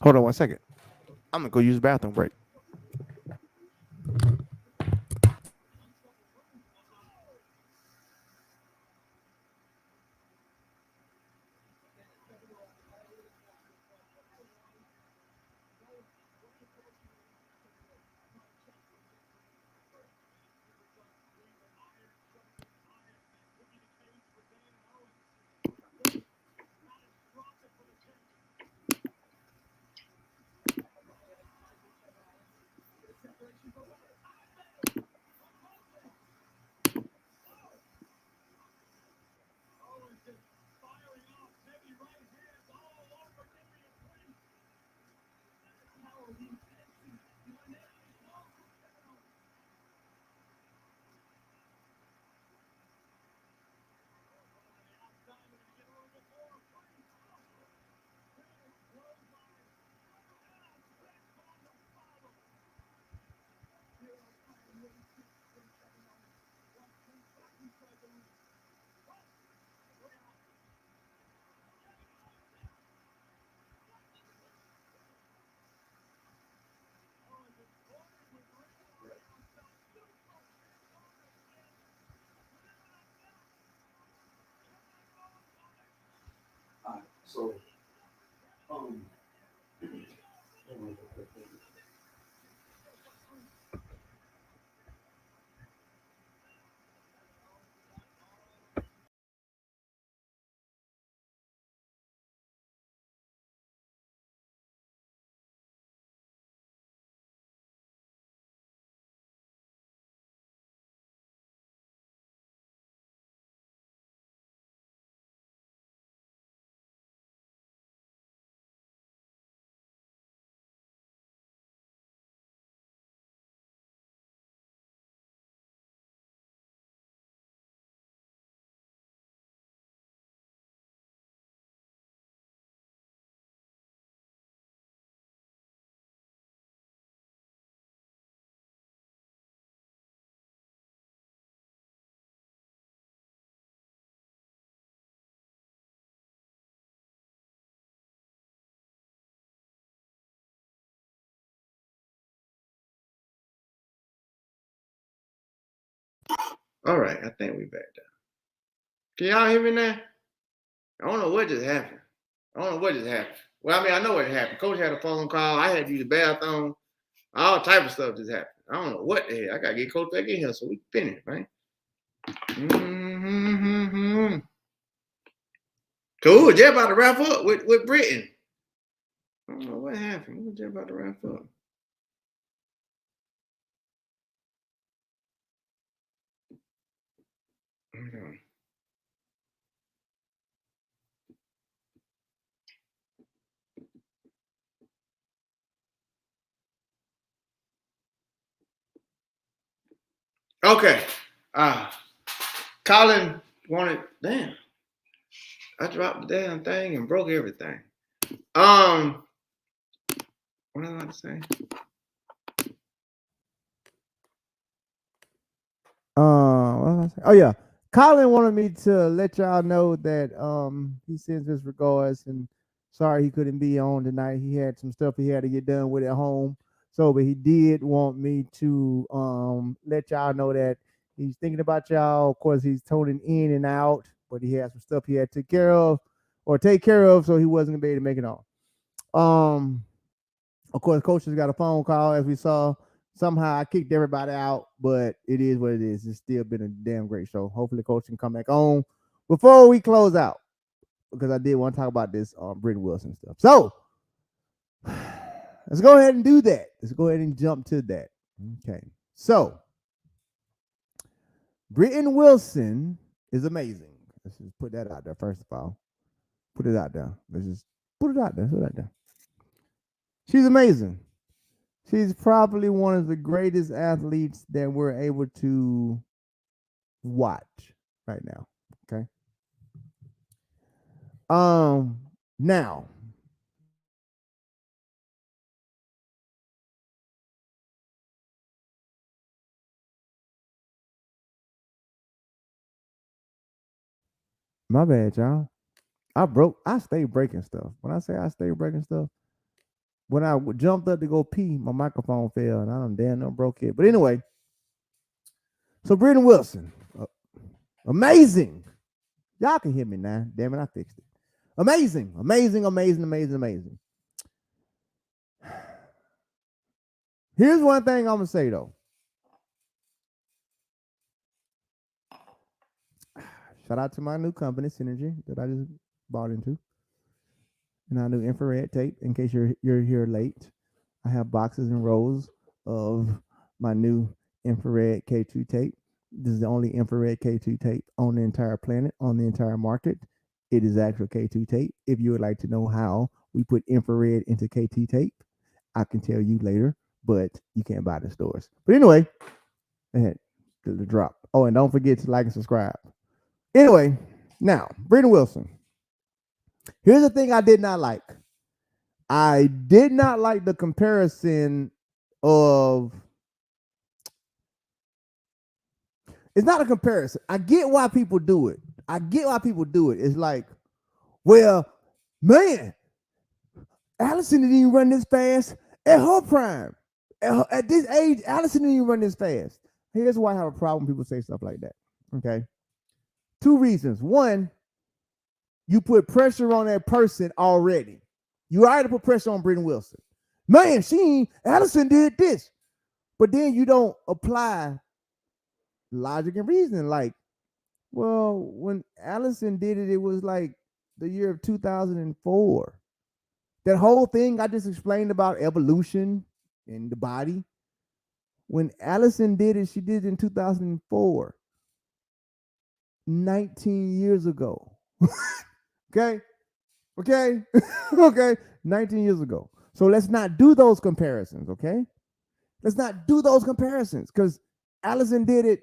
hold on 1 second. I'm gonna go use the bathroom break. So, All right, I think we back there. Can y'all hear me now? I don't know what just happened. Well, I mean, I know what happened. Coach had a phone call. I had to use the bathroom. All type of stuff just happened. I don't know what the hell. I gotta get Coach back in here so we can finish, right? Mm-hmm. Cool. Just about to wrap up with Britton. I don't know what happened. We're just about to wrap up. Okay. Colin wanted. Damn. I dropped the damn thing and broke everything. What was I about to say? Oh yeah, Colin wanted me to let y'all know that he sends his regards and sorry he couldn't be on tonight. He had some stuff he had to get done with at home. So, but he did want me to let y'all know that he's thinking about y'all. Of course, he's toning in and out, but he had some stuff he had to take care of, so he wasn't gonna be able to make it on. Of course, Coach has got a phone call as we saw. Somehow I kicked everybody out, but it is what it is. It's still been a damn great show. Hopefully, Coach can come back on before we close out, because I did want to talk about this Briton Wilson stuff. So let's go ahead and do that. Let's go ahead and jump to that. Okay. So Briton Wilson is amazing. Let's just put that out there first of all. Put it out there. Let's just put it out there. Put it out there. She's amazing. She's probably one of the greatest athletes that we're able to watch right now. Okay. Now, my bad, y'all. I stay breaking stuff. When I say I stay breaking stuff, when I jumped up to go pee, my microphone fell and I done broke it. But anyway, so Briton Wilson, amazing. Y'all can hear me now. Damn it, I fixed it. Amazing, amazing, amazing, amazing, amazing. Here's one thing I'm gonna say though. Shout out to my new company, Synergy, that I just bought into. And our new infrared tape, in case you're here late. I have boxes and rows of my new infrared K2 tape. This is the only infrared K2 tape on the entire planet, on the entire market. It is actual K2 tape. If you would like to know how we put infrared into K2 tape, I can tell you later, but you can't buy it in stores. But anyway, the drop. Oh, and don't forget to like and subscribe. Anyway, now, Briton Wilson. Here's the thing I did not like. I did not like the comparison of. It's not a comparison. I get why people do it. It's like, well, man, Allison didn't even run this fast at her prime. At this age, Allison didn't even run this fast. Here's why I have a problem when people say stuff like that. Okay. 2 reasons. One, you put pressure on that person already. You already put pressure on Briton Wilson. Man, Allison did this. But then you don't apply logic and reasoning. Like, well, when Allison did it, it was like the year of 2004. That whole thing I just explained about evolution in the body. When Allison did it, she did it in 2004. 19 years ago. Okay. 19 years ago. So let's not do those comparisons. Okay. Let's not do those comparisons because Allison did it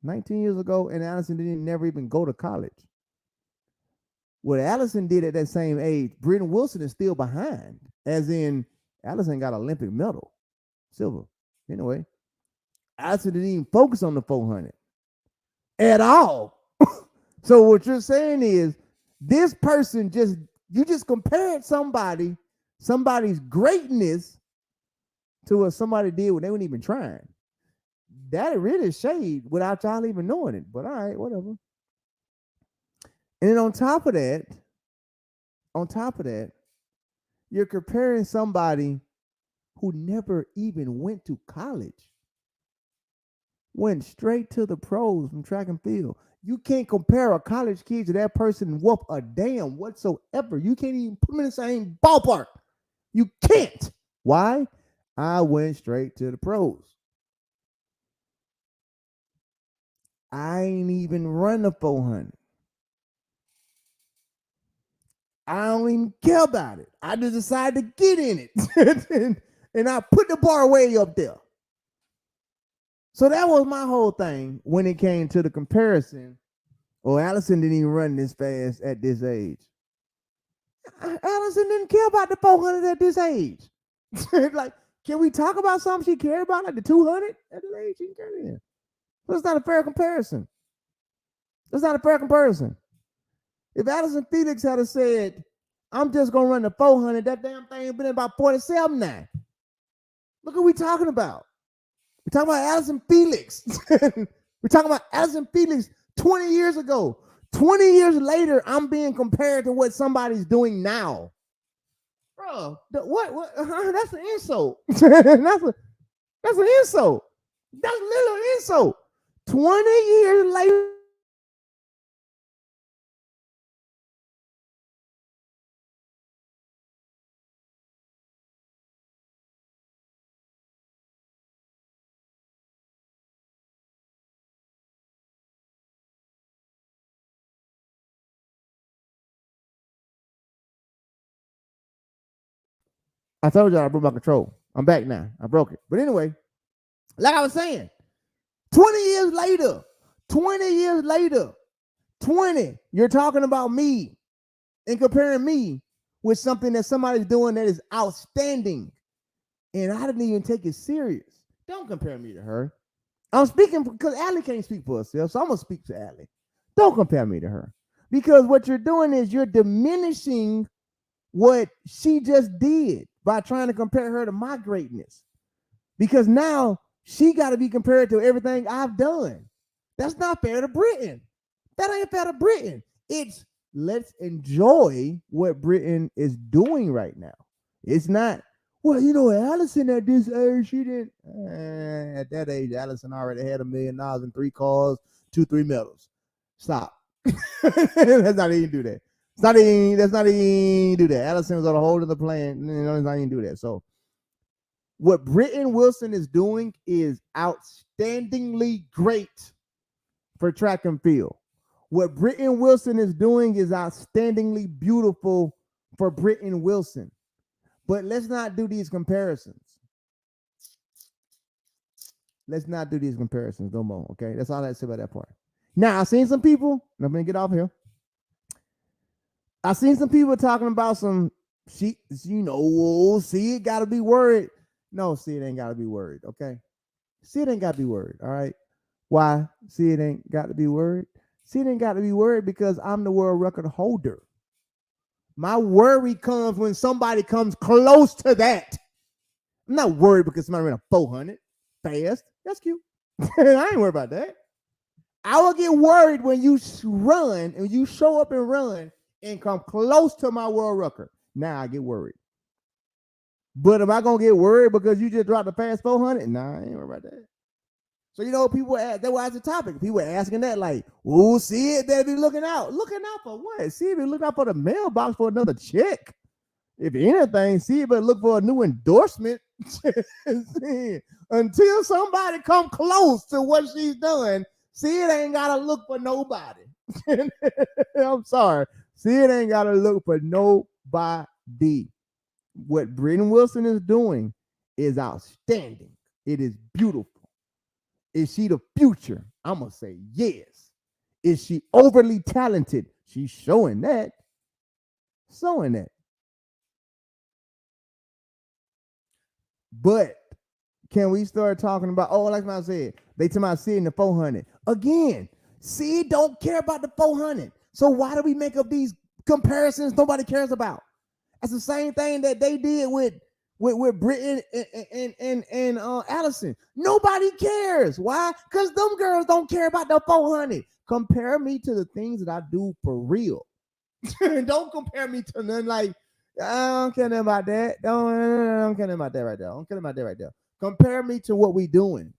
19 years ago and Allison didn't never even go to college. What Allison did at that same age, Briton Wilson is still behind, as in Allison got Olympic medal, silver. Anyway, Allison didn't even focus on the 400 at all. So what you're saying is this person you just compared somebody's greatness to what somebody did when they weren't even trying. that really is shade without y'all even knowing it. But all right, whatever. And then on top of that, you're comparing somebody who never even went to college, went straight to the pros from track and field. You can't compare a college kid to that person whoop a damn whatsoever. You can't even put them in the same ballpark. You can't. Why? I went straight to the pros. I ain't even run the 400. I don't even care about it. I just decided to get in it. and I put the bar way up there. So that was my whole thing when it came to the comparison. Oh, Allison didn't even run this fast at this age. Allison didn't care about the 400 at this age. Like, can we talk about something she cared about, like the 200 at this age? She didn't care then. So it's not a fair comparison. It's not a fair comparison. If Allison Felix had said, I'm just going to run the 400, that damn thing been about 47 now. Look what we talking about. We're talking about Allison Felix. We're talking about Allison Felix 20 years ago. 20 years later, I'm being compared to what somebody's doing now. Bro, what? That's an insult. That's an insult. That's a little insult. 20 years later. I told y'all I broke my control. I'm back now. I broke it. But anyway, like I was saying, 20 years later, 20, you're talking about me and comparing me with something that somebody's doing that is outstanding. And I didn't even take it serious. Don't compare me to her. I'm speaking because Allie can't speak for herself, so I'm going to speak to Allie. Don't compare me to her. Because what you're doing is you're diminishing what she just did by trying to compare her to my greatness. Because now she got to be compared to everything I've done. That's not fair to Britain. That ain't fair to Britain. It's let's enjoy what Britain is doing right now. It's not, well, you know, Allison at this age, she didn't. At that age, Allison already had $1 million and 3 cars, 2-3 medals. Stop. Let's not even do that. Let's not even do that. Allison was on a whole other plan. Let's not even do that. So what Briton Wilson is doing is outstandingly great for track and field. What Briton Wilson is doing is outstandingly beautiful for Briton Wilson. But let's not do these comparisons. Let's not do these comparisons no more, okay? That's all I have to say about that part. Now, I've seen some people, and I'm going to get off here. I've seen some people talking about some, see, it got to be worried. No, see, it ain't got to be worried, okay? See, it ain't got to be worried, all right? Why? See, it ain't got to be worried. See, it ain't got to be worried because I'm the world record holder. My worry comes when somebody comes close to that. I'm not worried because somebody ran a 400 fast. That's cute. I ain't worried about that. I will get worried when you run and you show up and run and come close to my world record. Now I get worried. But am I going to get worried because you just dropped the fast 400? Nah, I ain't worried about that. So, you know, people ask, that was the topic. People asking that like, oh, see it, better be looking out. Looking out for what? See it, be looking out for the mailbox for another check. If anything, see it, better look for a new endorsement. Until somebody come close to what she's done, see it ain't got to look for nobody. I'm sorry. See it ain't got to look for nobody. What Briton Wilson is doing is outstanding. It is beautiful. Is she the future? I'm going to say yes. Is she overly talented? She's showing that. Showing that. But can we start talking about, oh, like I said, they talking about Sid in the 400. Again, Sid don't care about the 400. So why do we make up these comparisons nobody cares about? That's the same thing that they did with with Britton and Allison. Nobody cares. Why? Because them girls don't care about the 400. Compare me to the things that I do for real. Don't compare me to nothing like, I don't care nothing about that. Don't care nothing about that right there. Don't care about that right there. Compare me to what we doing.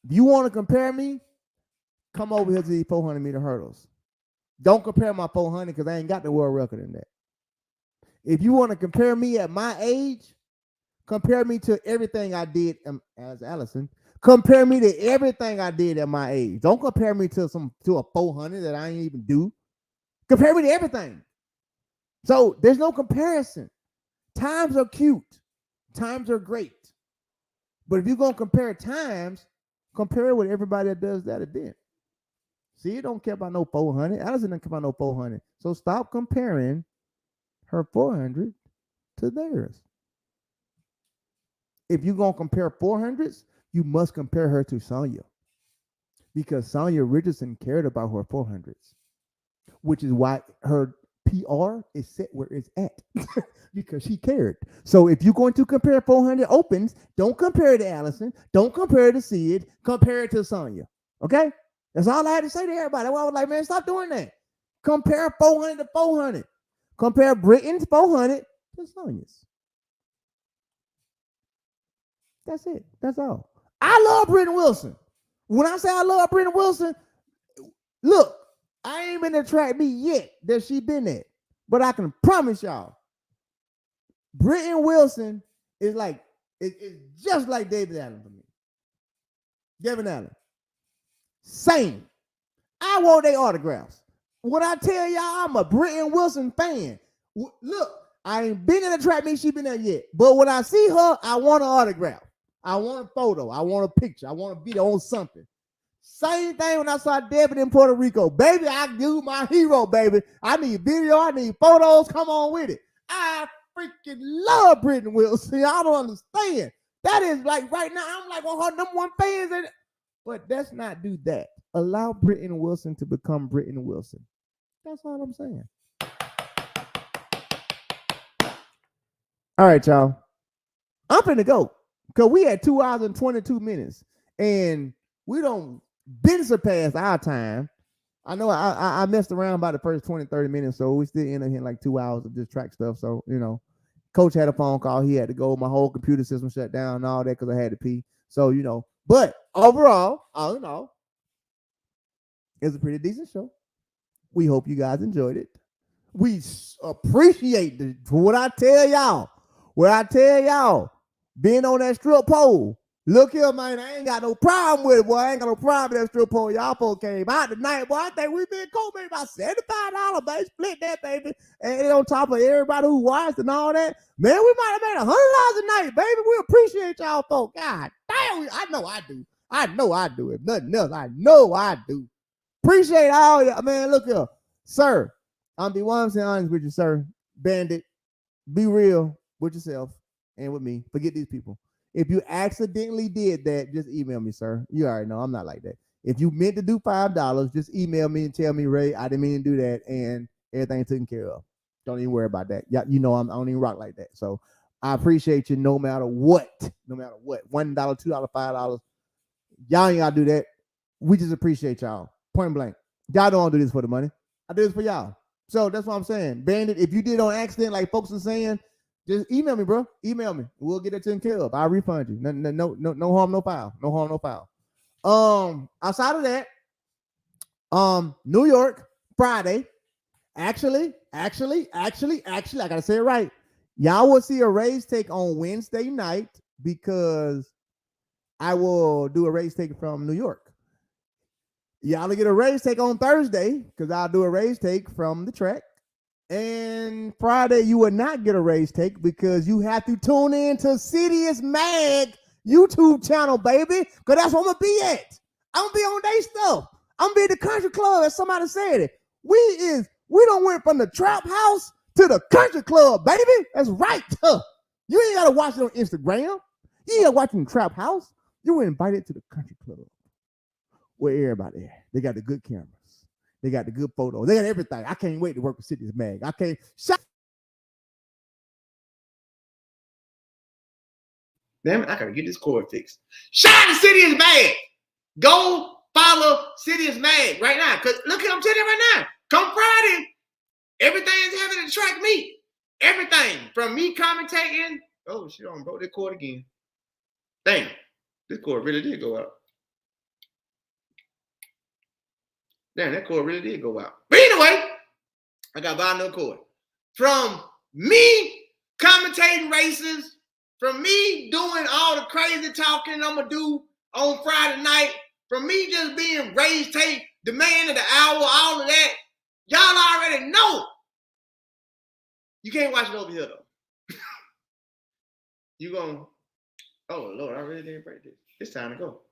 If you want to compare me, come over here to these 400-meter hurdles. Don't compare my 400 because I ain't got the world record in that. If you want to compare me at my age, compare me to everything I did as Allison. Compare me to everything I did at my age. Don't compare me to a 400 that I ain't even do. Compare me to everything. So there's no comparison. Times are cute. Times are great. But if you're going to compare times, compare it with everybody that does that event. See, you don't care about no 400. Allison doesn't care about no 400. So stop comparing her 400 to theirs. If you're going to compare 400s, you must compare her to Sonya. Because Sonya Richardson cared about her 400s, which is why her PR is set where it's at. Because she cared. So if you're going to compare 400 opens, don't compare it to Allison. Don't compare it to Sid. Compare it to Sonya. Okay? That's all I had to say to everybody. I was like, man, stop doing that. Compare 400 to 400. Compare Britton's 400 to Sonya's. That's it. That's all. I love Briton Wilson. When I say I love Briton Wilson, look, I ain't been to track meet yet that she been at. But I can promise y'all, Briton Wilson is like, it's just like David Allen for me. David Allen. Same. I want their autographs. When I tell y'all I'm a Briton Wilson fan, look, I ain't been in the track meet she been there yet. But when I see her, I want an autograph. I want a photo. I want a picture. I want to be on something. Same thing when I saw David in Puerto Rico. Baby, I do my hero, baby. I need video. I need photos. Come on with it. I freaking love Briton Wilson. I don't understand. That is like right now, I'm like one of her number one fans. But let's not do that. Allow Briton Wilson to become Briton Wilson. That's all I'm saying. All right, y'all. I'm finna go. Because we had 2 hours and 22 minutes. And we don't been surpassed our time. I know I messed around by the first 20, 30 minutes. So we still ended here in like 2 hours of just track stuff. So, you know, coach had a phone call. He had to go. My whole computer system shut down and all that because I had to pee. So, you know, but overall, all in all, it's a pretty decent show. We hope you guys enjoyed it. We appreciate what I tell y'all. What I tell y'all, being on that strip pole. Look here, man, I ain't got no problem with it, boy. I ain't got no problem with that strip pole. Y'all folks came out tonight, boy. I think we been co-made about $75, baby. Split that, baby. And on top of everybody who watched and all that, man, we might have made $100 a night, baby. We appreciate y'all folks. God damn, I know I do. I know I do. If nothing else, I know I do. Appreciate all y'all, man. Look here, sir. I'm be honest with you, sir. Bandit, be real with yourself and with me. Forget these people. If you accidentally did that, just email me, sir. You already know I'm not like that. If you meant to do $5, just email me and tell me, Ray, I didn't mean to do that, and everything's taken care of. Don't even worry about that. Yeah, you know I don't even rock like that. So I appreciate you no matter what. No matter what. $1, $2, $5. Y'all ain't gotta do that. We just appreciate y'all. Point blank. Y'all don't do this for the money. I do this for y'all. So that's what I'm saying. Bandit, if you did on accident, like folks are saying, just email me, bro. Email me. We'll get it taken care of. I'll refund you. No harm, no foul. No harm, no foul. Outside of that, New York, Friday. Actually, I gotta say it right. Y'all will see a RaesTake on Wednesday night because I will do a RaesTake from New York. Y'all will get a RaesTake on Thursday because I'll do a RaesTake from the track. And Friday, you will not get a RaesTake because you have to tune in to Citius Mag YouTube channel, baby. Because that's where I'm going to be at. I'm going to be on their stuff. I'm going to be at the country club, as somebody said it. We don't went from the trap house to the country club, baby. That's right. You ain't got to watch it on Instagram. You ain't got to watch it in the trap house. You were invited to the country club where everybody, they got the good cameras. They got the good photos. They got everything. I can't wait to work with Citius Mag. I can't. Damn it, I gotta get this cord fixed. Shout out to City is Mad. Go follow City is Mad right now. Cause look, I'm telling you right now. Come Friday, everything's having a track meet. Everything from me commentating. Oh, she on broke that cord again. Damn, this cord really did go out. Damn, that cord really did go out. But anyway, I got to buy no cord. From me commentating races, from me doing all the crazy talking I'm going to do on Friday night, from me just being RaesTake, the man of the hour, all of that, y'all already know. You can't watch it over here, though. You going, oh, Lord, I really didn't break this. It's time to go.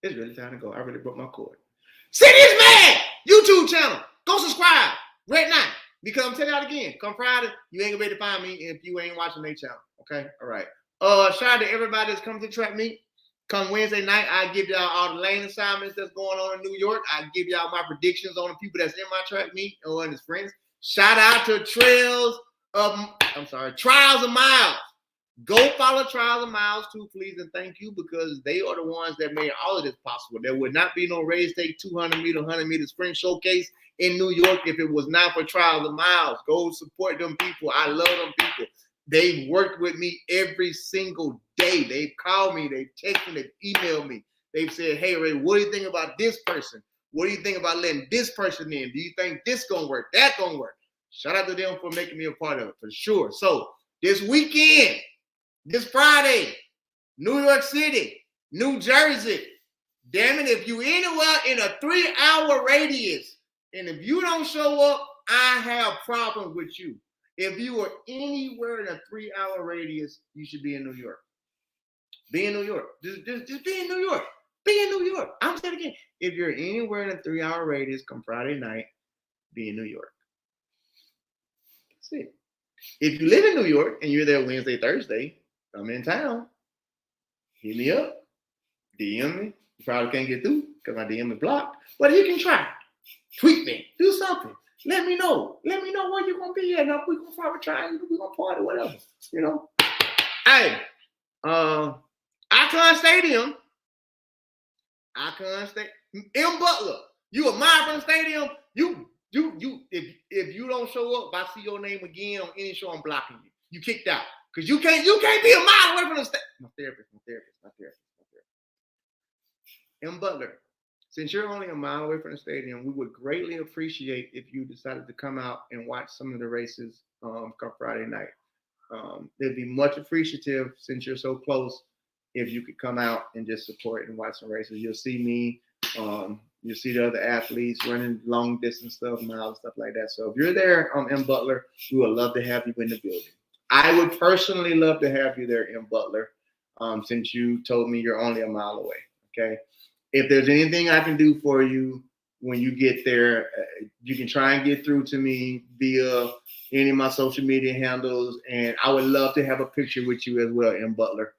It's really time to go. I really broke my cord. City is Mad YouTube channel. Go subscribe right now. Because I'm telling y'all again, come Friday, you ain't gonna be able to find me if you ain't watching their channel. Okay? All right. Shout out to everybody that's coming to track meet. Come Wednesday night, I give y'all all the lane assignments that's going on in New York. I give y'all my predictions on the people that's in my track meet and his friends. Shout out to Trials of Miles. Go follow Trials of Miles too, please, and thank you, because they are the ones that made all of this possible. There would not be no RaesTake 200 meter, 100 meter sprint showcase in New York if it was not for Trials of Miles. Go support them people. I love them people. They've worked with me every single day. They've called me, they've texted me, they've emailed me. They've said, hey, Ray, what do you think about this person? What do you think about letting this person in? Do you think this gonna work? That gonna work? Shout out to them for making me a part of it, for sure. So this weekend, this Friday, New York City, New Jersey. Damn it, if you anywhere in a 3-hour radius, and if you don't show up, I have problems with you. If you are anywhere in a 3-hour radius, you should be in New York. Be in New York. Just be in New York. Be in New York. I'm saying it again. If you're anywhere in a 3-hour radius, come Friday night, be in New York. That's it. If you live in New York and you're there Wednesday, Thursday, I'm in town. Hit me up. DM me. You probably can't get through because my DM is blocked. But you can try. Tweet me. Do something. Let me know. Let me know where you're going to be at. We're going to probably try. We're going to party, whatever. You know. Hey. Icon Stadium. M. Butler. You a Marvin Stadium. If you don't show up, if I see your name again on any show, I'm blocking you. You kicked out. Because you can't be a mile away from the state. My therapist. M. Butler, since you're only a mile away from the stadium, we would greatly appreciate if you decided to come out and watch some of the races come Friday night. They'd be much appreciative, since you're so close, if you could come out and just support and watch some races. You'll see me. You'll see the other athletes running long distance stuff, miles, stuff like that. So if you're there, M. Butler, we would love to have you in the building. I would personally love to have you there, M. Butler, since you told me you're only a mile away, okay? If there's anything I can do for you when you get there, you can try and get through to me via any of my social media handles, and I would love to have a picture with you as well, M. Butler.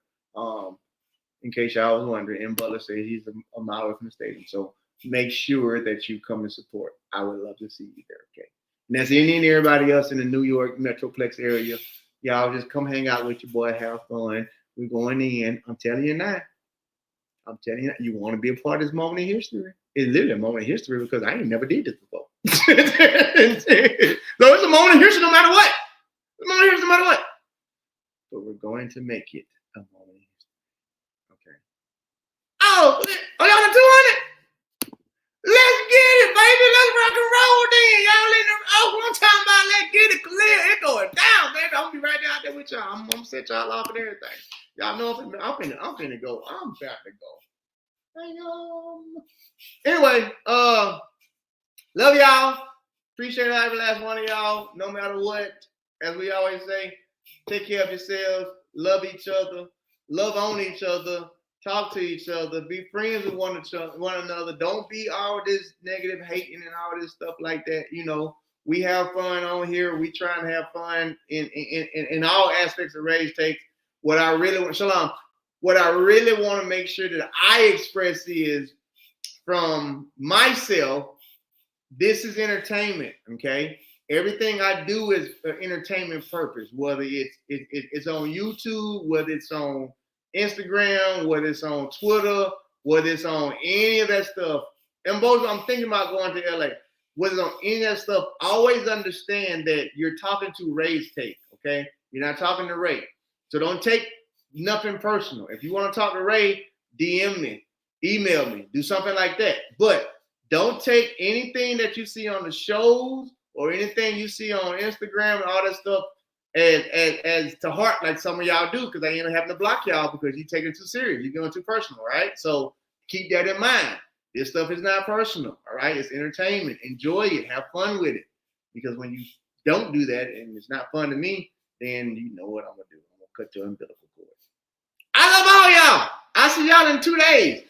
In case y'all was wondering, M. Butler said he's a mile away from the stadium, so make sure that you come and support. I would love to see you there, okay? And that's any and everybody else in the New York Metroplex area. Y'all just come hang out with your boy, have fun. We're going in. I'm telling you now. You want to be a part of this moment in history. It's literally a moment in history because I ain't never did this before. So it's a moment in history no matter what. It's a moment in history no matter what. But we're going to make it a moment in history. Okay. Oh, y'all at 200? Let's get it, baby. Let's rock and roll then. Y'all in the one time about let's get it clear. It going down, baby. I'm gonna be right out there with y'all. I'm gonna set y'all off and everything. Y'all know I'm finna go. I'm about to go. Anyway, love y'all. Appreciate every last one of y'all. No matter what, as we always say, take care of yourselves. Love each other. Love on each other. Talk to each other. Be friends with one another. Don't be all this negative hating and all this stuff like that. You know, we have fun on here. We try and have fun in all aspects of RaesTake. What I really want to make sure that I express is from myself, this is entertainment, okay? Everything I do is for entertainment purpose, whether it's on YouTube, whether it's on Instagram, whether it's on Twitter, whether it's on any of that stuff, and both I'm thinking about going to LA, whether it's on any of that stuff, always understand that you're talking to RaesTake, okay? You're not talking to Ray. So don't take nothing personal. If you want to talk to Ray, DM me, email me, do something like that. But don't take anything that you see on the shows or anything you see on Instagram and all that stuff as to heart like some of y'all do, because I end up having to block y'all because you take it too serious. You're going too personal, right? So keep that in mind. This stuff is not personal, all right? It's entertainment. Enjoy it. Have fun with it. Because when you don't do that and it's not fun to me, then you know what I'm going to do. I'm going to cut your umbilical cord. I love all y'all. I'll see y'all in 2 days.